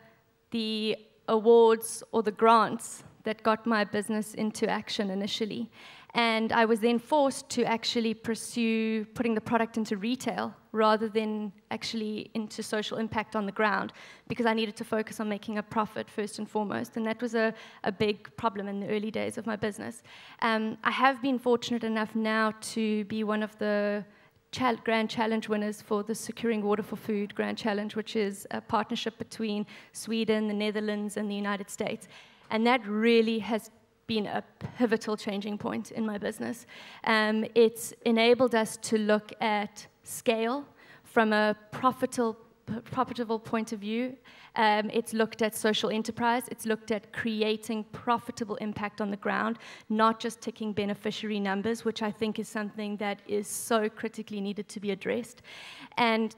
awards or the grants that got my business into action initially. And I was then forced to actually pursue putting the product into retail rather than actually into social impact on the ground, because I needed to focus on making a profit first and foremost. And that was a big problem in the early days of my business. I have been fortunate enough now to be one of the Grand Challenge winners for the Securing Water for Food Grand Challenge, which is a partnership between Sweden, the Netherlands, and the United States. And that really has been a pivotal changing point in my business. It's enabled us to look at scale from a profitable point of view. It's looked at social enterprise. It's looked at creating profitable impact on the ground, not just ticking beneficiary numbers, which I think is something that is so critically needed to be addressed. And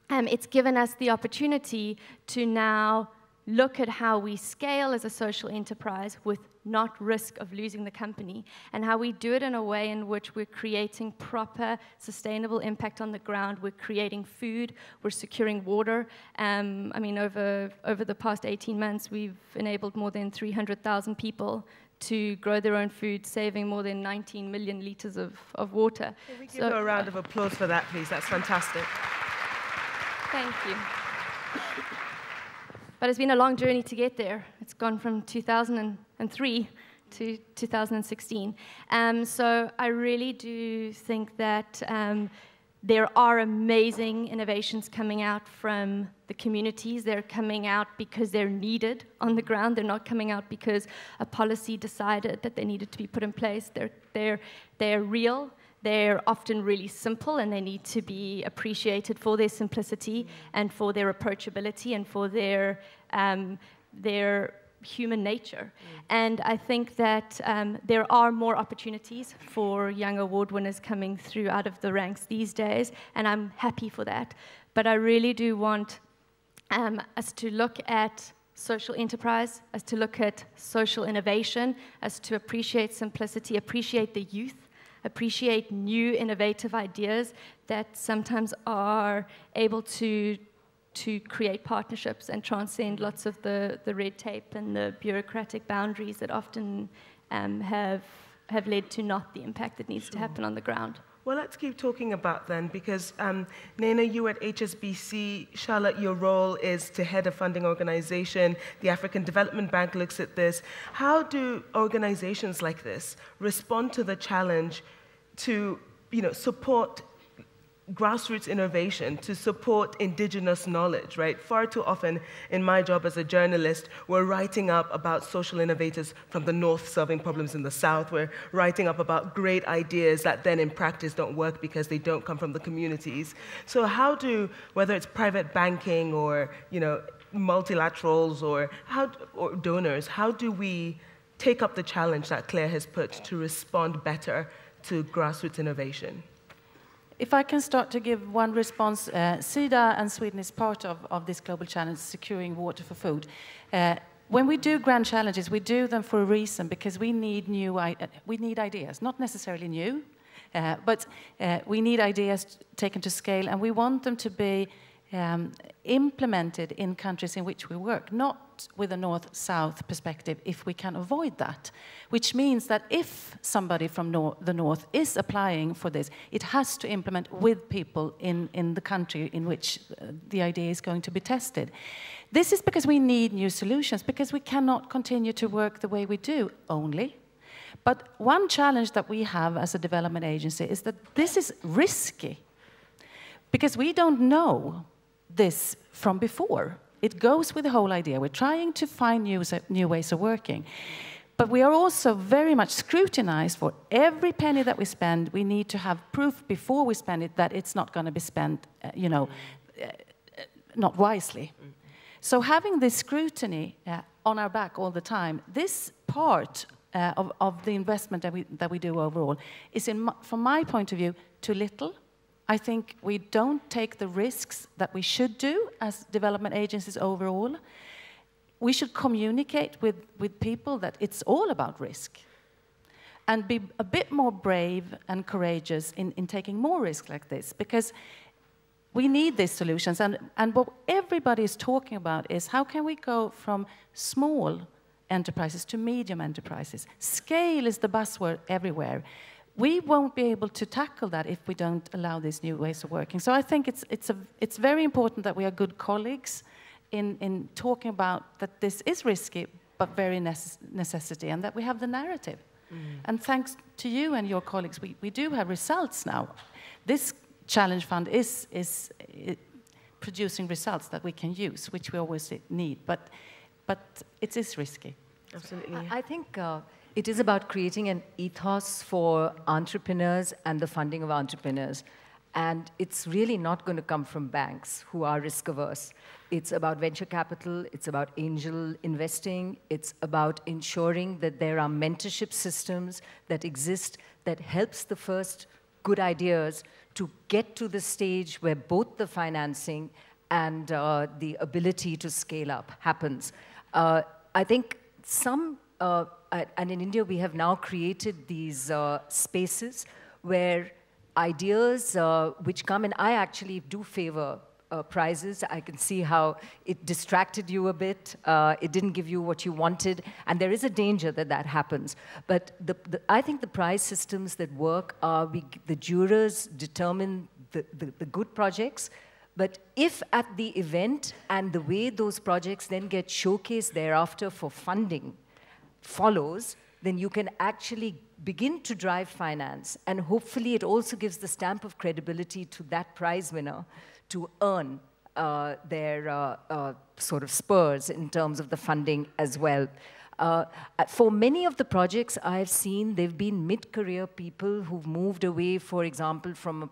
it's given us the opportunity to now look at how we scale as a social enterprise with not risk of losing the company, and how we do it in a way in which we're creating proper, sustainable impact on the ground. We're creating food, we're securing water. I mean, over the past 18 months, we've enabled more than 300,000 people to grow their own food, saving more than 19 million liters of water. Can we give her a round of applause for that, please? That's fantastic. Thank you. But it's been a long journey to get there. It's gone from 2003 to 2016. So I really do think that there are amazing innovations coming out from the communities. They're coming out because they're needed on the ground. They're not coming out because a policy decided that they needed to be put in place. They're real. They're often really simple, and they need to be appreciated for their simplicity and for their approachability and for their human nature. And I think that there are more opportunities for young award winners coming through out of the ranks these days, and I'm happy for that. But I really do want us to look at social enterprise, as to look at social innovation, as to appreciate simplicity, appreciate the youth, appreciate new innovative ideas that sometimes are able to create partnerships and transcend lots of the red tape and the bureaucratic boundaries that often have led to not the impact that needs to happen on the ground. Well, let's keep talking about then, because Nena, you at HSBC, Charlotte, your role is to head a funding organization. The African Development Bank looks at this. How do organizations like this respond to the challenge to, support grassroots innovation, to support indigenous knowledge, right? Far too often in my job as a journalist, we're writing up about social innovators from the north solving problems in the south. We're writing up about great ideas that then in practice don't work because they don't come from the communities. So how do, whether it's private banking or, multilaterals or donors, how do we take up the challenge that Claire has put to respond better to grassroots innovation? If I can start to give one response, SIDA and Sweden is part of this global challenge, securing water for food. When we do grand challenges, we do them for a reason, because we need ideas, not necessarily new, but we need ideas taken to scale, and we want them to be implemented in countries in which we work, not with a north-south perspective if we can avoid that, which means that if somebody from the north is applying for this, it has to implement with people in the country in which the idea is going to be tested. This is because we need new solutions, because we cannot continue to work the way we do only. But one challenge that we have as a development agency is that this is risky, because we don't know this from before. It goes with the whole idea. We're trying to find new ways of working. But we are also very much scrutinized for every penny that we spend. We need to have proof before we spend it that it's not going to be spent, not wisely. So having this scrutiny on our back all the time, this part of the investment that we do overall is, from my point of view, too little. I think we don't take the risks that we should do as development agencies overall. We should communicate with people that it's all about risk, and be a bit more brave and courageous in taking more risk like this, because we need these solutions. And what everybody is talking about is how can we go from small enterprises to medium enterprises. Scale is the buzzword everywhere. We won't be able to tackle that if we don't allow these new ways of working. So I think it's very important that we are good colleagues in talking about that this is risky, but very necessity, and that we have the narrative. And thanks to you and your colleagues, we do have results now. This Challenge Fund is producing results that we can use, which we always need, but it is risky. Absolutely. I think it is about creating an ethos for entrepreneurs and the funding of entrepreneurs. And it's really not going to come from banks who are risk averse. It's about venture capital, it's about angel investing, it's about ensuring that there are mentorship systems that exist that helps the first good ideas to get to the stage where both the financing and the ability to scale up happens. I think and in India we have now created these spaces where ideas which come, and I actually do favor prizes. I can see how it distracted you a bit. It didn't give you what you wanted, and there is a danger that that happens. But I think the prize systems that work are the jurors determine the good projects, but if at the event and the way those projects then get showcased thereafter for funding follows, then you can actually begin to drive finance, and hopefully it also gives the stamp of credibility to that prize winner to earn their sort of spurs in terms of the funding as well. For many of the projects I've seen, they've been mid-career people who've moved away, for example, from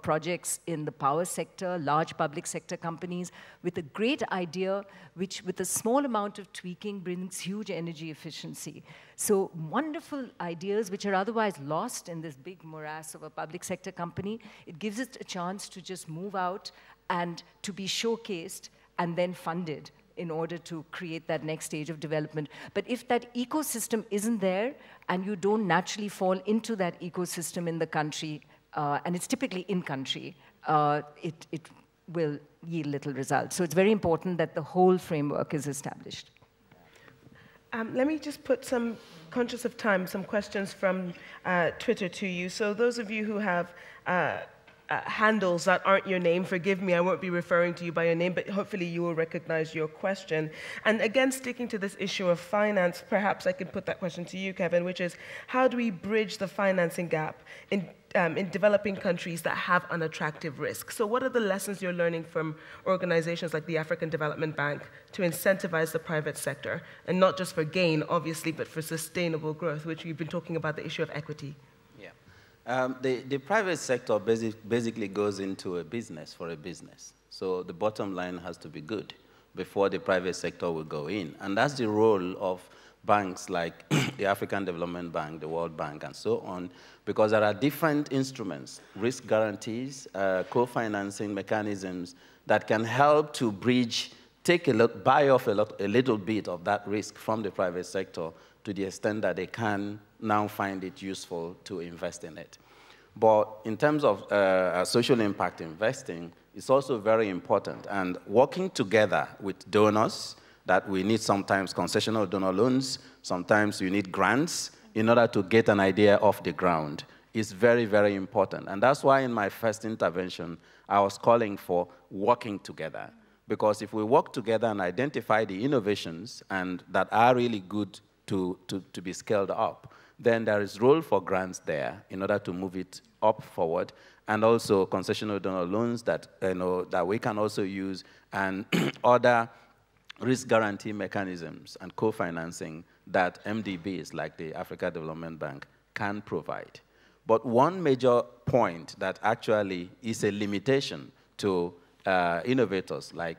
projects in the power sector, large public sector companies, with a great idea, which with a small amount of tweaking brings huge energy efficiency. So wonderful ideas which are otherwise lost in this big morass of a public sector company, it gives it a chance to just move out and to be showcased and then funded in order to create that next stage of development. But if that ecosystem isn't there and you don't naturally fall into that ecosystem in the country, and it's typically in-country, it will yield little results. So it's very important that the whole framework is established. Let me just put some, conscious of time, some questions from Twitter to you. So those of you who have handles that aren't your name, forgive me, I won't be referring to you by your name, but hopefully you will recognize your question. And again, sticking to this issue of finance, perhaps I could put that question to you, Kevin, which is, how do we bridge the financing gap in developing countries that have unattractive risk? So what are the lessons you're learning from organizations like the African Development Bank to incentivize the private sector, and not just for gain, obviously, but for sustainable growth, which we've been talking about, the issue of equity? The private sector basically goes into a business for a business. So the bottom line has to be good before the private sector will go in. And that's the role of banks like the African Development Bank, the World Bank, and so on, because there are different instruments, risk guarantees, co-financing mechanisms that can help to bridge, buy off a little bit of that risk from the private sector to the extent that they can now find it useful to invest in it. But in terms of social impact investing, it's also very important. And working together with donors, that we need sometimes concessional donor loans, sometimes you need grants in order to get an idea off the ground, is very, very important. And that's why in my first intervention, I was calling for working together. Because if we work together and identify the innovations and that are really good to be scaled up, then there is role for grants there in order to move it up forward, and also concessional donor loans that, that we can also use, and other risk guarantee mechanisms and co-financing that MDBs like the Africa Development Bank can provide. But one major point that actually is a limitation to innovators like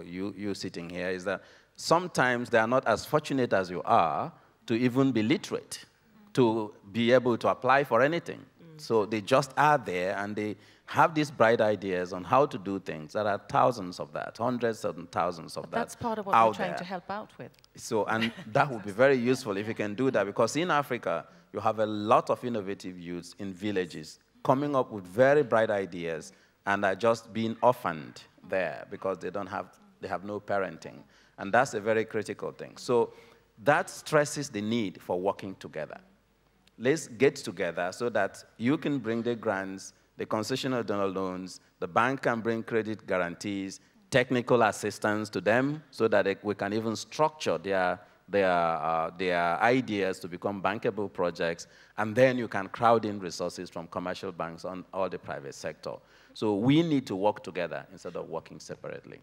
you sitting here is that sometimes they are not as fortunate as you are to even be literate, to be able to apply for anything. So they just are there and they have these bright ideas on how to do things. There are thousands of that, hundreds and thousands of that. That's part of what we're trying to help out with. So, and that would be very useful if you can do that, because in Africa, you have a lot of innovative youths in villages coming up with very bright ideas and are just being orphaned there because they have no parenting. And that's a very critical thing. So that stresses the need for working together. Let's get together so that you can bring the grants, the concessional donor loans, the bank can bring credit guarantees, technical assistance to them so that we can even structure their ideas to become bankable projects, and then you can crowd in resources from commercial banks on all the private sector. So we need to work together instead of working separately.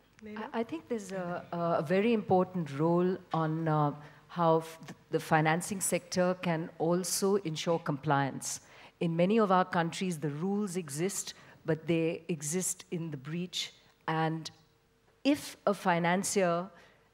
I think there's a very important role on how the financing sector can also ensure compliance. In many of our countries, the rules exist, but they exist in the breach. And if a financier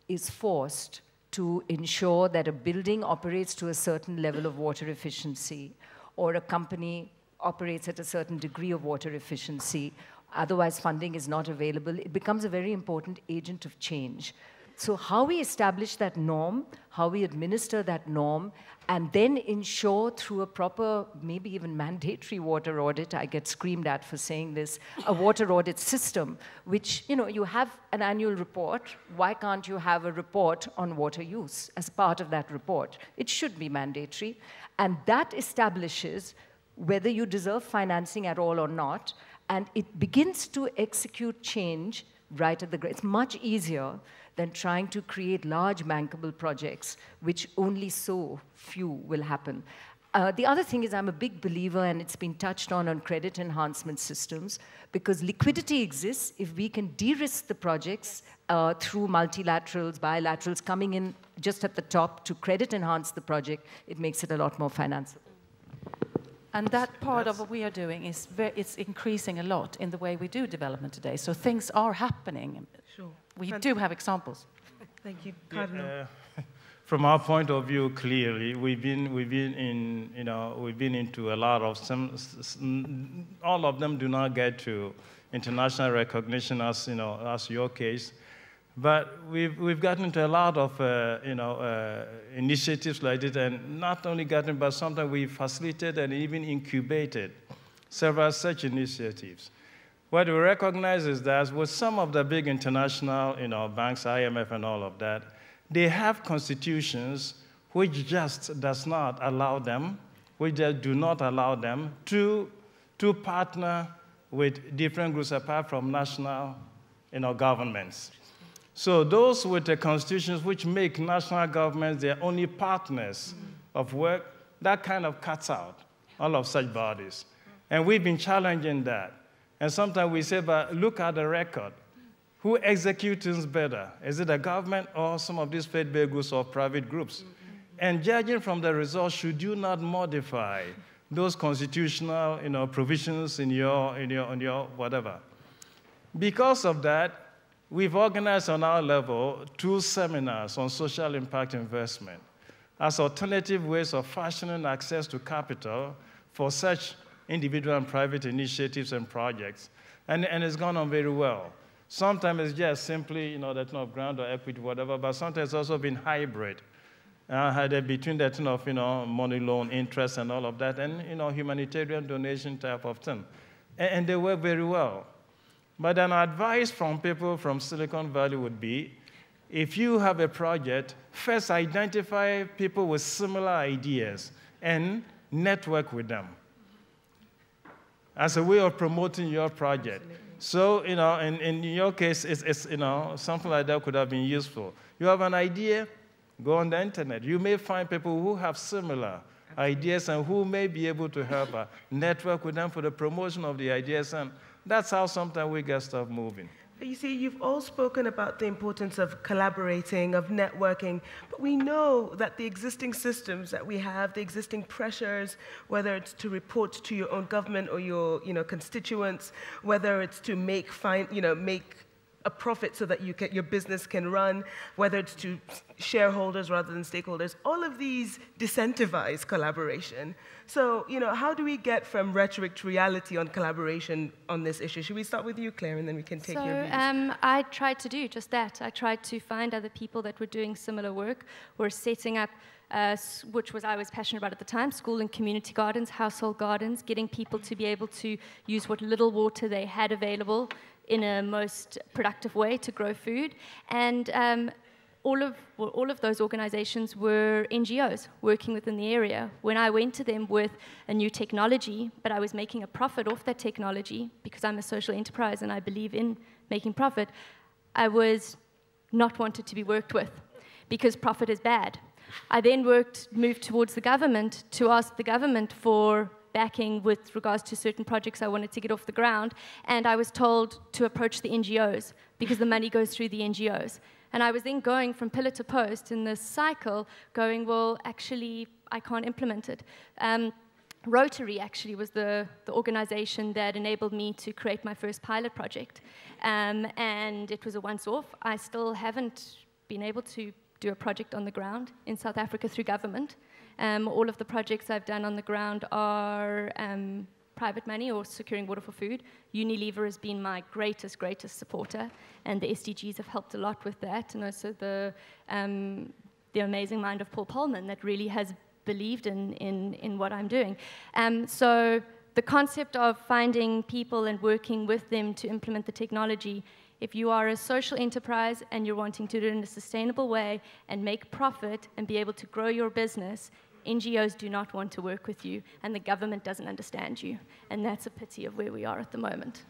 is forced to ensure that a building operates to a certain level of water efficiency, or a company operates at a certain degree of water efficiency, otherwise funding is not available, it becomes a very important agent of change. So how we establish that norm, how we administer that norm, and then ensure through a proper, maybe even mandatory water audit, I get screamed at for saying this, a water audit system, which, you know, you have an annual report. Why can't you have a report on water use as part of that report? It should be mandatory. And that establishes whether you deserve financing at all or not, and it begins to execute change right at the ground. It's much easier than trying to create large bankable projects, which only so few will happen. The other thing is I'm a big believer, and it's been touched on credit enhancement systems, because liquidity exists if we can de-risk the projects through multilaterals, bilaterals, coming in just at the top to credit enhance the project. It makes it a lot more financeable. And that part of what we are doing is it's increasing a lot in the way we do development today. So things are happening. Sure. We do have examples. Thank you, Cardinal. From our point of view, clearly, we've been into a lot of all of them do not get to international recognition as your case. But we've gotten into a lot of initiatives like this, and not only gotten, but sometimes we facilitated and even incubated several such initiatives. What we recognize is that with some of the big international banks, IMF and all of that, they have constitutions which just does not allow them, which just do not allow them to partner with different groups apart from national governments. So those with the constitutions which make national governments their only partners of work, that kind of cuts out all of such bodies. And we've been challenging that. And sometimes we say, but look at the record. Who executes things better? Is it the government or some of these faith-based groups or private groups? And judging from the results, should you not modify those constitutional provisions in your whatever? Because of that, we've organized on our level 2 seminars on social impact investment as alternative ways of fashioning access to capital for such individual and private initiatives and projects. And it's gone on very well. Sometimes it's just simply, the grant or equity, whatever, but sometimes it's also been hybrid. Between that money loan, interest and all of that, and humanitarian donation type of thing. And they work very well. But an advice from people from Silicon Valley would be, if you have a project, first identify people with similar ideas and network with them as a way of promoting your project. So, in your case, it's something like that could have been useful. You have an idea, go on the internet. You may find people who have similar ideas and who may be able to help network with them for the promotion of the ideas, and that's how sometimes we get stuff moving. You see, you've all spoken about the importance of collaborating, of networking, but we know that the existing systems that we have, the existing pressures, whether it's to report to your own government or your constituents, whether it's to make a profit so that your business can run, whether it's to shareholders rather than stakeholders, all of these disincentivize collaboration. So, how do we get from rhetoric to reality on collaboration on this issue? Should we start with you, Claire, and then we can take your views? I tried to do just that. I tried to find other people that were doing similar work, were setting up, which I was passionate about at the time, school and community gardens, household gardens, getting people to be able to use what little water they had available in a most productive way to grow food. And all of those organizations were NGOs working within the area. When I went to them with a new technology, but I was making a profit off that technology because I'm a social enterprise and I believe in making profit, I was not wanted to be worked with because profit is bad. I then moved towards the government to ask the government for backing with regards to certain projects I wanted to get off the ground, and I was told to approach the NGOs because the money goes through the NGOs. And I was then going from pillar to post in this cycle, going, well, actually, I can't implement it. Rotary actually was the organization that enabled me to create my first pilot project. And it was a once-off. I still haven't been able to do a project on the ground in South Africa through government. All of the projects I've done on the ground are private money or securing water for food. Unilever has been my greatest supporter, and the SDGs have helped a lot with that, and also the amazing mind of Paul Polman that really has believed in what I'm doing. So the concept of finding people and working with them to implement the technology, if you are a social enterprise and you're wanting to do it in a sustainable way and make profit and be able to grow your business, NGOs do not want to work with you, and the government doesn't understand you. And that's a pity of where we are at the moment.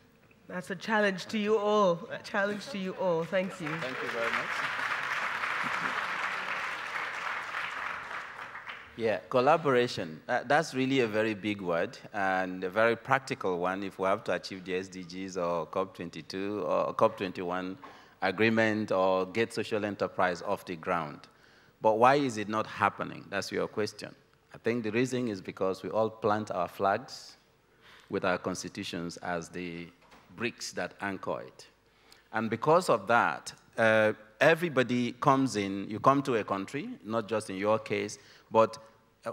That's a challenge to you all. A challenge to you all. Thank you. Thank you very much. Yeah, collaboration. That's really a very big word and a very practical one if we have to achieve the SDGs or COP22 or COP21 agreement or get social enterprise off the ground. But why is it not happening? That's your question. I think the reason is because we all plant our flags with our constitutions as the bricks that anchor it. And because of that, everybody comes in, you come to a country, not just in your case, but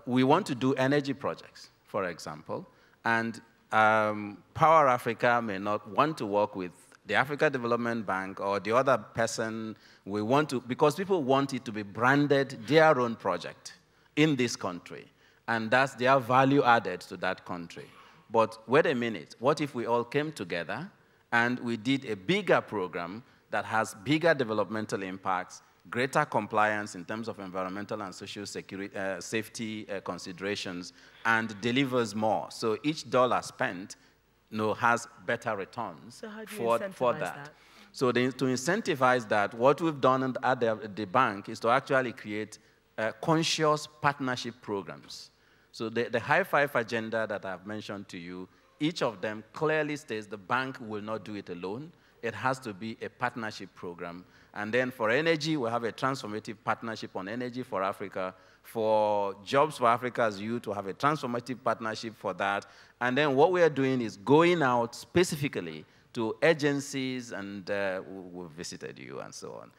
we want to do energy projects, for example, and Power Africa may not want to work with the Africa Development Bank or the other person we want to, because people want it to be branded their own project in this country, and that's their value added to that country. But wait a minute, what if we all came together and we did a bigger program that has bigger developmental impacts, greater compliance in terms of environmental and social security, safety considerations, and delivers more? So each dollar spent has better returns so how do you for that. So to incentivize that, what we've done at the bank is to actually create conscious partnership programs. So the high five agenda that I've mentioned to you, each of them clearly states the bank will not do it alone. It has to be a partnership program. And then for energy, we have a transformative partnership on energy for Africa. For Jobs for Africa's Youth, we have a transformative partnership for that. And then what we are doing is going out specifically to agencies, and we've visited you and so on,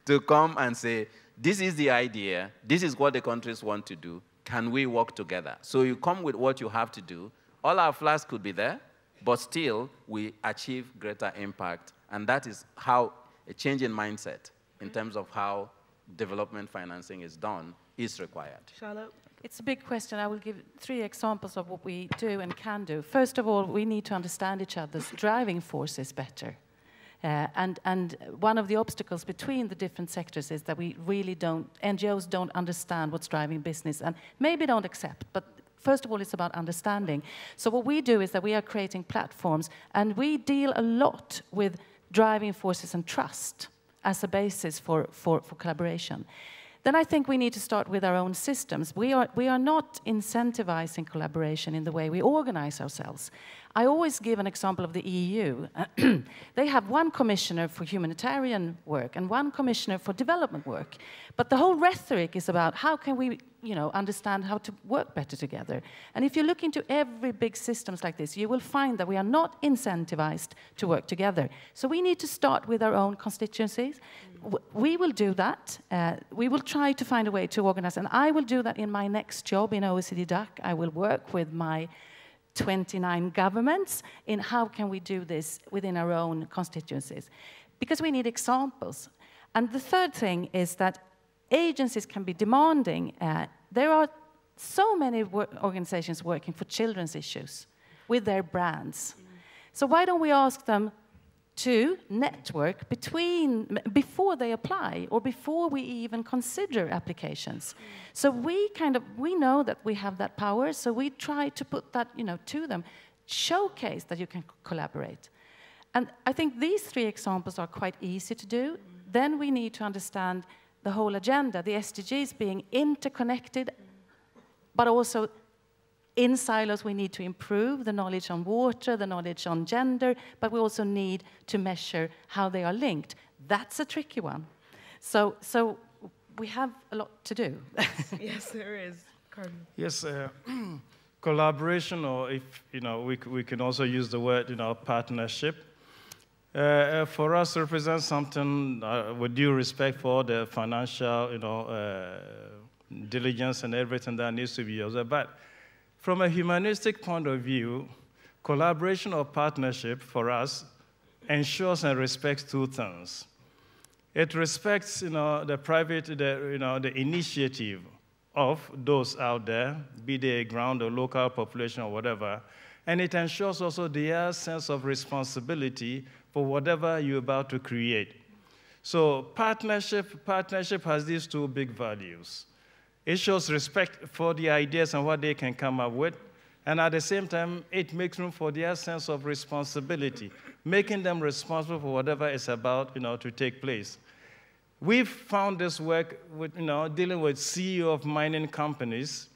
to come and say, this is the idea, this is what the countries want to do, can we work together? So you come with what you have to do. All our flags could be there, but still we achieve greater impact. And that is how a change in mindset in terms of how development financing is done is required. Charlotte? It's a big question. I will give 3 examples of what we do and can do. First of all, we need to understand each other's driving forces better. And one of the obstacles between the different sectors is that we really NGOs don't understand what's driving business, and maybe don't accept, but first of all, it's about understanding. So what we do is that we are creating platforms, and we deal a lot with driving forces and trust as a basis for collaboration. Then I think we need to start with our own systems. We are not incentivizing collaboration in the way we organize ourselves. I always give an example of the EU. They have one commissioner for humanitarian work and one commissioner for development work. But the whole rhetoric is about how can we understand how to work better together. And if you look into every big systems like this, you will find that we are not incentivized to work together. So we need to start with our own constituencies. We will do that. We will try to find a way to organize. And I will do that in my next job in OECD DAC. I will work with my 29 governments in how can we do this within our own constituencies. Because we need examples. And the third thing is that agencies can be demanding. There are so many organizations working for children's issues with their brands. So why don't we ask them, to network before they apply or before we even consider applications. So we know that we have that power, so we try to put that, to them, showcase that you can collaborate. And I think these 3 examples are quite easy to do. Then we need to understand the whole agenda, the SDGs being interconnected, but also in silos we need to improve the knowledge on water, the knowledge on gender, but we also need to measure how they are linked. That's a tricky one. So we have a lot to do. Yes, there is. Carmen. Yes, collaboration, or if, we can also use the word, partnership. For us, represents something, with due respect for the financial, diligence and everything that needs to be used. But from a humanistic point of view, collaboration or partnership for us ensures and respects 2 things. It respects, the private, the initiative of those out there, be they a ground or local population or whatever, and it ensures also their sense of responsibility for whatever you're about to create. So partnership has these 2 big values. It shows respect for the ideas and what they can come up with, and at the same time, it makes room for their sense of responsibility, making them responsible for whatever is about, to take place. We've found this work with, dealing with CEO of mining companies.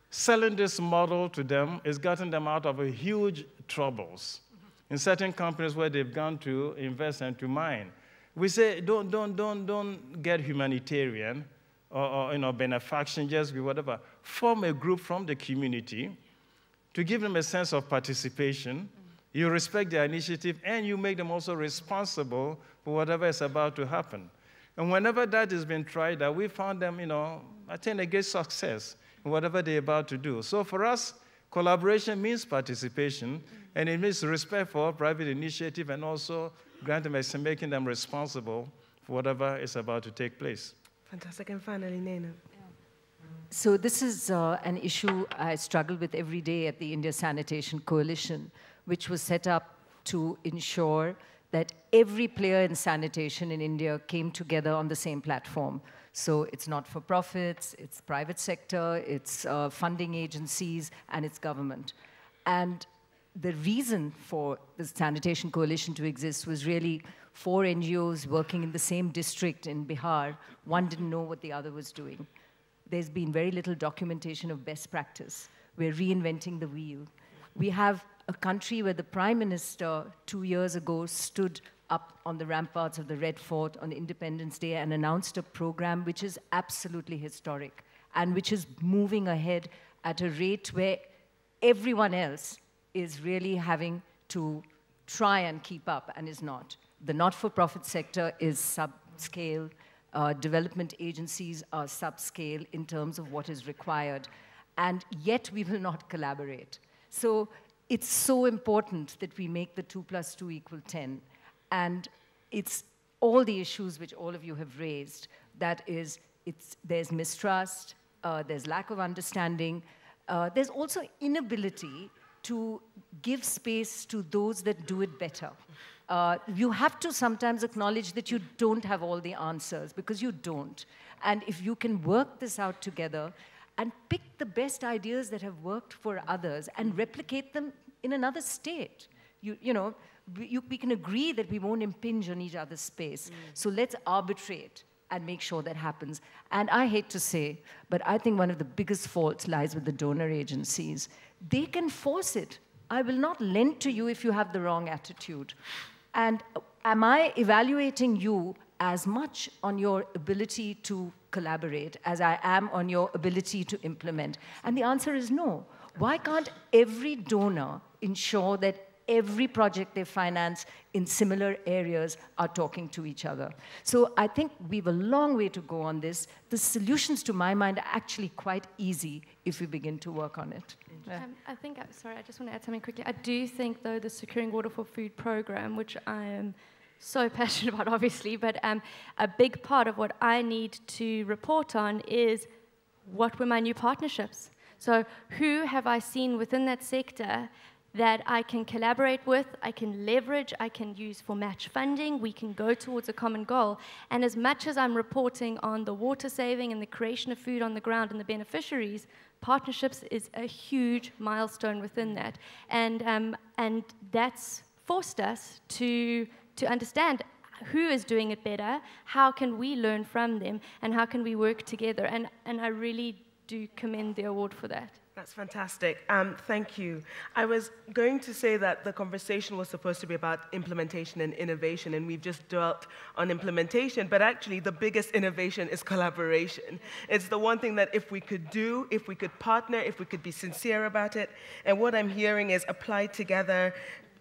Selling this model to them has gotten them out of huge troubles. In certain companies where they've gone to invest and to mine, we say, don't get humanitarian or benefaction, just be whatever. Form a group from the community to give them a sense of participation. You respect their initiative, and you make them also responsible for whatever is about to happen. And whenever that has been tried out, we found them, attain a great success in whatever they're about to do. So for us, collaboration means participation, and it means respect for private initiative, and also making them responsible for whatever is about to take place. Fantastic. And finally, Nena. So this is an issue I struggle with every day at the India Sanitation Coalition, which was set up to ensure that every player in sanitation in India came together on the same platform. So it's not-for-profits, it's private sector, it's funding agencies, and it's government. And the reason for the Sanitation Coalition to exist was really 4 NGOs working in the same district in Bihar. One didn't know what the other was doing. There's been very little documentation of best practice. We're reinventing the wheel. We have a country where the Prime Minister 2 years ago stood up on the ramparts of the Red Fort on Independence Day and announced a program which is absolutely historic and which is moving ahead at a rate where everyone else is really having to try and keep up and is not. The not-for-profit sector is subscale. Development agencies are subscale in terms of what is required. And yet we will not collaborate. So it's so important that we make the 2 + 2 = 10. And it's all the issues which all of you have raised. That is, there's mistrust, there's lack of understanding. There's also inability to give space to those that do it better. You have to sometimes acknowledge that you don't have all the answers, because you don't. And if you can work this out together and pick the best ideas that have worked for others and replicate them in another state, we can agree that we won't impinge on each other's space. So let's arbitrate and make sure that happens. And I hate to say, but I think one of the biggest faults lies with the donor agencies. They can force it. I will not lend to you if you have the wrong attitude. And am I evaluating you as much on your ability to collaborate as I am on your ability to implement? And the answer is no. Why can't every donor ensure that every project they finance in similar areas are talking to each other? So I think we have a long way to go on this. The solutions, to my mind, are actually quite easy if we begin to work on it. I think, sorry, I just want to add something quickly. I do think, though, the Securing Water for Food program, which I am so passionate about, obviously, but a big part of what I need to report on is what were my new partnerships. So who have I seen within that sector that I can collaborate with, I can leverage, I can use for match funding, we can go towards a common goal. And as much as I'm reporting on the water saving and the creation of food on the ground and the beneficiaries, partnerships is a huge milestone within that. And that's forced us to understand who is doing it better, how can we learn from them, and how can we work together. And I really do commend the award for that. That's fantastic. Thank you. I was going to say that the conversation was supposed to be about implementation and innovation, and we've just dwelt on implementation, but actually the biggest innovation is collaboration. It's the one thing that if we could do, if we could partner, if we could be sincere about it, and what I'm hearing is apply together,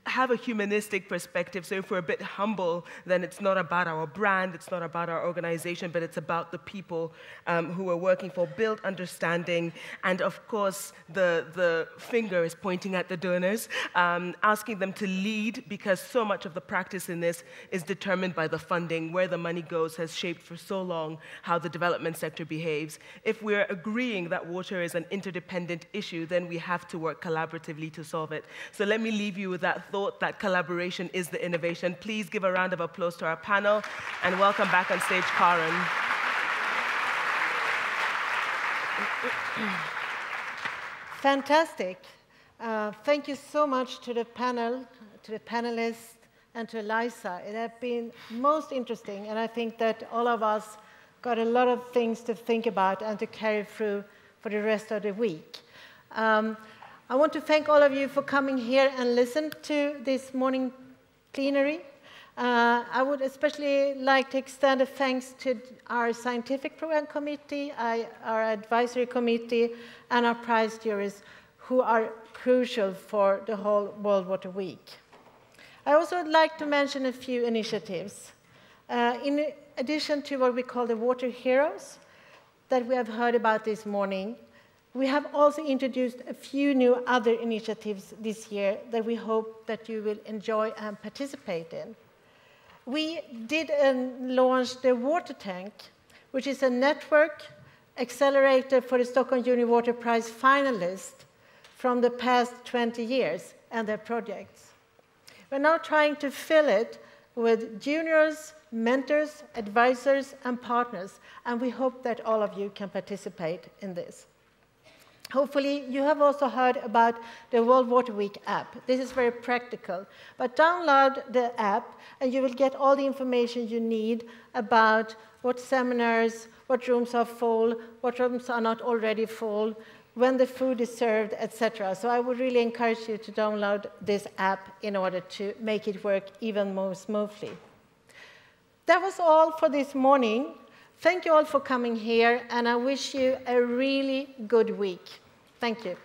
have a humanistic perspective. So if we're a bit humble, then it's not about our brand, it's not about our organization, but it's about the people who we're working for, build understanding, and of course, the finger is pointing at the donors, asking them to lead, because so much of the practice in this is determined by the funding. Where the money goes has shaped for so long how the development sector behaves. If we're agreeing that water is an interdependent issue, then we have to work collaboratively to solve it. So let me leave you with that thought that collaboration is the innovation. Please give a round of applause to our panel, and welcome back on stage, Karen. Fantastic. Thank you so much to the panel, to the panelists, and to Eliza. It has been most interesting, and I think that all of us got a lot of things to think about and to carry through for the rest of the week. I want to thank all of you for coming here and listen to this morning plenary. I would especially like to extend a thanks to our scientific program committee, our advisory committee, and our prize juries, who are crucial for the whole World Water Week. I also would like to mention a few initiatives. In addition to what we call the Water Heroes that we have heard about this morning, we have also introduced a few new other initiatives this year that we hope that you will enjoy and participate in. We did launch the Water Tank, which is a network accelerator for the Stockholm Junior Water Prize finalists from the past 20 years and their projects. We're now trying to fill it with juniors, mentors, advisors, and partners, and we hope that all of you can participate in this. Hopefully, you have also heard about the World Water Week app. This is very practical. But download the app, and you will get all the information you need about what seminars, what rooms are full, what rooms are not already full, when the food is served, etc. So I would really encourage you to download this app in order to make it work even more smoothly. That was all for this morning. Thank you all for coming here, and I wish you a really good week. Thank you.